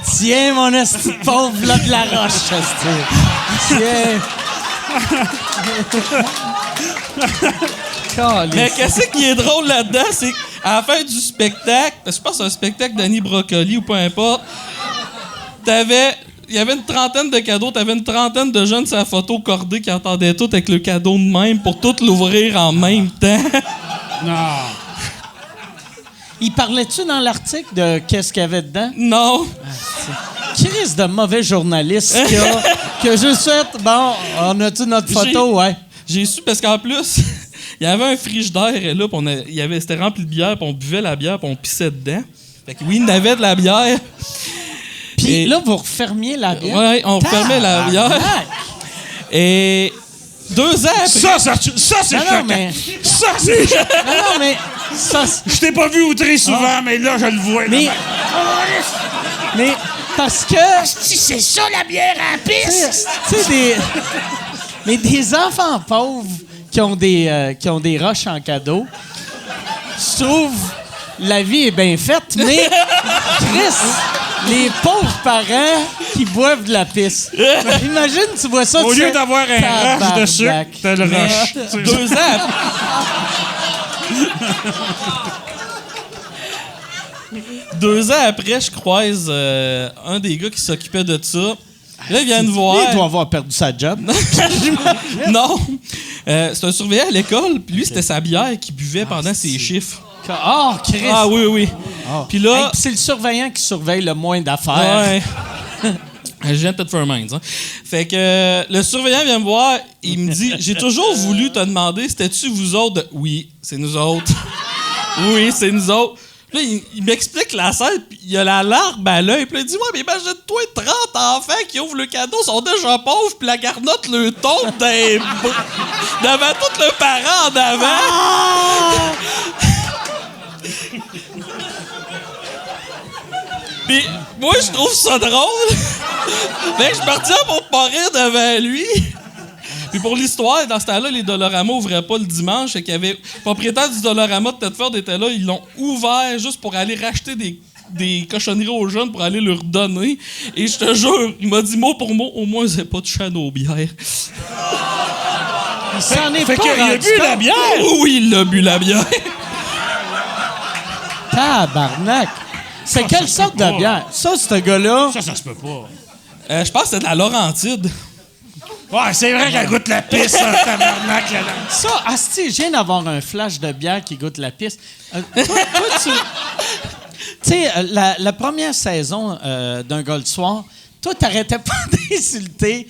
Tiens, mon esti de pauvre là de la roche, esti. Tiens. Mais qu'est-ce qui est drôle là-dedans, c'est qu'à la fin du spectacle, je pense que c'est un spectacle d'Annie Brocoli ou peu importe, il y avait une trentaine de cadeaux, t'avais une trentaine de jeunes sur la photo cordée qui entendaient tout avec le cadeau de même pour tout l'ouvrir en même temps. Non. Il parlait-tu dans l'article de qu'est-ce qu'il y avait dedans? Non. Chris de mauvais journaliste qui a juste fait, bon, on a-tu notre photo? Ouais. J'ai su parce qu'en plus, il y avait un frigidaire là, c'était rempli de bière, puis on buvait la bière, puis on pissait dedans. Fait que oui, il y avait de la bière. Puis là, vous refermiez la bière? Oui, on refermait la bière. Et 2 ans après... Ça c'est choquant. Ça, c'est choquant. Non, mais... Ça, Je t'ai pas vu outrer souvent, mais là, je le vois. mais parce que... C'est ça, la bière à la pisse! Tu sais, mais des enfants pauvres qui ont des roches en cadeau, je trouve la vie est bien faite, mais Chris, les pauvres parents qui boivent de la pisse. Imagine, tu vois ça... Au lieu d'avoir un rush de sucre, t'as le rush. 2 ans... 2 ans après, je croise un des gars qui s'occupait de ça. Là, il vient de voir. Il doit avoir perdu sa job. Non. C'est un surveillant à l'école, puis lui, c'était sa bière qu'il buvait pendant ses chiffres. Oh, Chris! Ah oui, oui. Puis là... Hey, c'est le surveillant qui surveille le moins d'affaires. Ouais. Je viens de te faire minds, hein. Fait que le surveillant vient me voir, il me dit « J'ai toujours voulu te demander, c'était-tu vous autres? » Oui, c'est nous autres. Oui, c'est nous autres. Puis là, il m'explique la scène, puis il a la larme à l'œil. Puis il dit « Ouais, mais imagine-toi 30 enfants qui ouvrent le cadeau, sont déjà pauvres, puis la garnotte le tombe devant tout le parent en avant. Puis moi, je trouve ça drôle. Fait que je partais pour pas rire devant lui. Puis pour l'histoire, dans ce temps-là, les Dollarama ouvraient pas le dimanche. Fait qu'il y avait... Le propriétaire du Dollarama de Thetford était là. Ils l'ont ouvert juste pour aller racheter des cochonneries aux jeunes pour aller leur donner. Et je te jure, il m'a dit mot pour mot, au moins, ils n'avaient pas touché à nos bières. Il s'en est Fait pas qu'il a rendu bu la compte. bière! Oui, il a bu la bière. Tabarnak! C'est quelle sorte de bière? Ça, ce gars-là... Ça se peut pas. Je pense que c'était de la Laurentide. Ouais, c'est vrai qu'elle goûte la pisse, hein, tabarnak, là. Ça, asti, je viens d'avoir un flash de bière qui goûte la pisse. Toi, tu sais, la première saison d'un Gold Soir, toi, t'arrêtais pas d'insulter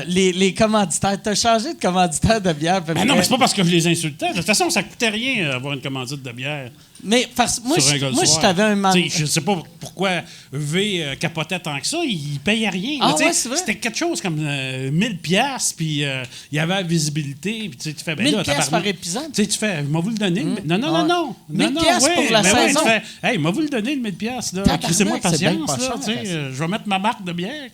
les commanditaires. T'as changé de commanditaire de bière. Mais non, mais c'est pas parce que je les insultais. De toute façon, ça coûtait rien avoir une commandite de bière. Mais parce moi, sur un Gold je Soir. t'avais un man... T'sais, je sais pas pourquoi V capotait tant que ça. Il payait rien. Ah là, t'sais, ouais, c'est vrai? C'était quelque chose comme 1000 piastres, puis il y avait la visibilité. Puis tu fais, ben 1000 là, piastres par épisode? Tu fais, m'a vous le donner? Non. 1000 piastres pour la saison? Tu fais, hey, m'a vous le donner, le 1000 piastres? Crissez-moi c'est bien patience. pas Là, cher, t'sais, je vais mettre ma marque de bière.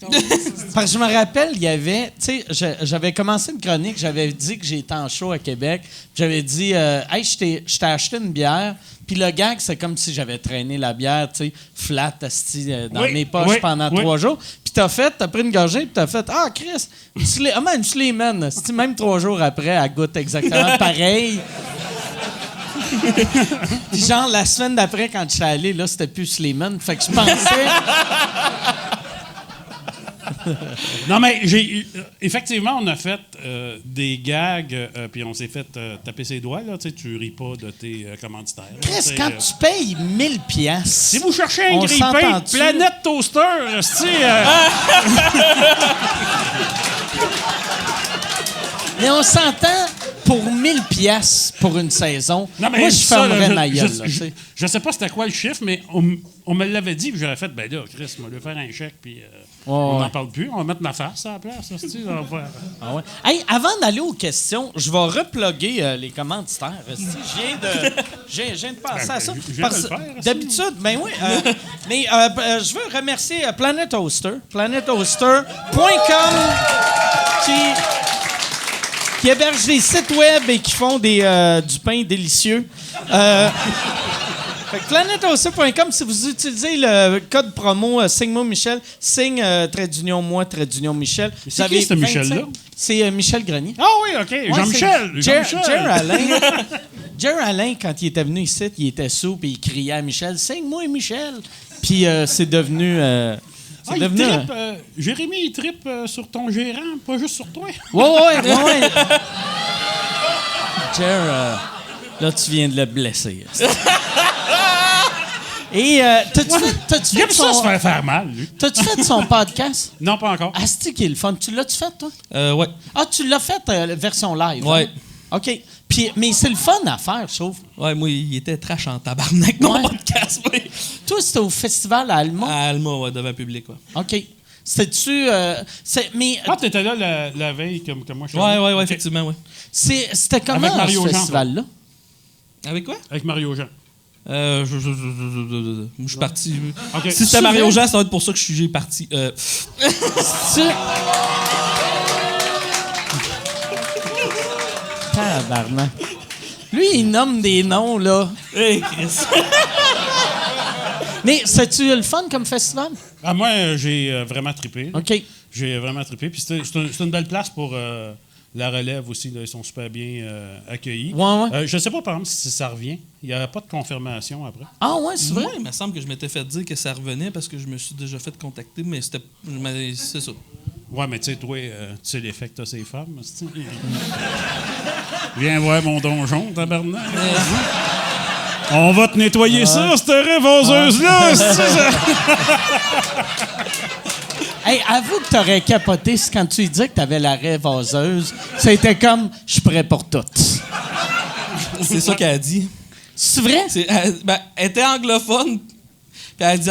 Parce que je me rappelle, il y avait... Tu sais, j'avais commencé une chronique, j'avais dit que j'étais en show à Québec. J'avais dit, hey, je t'ai acheté une bière. Puis le gag, c'est comme si j'avais traîné la bière, tu sais, flat, asti, dans mes poches pendant 3 jours. Puis t'as pris une gorgée, puis t'as fait, ah, Chris, une Suleiman, asti, même 3 jours après, elle goûte exactement pareil. Puis genre, la semaine d'après, quand je suis allé, là, c'était plus Suleiman. Fait que je pensais... Non, mais effectivement, on a fait des gags, puis on s'est fait taper ses doigts. Là, tu ris pas de tes commanditaires. Chris, quand tu payes 1000 piastres... Si vous cherchez un on grille-pain, s'entend-tu? Planète Toaster, Mais on s'entend pour 1000 piastres pour une saison. Non, mais moi, je ça, fermerais là, ma gueule. Là, tu sais. je sais pas c'était quoi le chiffre, mais on me l'avait dit, puis j'avais fait, ben là, Chris, on va lui faire un chèque, puis on n'en parle plus. On va mettre ma face à la place. On va faire... Ah ouais. Hey, avant d'aller aux questions, je vais reploguer les commanditaires. Je viens de penser à ça. je viens de le faire, aussi. D'habitude, ben oui. Mais je veux remercier Planet Oster. PlanetOaster.com qui héberge des sites web et qui font du pain délicieux. Fait que planetoster.com, si vous utilisez le code promo Signe-moi Michel, signe _moi _Michel. C'est qui ce Michel-là? C'est Michel Grenier. Ah oui, OK. Jean-Michel. Jerry Alain, quand il était venu ici, il était sous et il criait à Michel, signe-moi Michel. Puis c'est devenu. Jérémy, il trippe sur ton gérant, pas juste sur toi. Ouais. Jerry, là, tu viens de le blesser. Et t'as-tu Il fait aime ça se faire mal, lui. T'as-tu fait son podcast? Non, pas encore. Asti qui est le fun. Tu l'as-tu fait, toi? Ouais. Ah, tu l'as fait, version live? Ouais. Hein? OK. Puis, mais c'est le fun à faire, je trouve. Ouais, moi, il était trash en tabarnak, mon podcast, oui. Toi, c'était au festival à Alma? À Alma, ouais, devant le public, ouais. OK. C'était-tu... t'étais là la veille, comme moi je suis Ouais, allé. effectivement, ouais. C'était comment, Avec Mario ce Jean, festival-là? Avec quoi? Avec Mario Jean. Je suis parti. Okay. Si c'était Mario Jean, ça va être pour ça que j'ai parti. Tabarnak. Lui, il nomme des noms, là. Hey, Chris. Mais c'est-tu le fun comme festival? Ah, moi, j'ai vraiment trippé. OK. J'ai vraiment trippé. Puis c'est une belle place pour la relève aussi. Là, ils sont super bien accueillis. Ouais. Je ne sais pas, par exemple, si ça revient. Il n'y aura pas de confirmation après. Ah ouais, c'est vrai? Moi, il me semble que je m'étais fait dire que ça revenait parce que je me suis déjà fait contacter, mais c'est ça. Ouais, mais tu sais, toi, tu sais l'effet que t'as ces femmes. Viens voir mon donjon, tabarnak. On va te nettoyer ça, cette révaseuse-là. Hey, avoue que t'aurais capoté quand tu lui disais que t'avais la raie vaseuse. C'était comme, je suis prêt pour tout. C'est ça qu'elle a dit. C'est vrai? Elle était anglophone, puis elle a dit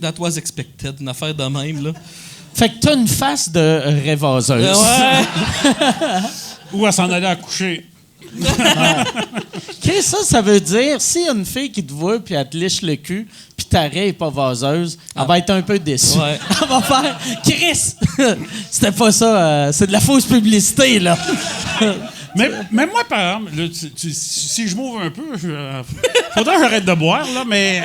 that was expected, une affaire de même, là. Fait que t'as une face de raie vaseuse. Ouais. Ou à s'en aller à coucher. Qu'est-ce que ça veut dire? S'il y a une fille qui te voit puis elle te liche le cul, puis ta raie n'est pas vaseuse, elle va être un peu déçue. Ouais. Elle va faire « Chris! C'était pas ça. C'est de la fausse publicité, là. » Mais moi, par exemple, là, si je m'ouvre un peu, faudrait que j'arrête de boire, là, mais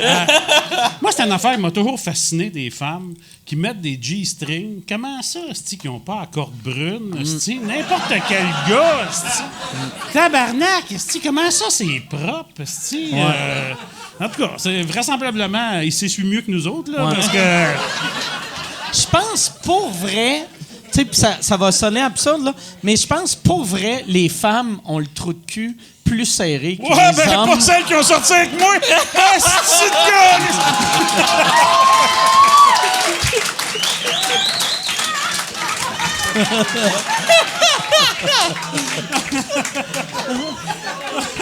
moi, c'est une affaire qui m'a toujours fasciné des femmes qui mettent des G-strings. Comment ça, esti, qui n'ont pas à corde brune, esti? N'importe quel gars, esti. Tabarnak, esti, comment ça, c'est propre, esti? En tout cas, c'est vraisemblablement, il s'essuie mieux que nous autres, là, parce que... Je pense, pour vrai... Tu sais, puis ça va sonner absurde, là, mais je pense, pour vrai, les femmes ont le trou de cul plus serré que les hommes. Pas celles qui ont sorti avec moi! Esti de gars!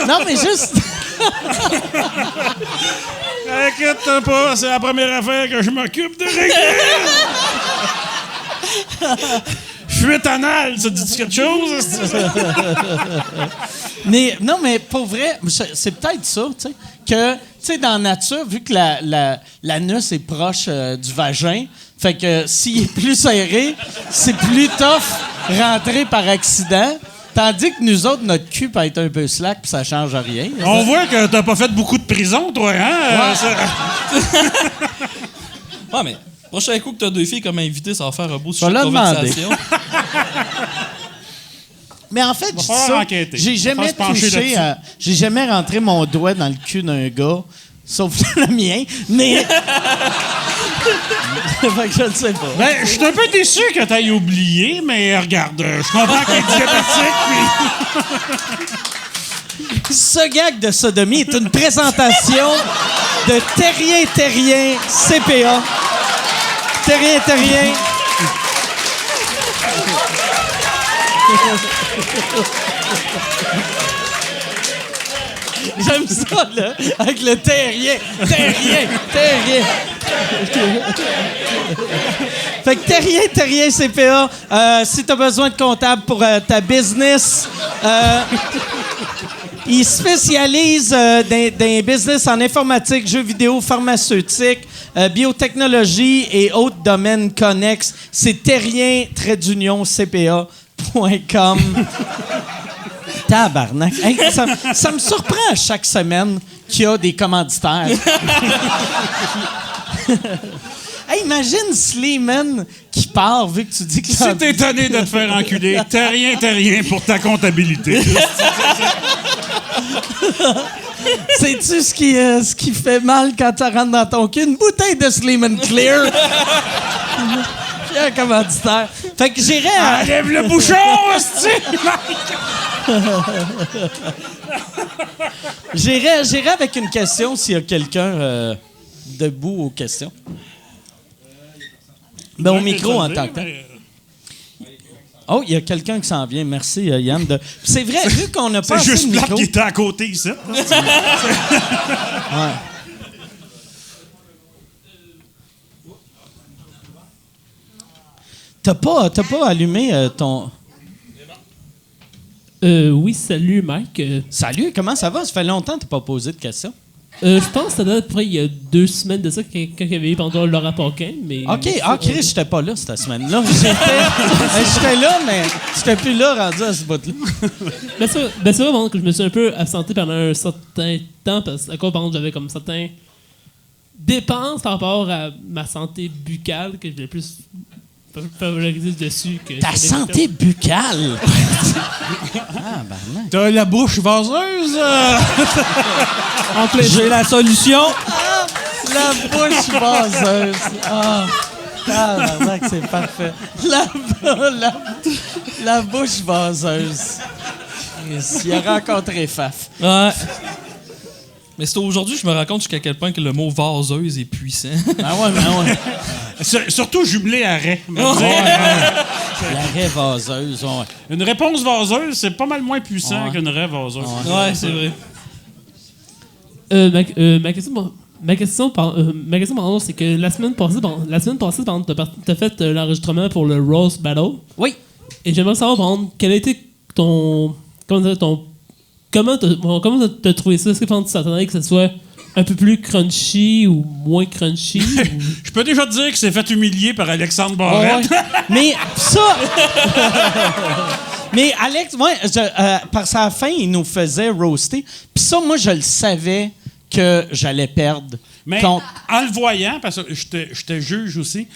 Non, mais juste... Inquiète-toi pas, c'est la première affaire que je m'occupe de régler! Fuite anale, ça dit quelque chose? Mais, non, mais pour vrai, c'est peut-être ça, tu sais, que, tu sais, dans la nature, vu que l'anus est proche du vagin, fait que s'il est plus serré, c'est plus tough rentrer par accident. Tandis que nous autres, notre cul peut être un peu slack puis ça change rien. On voit que t'as pas fait beaucoup de prison, toi, hein? Ouais, mais prochain coup que t'as deux filles comme invitées, ça va faire un beau Je sujet vais de leur demander. conversation. Mais en fait, je dis falloir ça, enquêter. j'ai jamais Faut se pencher touché, là-dessus. j'ai jamais rentré mon doigt dans le cul d'un gars, sauf le mien, mais... Fait que je ne sais pas. Ben, je suis un peu déçu que t'ailles oublié, mais regarde, je comprends qu'elle est diabétique, puis... Ce gag de sodomie est une présentation de Terrien CPA. Terrien. J'aime ça, là, avec le Terrien. Fait que Terrien CPA, si t'as besoin de comptable pour ta business, il spécialise dans des business en informatique, jeux vidéo, pharmaceutique, biotechnologie et autres domaines connexes. C'est terrien-cpa.com. Tabarnak. Hey, ça me surprend à chaque semaine qu'il y a des commanditaires. Hey, imagine Slimane qui part vu que tu dis que... Si t'es étonné de te faire enculer, t'as rien pour ta comptabilité. Sais-tu ce qui fait mal quand tu rentres dans ton cul? Une bouteille de Slimane Clear. Puis un commanditaire. Fait que j'irais à... Enlève le bouchon, hostie! J'irais avec une question s'il y a quelqu'un debout aux questions. Ben, au micro en tant que tel. Oh, il y a quelqu'un qui s'en vient. Merci, Yann. Puis c'est vrai, vu qu'on n'a pas C'est assez juste de plate micro... qui était à côté ici. Ouais. T'as pas allumé ton... Oui, salut Mike. Salut, comment ça va? Ça fait longtemps que t'as pas posé de questions. Je pense que ça date à peu près il y a 2 semaines de ça quand il y avait eu pendant Laura Paquin. Mais OK, Chris, j'étais pas là cette semaine-là. J'étais là, mais j'étais plus là rendu à ce bout-là. c'est vrai bon, que je me suis un peu absenté pendant un certain temps parce que j'avais comme certains dépenses par rapport à ma santé buccale que je voulais plus favoriser dessus. Que Ta santé buccale? T'as la bouche vaseuse? J'ai la solution. La bouche vaseuse. Ah, tabarnak, c'est parfait. La bouche vaseuse. Il a rencontré Faf. Ouais. Mais c'est aujourd'hui que je me rends compte jusqu'à quel point que le mot vaseuse est puissant. Ah ouais. Surtout jumelé à raie. L'arrêt vaseuse, ouais. Une réponse vaseuse, c'est pas mal moins puissant qu'une raie vaseuse. Ouais, c'est vrai. Ma question, pardon, c'est que la semaine passée, t'as fait l'enregistrement pour le Roast Battle. Oui. Et j'aimerais savoir, par exemple, quel a été comment t'as trouvé ça? Est-ce que tu t'attendais que ce soit un peu plus crunchy ou moins crunchy? Je peux déjà te dire que c'est fait humilier par Alexandre Barrette. Ouais. Mais ça... Mais Alex, par sa fin, il nous faisait roaster. Puis ça, moi, je le savais que j'allais perdre. Mais en le voyant, parce que je te juge aussi,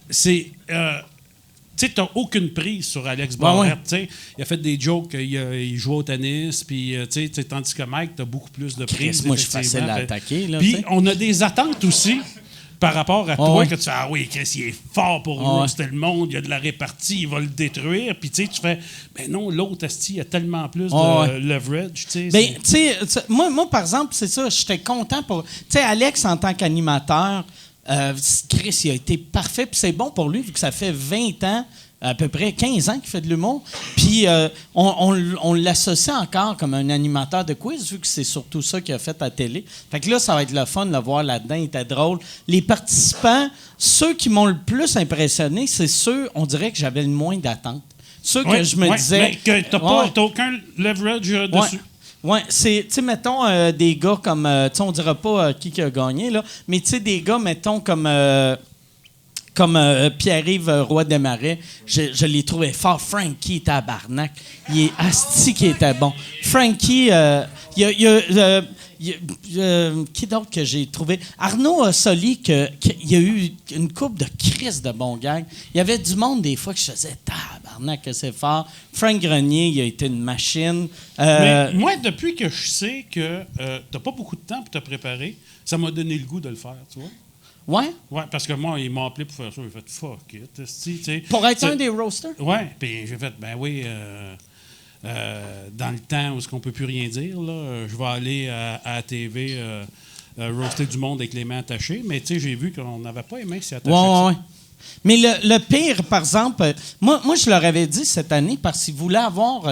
c'est... tu sais, t'as aucune prise sur Alex Barrette. Ouais. Il a fait des jokes, il jouait au tennis, puis tandis que Mike, t'as beaucoup plus de prise. Moi, je suis facile à attaquer. Puis on a des attentes aussi par rapport à toi, que tu fais, ah oui, Chris, il est fort pour roaster le monde, il y a de la répartie, il va le détruire. Puis tu fais, ben non, l'autre, il a tellement plus de leverage. Ben, tu sais, moi, par exemple, c'est ça, j'étais content pour. Tu sais, Alex, en tant qu'animateur, Chris, il a été parfait, puis c'est bon pour lui, vu que ça fait 20 ans, à peu près 15 ans qu'il fait de l'humour. Puis on l'associe encore comme un animateur de quiz, vu que c'est surtout ça qu'il a fait à la télé. Fait que là, ça va être le fun de le voir là-dedans, il était drôle. Les participants, ceux qui m'ont le plus impressionné, c'est ceux, on dirait que j'avais le moins d'attente. Ceux que je me disais... Mais que t'as aucun leverage dessus. Oui, c'est, tu sais, mettons, des gars comme, tu sais, on dira pas qui a gagné, là, mais tu sais, des gars, mettons, comme Pierre-Yves Roy Desmarais, je l'ai trouvé fort. Frankie, tabarnak, il est asti qui était bon. Frankie, qui d'autre que j'ai trouvé? Arnaud Soli, il y a eu une coupe de crise de bons gags. Il y avait du monde, des fois, que je faisais tabarnak, que c'est fort. Frank Grenier, il a été une machine. Mais moi, depuis que je sais que t'as pas beaucoup de temps pour te préparer, ça m'a donné le goût de le faire, tu vois. Ouais? Ouais, parce que moi, il m'a appelé pour faire ça. J'ai fait fuck it. Pour être un des roasters? Ouais, puis j'ai fait, ben oui, dans le temps où on peut plus rien dire, là, je vais aller à la TV roaster du monde avec les mains attachées. Mais tu sais, j'ai vu qu'on n'avait pas les mains si attachées. Ouais. Mais le pire, par exemple, moi, je leur avais dit cette année, parce qu'ils voulaient avoir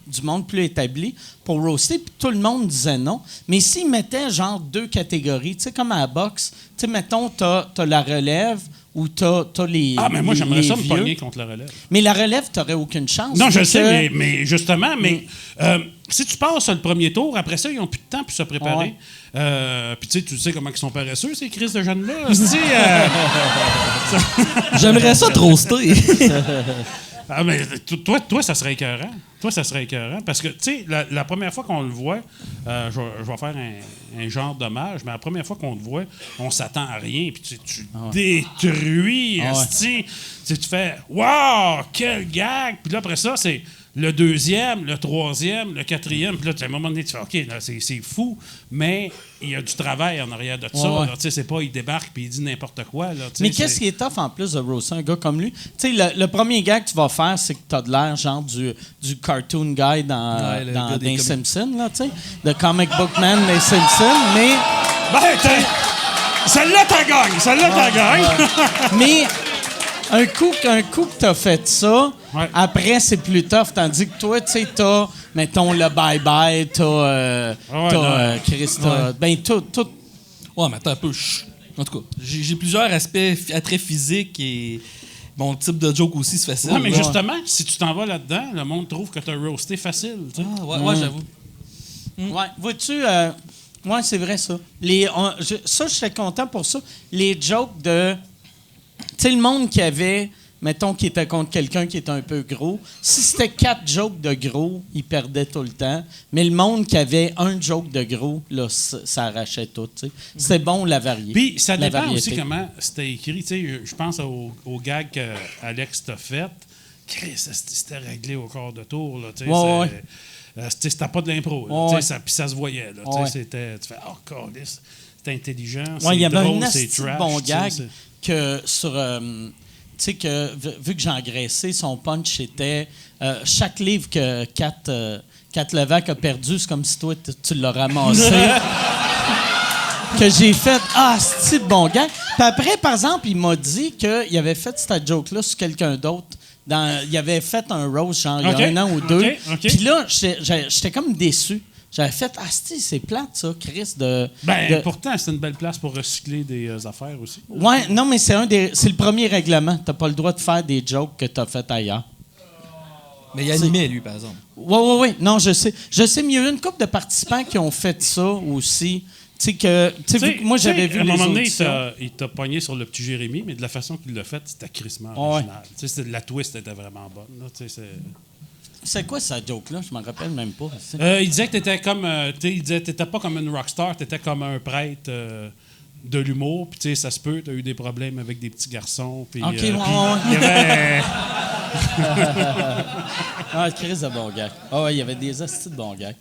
du monde plus établi pour roaster, puis tout le monde disait non. Mais s'ils mettaient genre 2 catégories, tu sais, comme à la boxe, tu sais, mettons, t'as la relève ou t'as les. Ah, mais moi, j'aimerais ça me vieux. pogner contre la relève. Mais la relève, t'aurais aucune chance. Non, je sais, mais justement, si tu passes le premier tour, après ça, ils n'ont plus de temps pour se préparer. Puis tu sais comment ils sont paresseux, ces crises de jeunes-là. J'aimerais ça te roaster. Ah, mais toi, ça serait écœurant. Toi, ça serait écœurant. Parce que, tu sais, la première fois qu'on le voit, je vais faire un genre d'hommage, mais la première fois qu'on le voit, on s'attend à rien. Puis tu détruis, esti. Tu fais « Wow! Quel gag! » Puis là, après ça, c'est le deuxième, le troisième, le quatrième. Puis là, à un moment donné, tu fais « OK, là, c'est fou. » Mais il y a du travail en arrière de ça. Ouais. Tu sais, c'est pas il débarque puis il dit n'importe quoi. Là, Mais qu'est-ce qui est tough en plus de roaster un gars comme lui? Tu sais, le premier gag que tu vas faire, c'est que tu as de l'air genre du cartoon guy dans des Simpsons, là, tu sais. Le comic book man des Simpsons, mais... Ben, celle-là, t'as gagne! Celle-là, t'as gagne! Mais un coup que t'as fait ça, Ouais. après, c'est plus tough. Tandis que toi, tu sais, t'as, mettons, le bye-bye, t'as Chris, t'as... Ben, tout... Ouais, mais attends un peu. En tout cas, j'ai plusieurs aspects attraits physiques et mon type de joke aussi, c'est facile. Ouais, mais justement, si tu t'en vas là-dedans, le monde trouve que t'as roasté facile. Tu sais. Ah, ouais, j'avoue. Ouais, vois-tu... ouais, c'est vrai, ça. Ça, je serais content pour ça. Les jokes de... Tu sais, le monde qui avait... Mettons qu'il était contre quelqu'un qui était un peu gros. Si c'était 4 jokes de gros, il perdait tout le temps. Mais le monde qui avait un joke de gros, là, ça arrachait tout. Tu sais. C'était bon, la variété. Puis, ça la dépend variété. aussi comment c'était écrit. Tu sais, je pense au gag qu'Alex t'a fait. Chris, c'était réglé au quart de tour. Là, tu sais, Ouais. C'était pas de l'impro. Ouais. Puis ça se voyait. Là, Ouais. tu fais, oh, câlisse, c'était intelligent. Ouais, il y c'est avait drôle, un c'est asti de trash. bon tu sais, gag c'est- que sur... tu sais que, vu que j'ai engraissé, son punch était... chaque livre que Kat Levac a perdu, c'est comme si toi, tu l'as ramassé. Que j'ai fait « Ah, c'est de bon gag. » Puis après, par exemple, il m'a dit qu'il avait fait cette joke-là sur quelqu'un d'autre. Il avait fait un roast, genre, il y a un an ou deux. OK. Puis là, j'étais comme déçu. J'avais fait « Ah, c'est plate, ça, Chris, de... Ben, de- pourtant, c'est une belle place pour recycler des affaires aussi. Ouais, non, mais c'est le premier règlement. T'as pas le droit de faire des jokes que t'as fait ailleurs. Mais il animait, lui, par exemple. Oui. Non, je sais. Je sais, mais il y a eu une couple de participants qui ont fait ça aussi. Tu sais, vu que moi, j'avais vu à un les moment donné, auditions. il t'a pogné sur le petit Jérémy, mais de la façon qu'il l'a fait, c'était crissement original. Tu sais, la twist était vraiment bonne. Là, tu sais, C'est quoi cette joke-là? Je m'en rappelle même pas. il disait que t'étais comme... il disait que t'étais pas comme une rockstar, t'étais comme un prêtre de l'humour. Puis, tu sais, ça se peut, t'as eu des problèmes avec des petits garçons. Puis, OK, puis ouais. il y avait... Ah, Chris de bon gars. Ah ouais, il y avait des hosties de bons gars.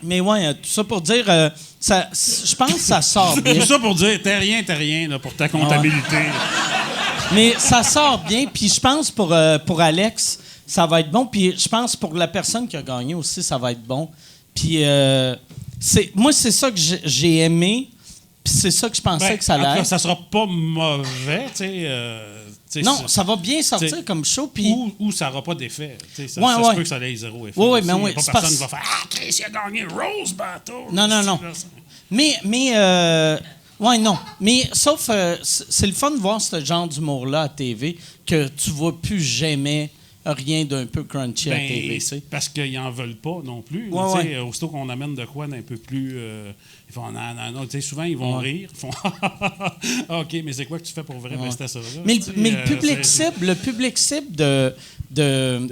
Mais ouais, tout ça pour dire... je pense que ça sort bien. Tout ça pour dire, t'es rien là, pour ta comptabilité. Mais ça sort bien, puis je pense pour Alex, ça va être bon. Puis je pense pour la personne qui a gagné aussi, ça va être bon. Puis moi, c'est ça que j'ai aimé, puis c'est ça que je pensais que ça en tout cas, allait. ça sera pas mauvais, tu sais. Non, ça va bien sortir comme show, puis... Ou ça n'aura pas d'effet. Ça se Ouais. peut que ça ait zéro effet. Ouais, aussi. mais Il y a oui, pas c'est personne qui parce- va faire « Ah, Chris, il a gagné Rose Battle! » Non. Mais ouais, non. Mais sauf, c'est le fun de voir ce genre d'humour-là à TV, que tu vois plus jamais rien d'un peu crunchy à TV, tu sais. Parce qu'ils n'en veulent pas non plus. Ouais, Tu sais, ouais. Aussitôt qu'on amène de quoi d'un peu plus... ils font non. Tu sais, souvent, ils vont rire. Ils font « OK, mais c'est quoi que tu fais pour vrai? Ben, c'était ça. Là. Mais, Tu sais, mais le public cible de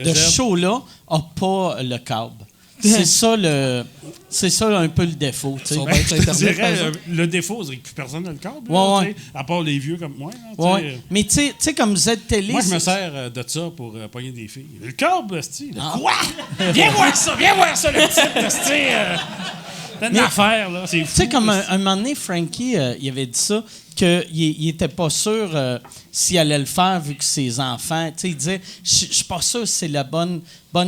Zeb. show-là a pas le câble. C'est ça un peu le défaut. Tu sais. Son bête Je Internet, dirais, par exemple. le défaut, c'est que personne n'a le câble. Ouais, là, ouais. tu sais, à part les vieux comme moi. Là, tu Ouais. sais. Mais tu sais, comme Z-Télé... Moi, je me c'est- sers de ça pour pogner des filles. Le câble, esti. Ah. Quoi? Viens voir ça, le type, esti. C'est une affaire, là. C'est fou. Tu sais, comme un moment donné, Frankie, il avait dit ça, qu'il n'était pas sûr s'il allait le faire vu que ses enfants... Tu sais, il disait, je suis pas sûr si c'est la bonne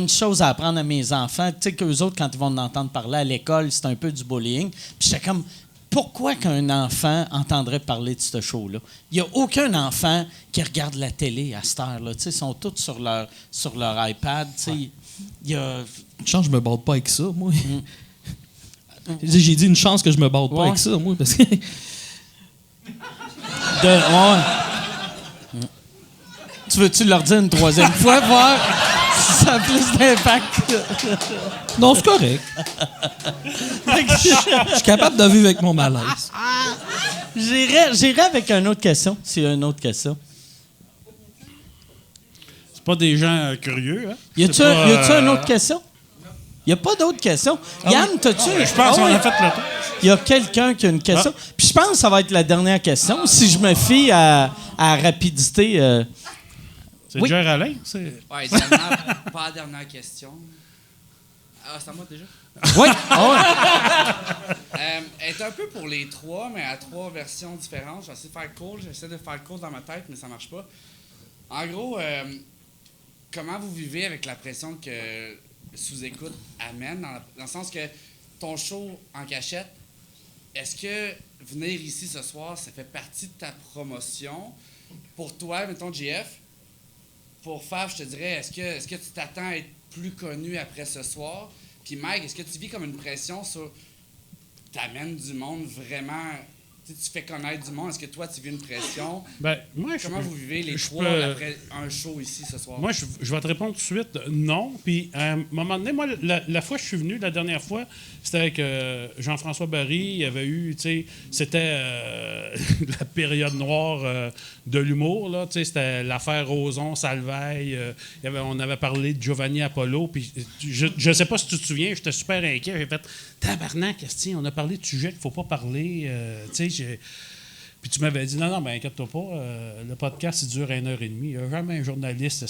chose à apprendre à mes enfants. Tu sais, qu'eux autres, quand ils vont en entendre parler à l'école, c'est un peu du bullying. Puis j'étais comme, pourquoi qu'un enfant entendrait parler de ce show-là? Il n'y a aucun enfant qui regarde la télé à cette heure-là. Tu sais, ils sont tous sur leur iPad. Tu sais, il y a... Une chance, je me bats pas avec ça, moi. J'ai dit une chance que je me bats pas Ouais. avec ça, moi, parce que... Tu veux-tu leur dire une troisième fois, voir si ça a plus d'impact? Non, c'est correct. Je suis capable de vivre avec mon malaise. J'irai avec une autre question, s'il y a une autre question. C'est pas des gens curieux, hein? Y a-tu une autre question? Il n'y a pas d'autres questions. Yann, t'as-tu... Je pense qu'on a fait le tour. Il y a quelqu'un qui a une question. Puis je pense que ça va être la dernière question. Si je me fie à rapidité... C'est Oui. Jerry Alain? Ouais, pas la dernière question. Ah, c'est à moi déjà? Oui. Elle est un peu pour les trois, mais à trois versions différentes. J'essaie de faire court. J'essaie de faire court dans ma tête, mais ça marche pas. En gros, comment vous vivez avec la pression que sous-écoute amène, dans le sens que ton show en cachette, est-ce que venir ici ce soir, ça fait partie de ta promotion? Pour toi, mettons, JF, pour Fab, je te dirais, est-ce que tu t'attends à être plus connu après ce soir? Puis Mike, est-ce que tu vis comme une pression sur... T'amènes du monde vraiment... Tu fais connaître du monde. Est-ce que toi, tu vis une pression? Ben, moi, Comment vous vivez les trois après un show ici ce soir? Moi, je vais te répondre tout de suite, non. Puis, à un moment donné, moi, la fois que je suis venu, la dernière fois, c'était avec Jean-François Barry. Il y avait eu, tu sais, c'était la période noire de l'humour, là. Tu sais, c'était l'affaire Roson, Salveille. On avait parlé de Giovanni Apollo. Puis, je sais pas si tu te souviens, j'étais super inquiet. J'ai fait, tabarnak, Esti, on a parlé de sujets qu'il faut pas parler. Tu sais, puis tu m'avais dit, non, ben inquiète-toi pas, le podcast, il dure 1h30. Il n'y a jamais un journaliste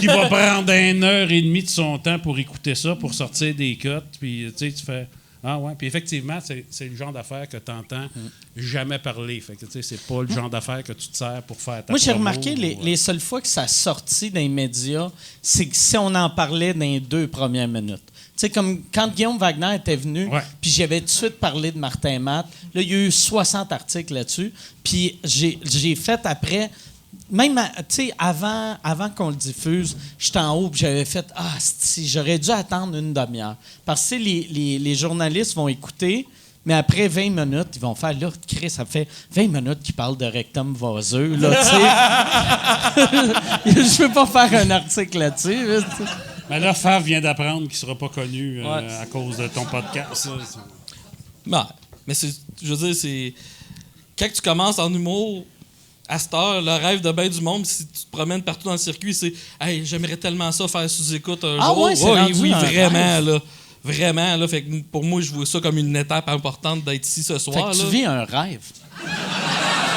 qui va prendre 1h30 de son temps pour écouter ça, pour sortir des cotes. Puis tu sais, tu fais, ah ouais. Puis effectivement, c'est le genre d'affaires que tu n'entends jamais parler. Fait que tu sais, c'est pas le genre d'affaires que tu te sers pour faire ta Moi, j'ai promo, remarqué, les seules fois que ça a sorti dans les médias, c'est que si on en parlait dans les 2 premières minutes. Tu sais, comme quand Guillaume Wagner était venu, puis j'avais tout de suite parlé de Martin Matt. Là, il y a eu 60 articles là-dessus. Puis j'ai fait après, même, tu sais, avant qu'on le diffuse, j'étais en haut, puis j'avais fait, si j'aurais dû attendre une demi-heure. Parce que les journalistes vont écouter, mais après 20 minutes, ils vont faire, là, Chris, ça fait 20 minutes qu'ils parlent de rectum vaseux, là, tu sais. Je peux pas faire un article là-dessus. Mais là, Fav vient d'apprendre qu'il sera pas connu à cause de ton podcast. Mais je veux dire, c'est... Quand tu commences en humour, à cette heure, le rêve de bien du monde, si tu te promènes partout dans le circuit, c'est « Hey, j'aimerais tellement ça faire sous-écoute un jour. » Ouais, oui, vraiment, rêve. là. Vraiment, là. Fait que pour moi, je vois ça comme une étape importante d'être ici ce soir. Fait que là. tu vis un rêve.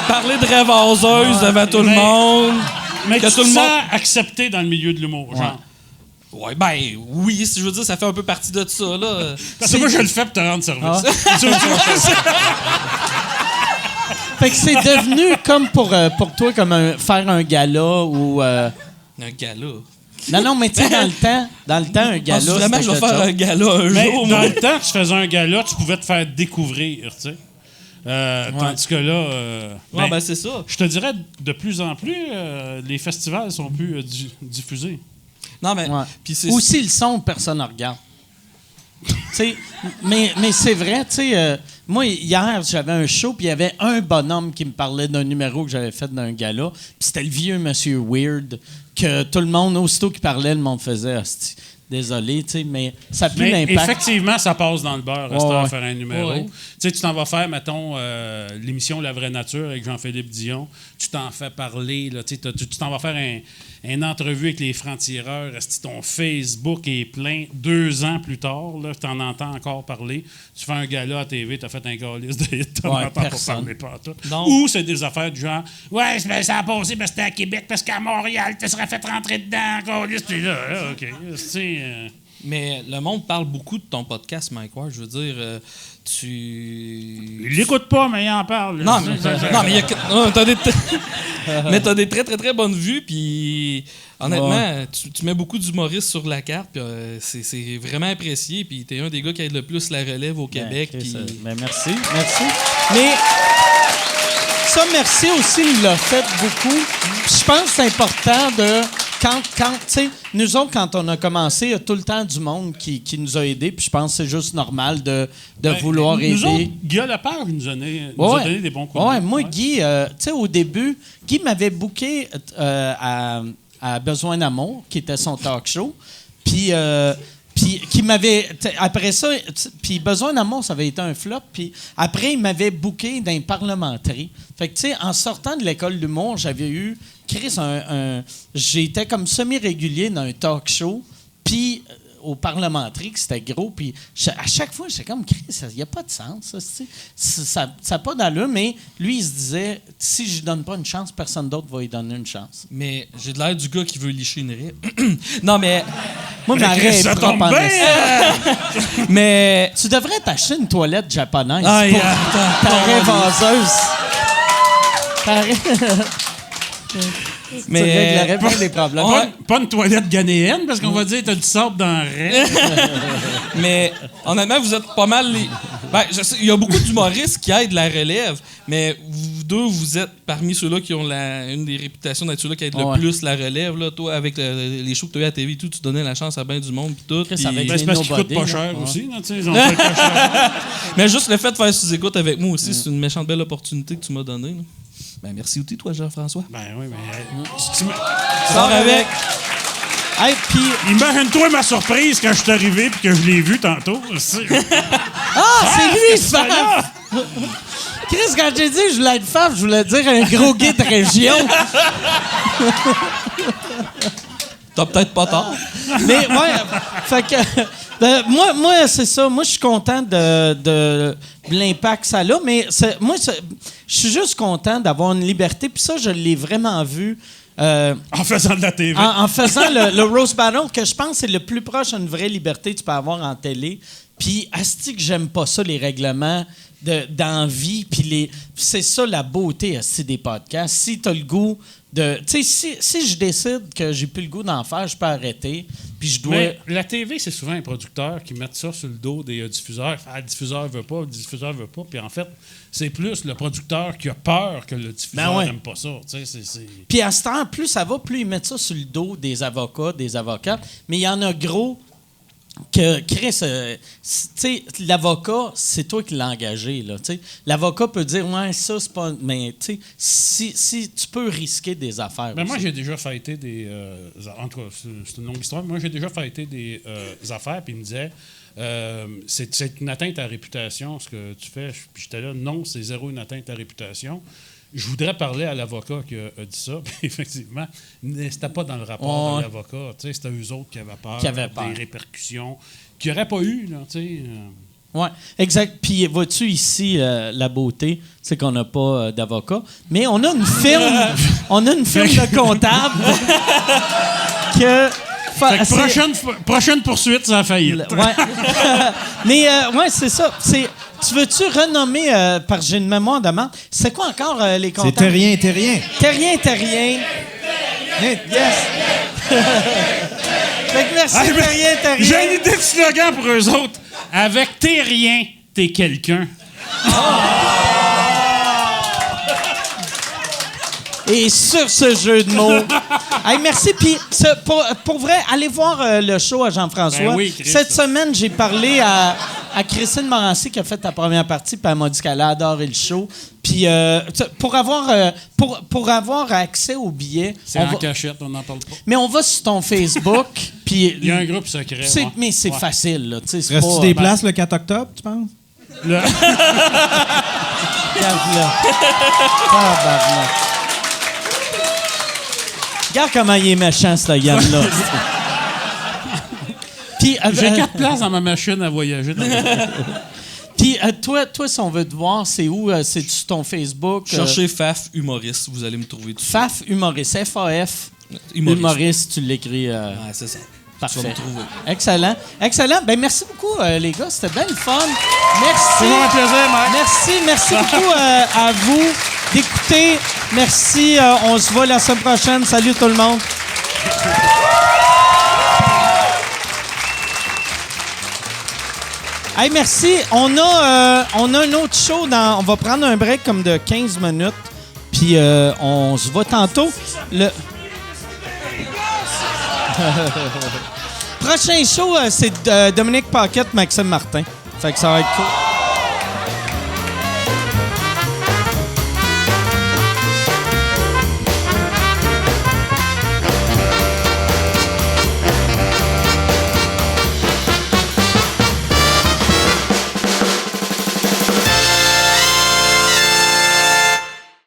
Parler de rêve oseuse devant tout le monde. Mais que tu tout le te monde... sens accepté dans le milieu de l'humour, genre. Ouais, ben oui, si je veux dire, ça fait un peu partie de ça, là. Parce que moi, je le fais pour te rendre service. Fait que c'est devenu comme pour toi, comme faire un gala ou... Un gala. Non, mais tu sais, dans le temps, un gala, vraiment, je vais faire un gala un Mais jour. dans le temps que tu faisais un gala, tu pouvais te faire découvrir, tu sais. Tandis que là... ben c'est ça. Je te dirais, de plus en plus, les festivals sont plus diffusés. Non, mais... Puis c'est... Ou s'ils sont, personne ne regarde. mais c'est vrai, tu sais, moi, hier, j'avais un show, puis il y avait un bonhomme qui me parlait d'un numéro que j'avais fait d'un gala, puis c'était le vieux monsieur Weird, que tout le monde, aussitôt qu'il parlait, le monde faisait hostie. Désolé, tu sais, mais ça a plus Mais d'impact. effectivement, ça passe dans le beurre, à Ouais. faire un numéro. Ouais. Tu sais, tu t'en vas faire, mettons, l'émission La Vraie Nature avec Jean-Philippe Dion. Tu t'en fais parler, là, tu t'en vas faire une entrevue avec les francs-tireurs. Ton Facebook est plein. 2 ans plus tard, tu en entends encore parler. Tu fais un gala à TV, tu as fait un calice de hit, tu n'en entends pas parler partout. Ou c'est des affaires du genre, ouais, ça a passé, mais c'était à Québec, parce qu'à Montréal, tu serais fait rentrer dedans, calice. Puis là, OK. Mais le monde parle beaucoup de ton podcast, Mike Ward. Je veux dire, Il l'écoute pas, mais il en parle. Non, mais t'as des très, très, très bonnes vues, puis honnêtement, tu mets beaucoup d'humoristes sur la carte, puis c'est vraiment apprécié, puis t'es un des gars qui aide le plus la relève au Québec. Ben, merci. Mais ça, merci aussi, il l'a fait beaucoup. Puis je pense que c'est important de... Quand tu sais, nous autres, quand on a commencé, il y a tout le temps du monde qui nous a aidés, puis je pense que c'est juste normal de vouloir aider. Nous autres, Guy Lepage nous a donné des bons coups de main. Moi, Guy, tu sais, au début, Guy m'avait booké à Besoin d'amour, qui était son talk show. Puis Puis qui m'avait... Après ça, puis Besoin d'amour, ça avait été un flop. Puis après, il m'avait booké dans une parlementerie. Fait que, tu sais, en sortant de l'école d'humour, j'avais eu... Chris, j'étais comme semi-régulier dans un talk show. Puis... au parlementerie, que c'était gros, puis à chaque fois, j'étais comme, Chris, il n'y a pas de sens, ça n'a pas d'allure, mais lui, il se disait, si je lui donne pas une chance, personne d'autre va lui donner une chance. Mais j'ai de l'air du gars qui veut licher une raie. Non, mais... Moi, ma raie est propre en esti. Mais... Tu devrais t'acheter une toilette japonaise Ah, pour attends, ta raie vaseuse. Ta raie... Mais... Tu réglerais pas les problèmes. Pas une toilette ghanéenne, parce qu'on va dire t'as du sable dans le raie. Mais honnêtement, vous êtes pas mal les... Ben, je sais, il y a beaucoup d'humoristes qui aident la relève, mais vous deux, vous êtes parmi ceux-là qui ont une des réputations d'être ceux-là qui aident le plus la relève. Là. Toi, avec les shows que tu as eu à la TV et tout, tu donnais la chance à bien du monde et tout. Chris, puis- avec C'est parce qu'ils coûtent pas cher aussi. Là, tu sais, ils ont fait pas cher. Mais juste le fait de faire sous-écoute avec moi aussi, c'est une méchante belle opportunité que tu m'as donnée. Là. Ben, merci aussi, toi, Jean-François. Ben oui, mais... Sors avec! Hey, puis... Imagine-toi ma surprise quand je suis arrivé puis que je l'ai vu tantôt. C'est c'est lui, Faf! Chris, quand j'ai dit que je voulais être Faf, je voulais dire un gros guide région. T'as peut-être pas tort. Mais ouais, fait que moi c'est ça. Moi je suis content de l'impact que ça a, mais je suis juste content d'avoir une liberté. Puis ça, je l'ai vraiment vu en faisant de la TV. en faisant le Roast Battle, que je pense c'est le plus proche d'une vraie liberté que tu peux avoir en télé. Puis asti que j'aime pas ça, les règlements d'envie. Puis c'est ça la beauté asti des podcasts. Si tu as le goût de... Tu sais, si je décide que j'ai plus le goût d'en faire, je peux arrêter. Puis je dois... Mais la TV, c'est souvent un producteur qui met ça sur le dos des diffuseurs. Ah, le diffuseur veut pas, le diffuseur veut pas. Puis en fait, c'est plus le producteur qui a peur que le diffuseur n'aime pas ça. Tu sais, c'est... Puis à ce temps, plus ça va, plus ils mettent ça sur le dos des avocats, des avocates. Mais il y en a gros que, Chris, tu sais, l'avocat, c'est toi qui l'as engagé, là, tu sais. L'avocat peut dire, ouais, ça, c'est pas... Mais, tu sais, si tu peux risquer des affaires Ben aussi. moi, j'ai déjà fêté des... en tout cas, c'est une longue histoire. Moi, j'ai déjà fêté des affaires, puis il me disait, c'est une atteinte à la réputation, ce que tu fais. Puis j'étais là, non, c'est zéro une atteinte à la réputation. Je voudrais parler à l'avocat qui a dit ça, puis effectivement, c'était pas dans le rapport de l'avocat. Tu sais, c'était eux autres qui avaient peur, des répercussions qu'il n'y aurait pas eu, là, tu sais. Oui, exact. Puis, vois-tu ici, la beauté, c'est qu'on n'a pas d'avocat. Mais on a une firme, de comptable que... Fait que prochaine poursuite, ça a failli. Ouais. Mais, ouais, c'est ça. Tu veux-tu renommer, par j'ai une mémoire de menthe, c'est quoi encore les comptables? C'est Terrien. Terrien. Yes. Fait que merci, Terrien. J'ai une idée de slogan pour eux autres. Avec t'es rien, t'es quelqu'un. Et sur ce jeu de mots, hey, merci. Puis, pour vrai, allez voir le show à Jean-François. Ben oui, Chris, cette semaine, j'ai parlé à Christine Morancy qui a fait ta première partie, puis elle m'a dit qu'elle a adoré le show. Puis, pour avoir accès aux billets... C'est en cachette, on n'en parle pas. Mais on va sur ton Facebook, puis... Il y a un groupe secret. Mais c'est facile, là. Reste-tu des places le 4 octobre, tu penses? Regarde comment il est méchant, ce Yann-là. Puis, j'ai 4 places dans ma machine à voyager. Puis, toi, si on veut te voir, c'est où? C'est sur ton Facebook? Cherchez Faf Humoriste, vous allez me trouver tout. Faf Humoriste, F-A-F. Humoriste, tu l'écris. C'est ça. Parfait. Tu vas me trouver. Excellent. Excellent. Ben, merci beaucoup, les gars. C'était bien le fun. Merci. C'est un plaisir, Mike. Merci beaucoup à vous d'écouter. Merci. On se voit la semaine prochaine. Salut tout le monde. Hey, merci. On a un autre show. On va prendre un break comme de 15 minutes. Puis on se voit tantôt. Prochain show, c'est Dominique Paquette, Maxime Martin. Fait que ça va être cool.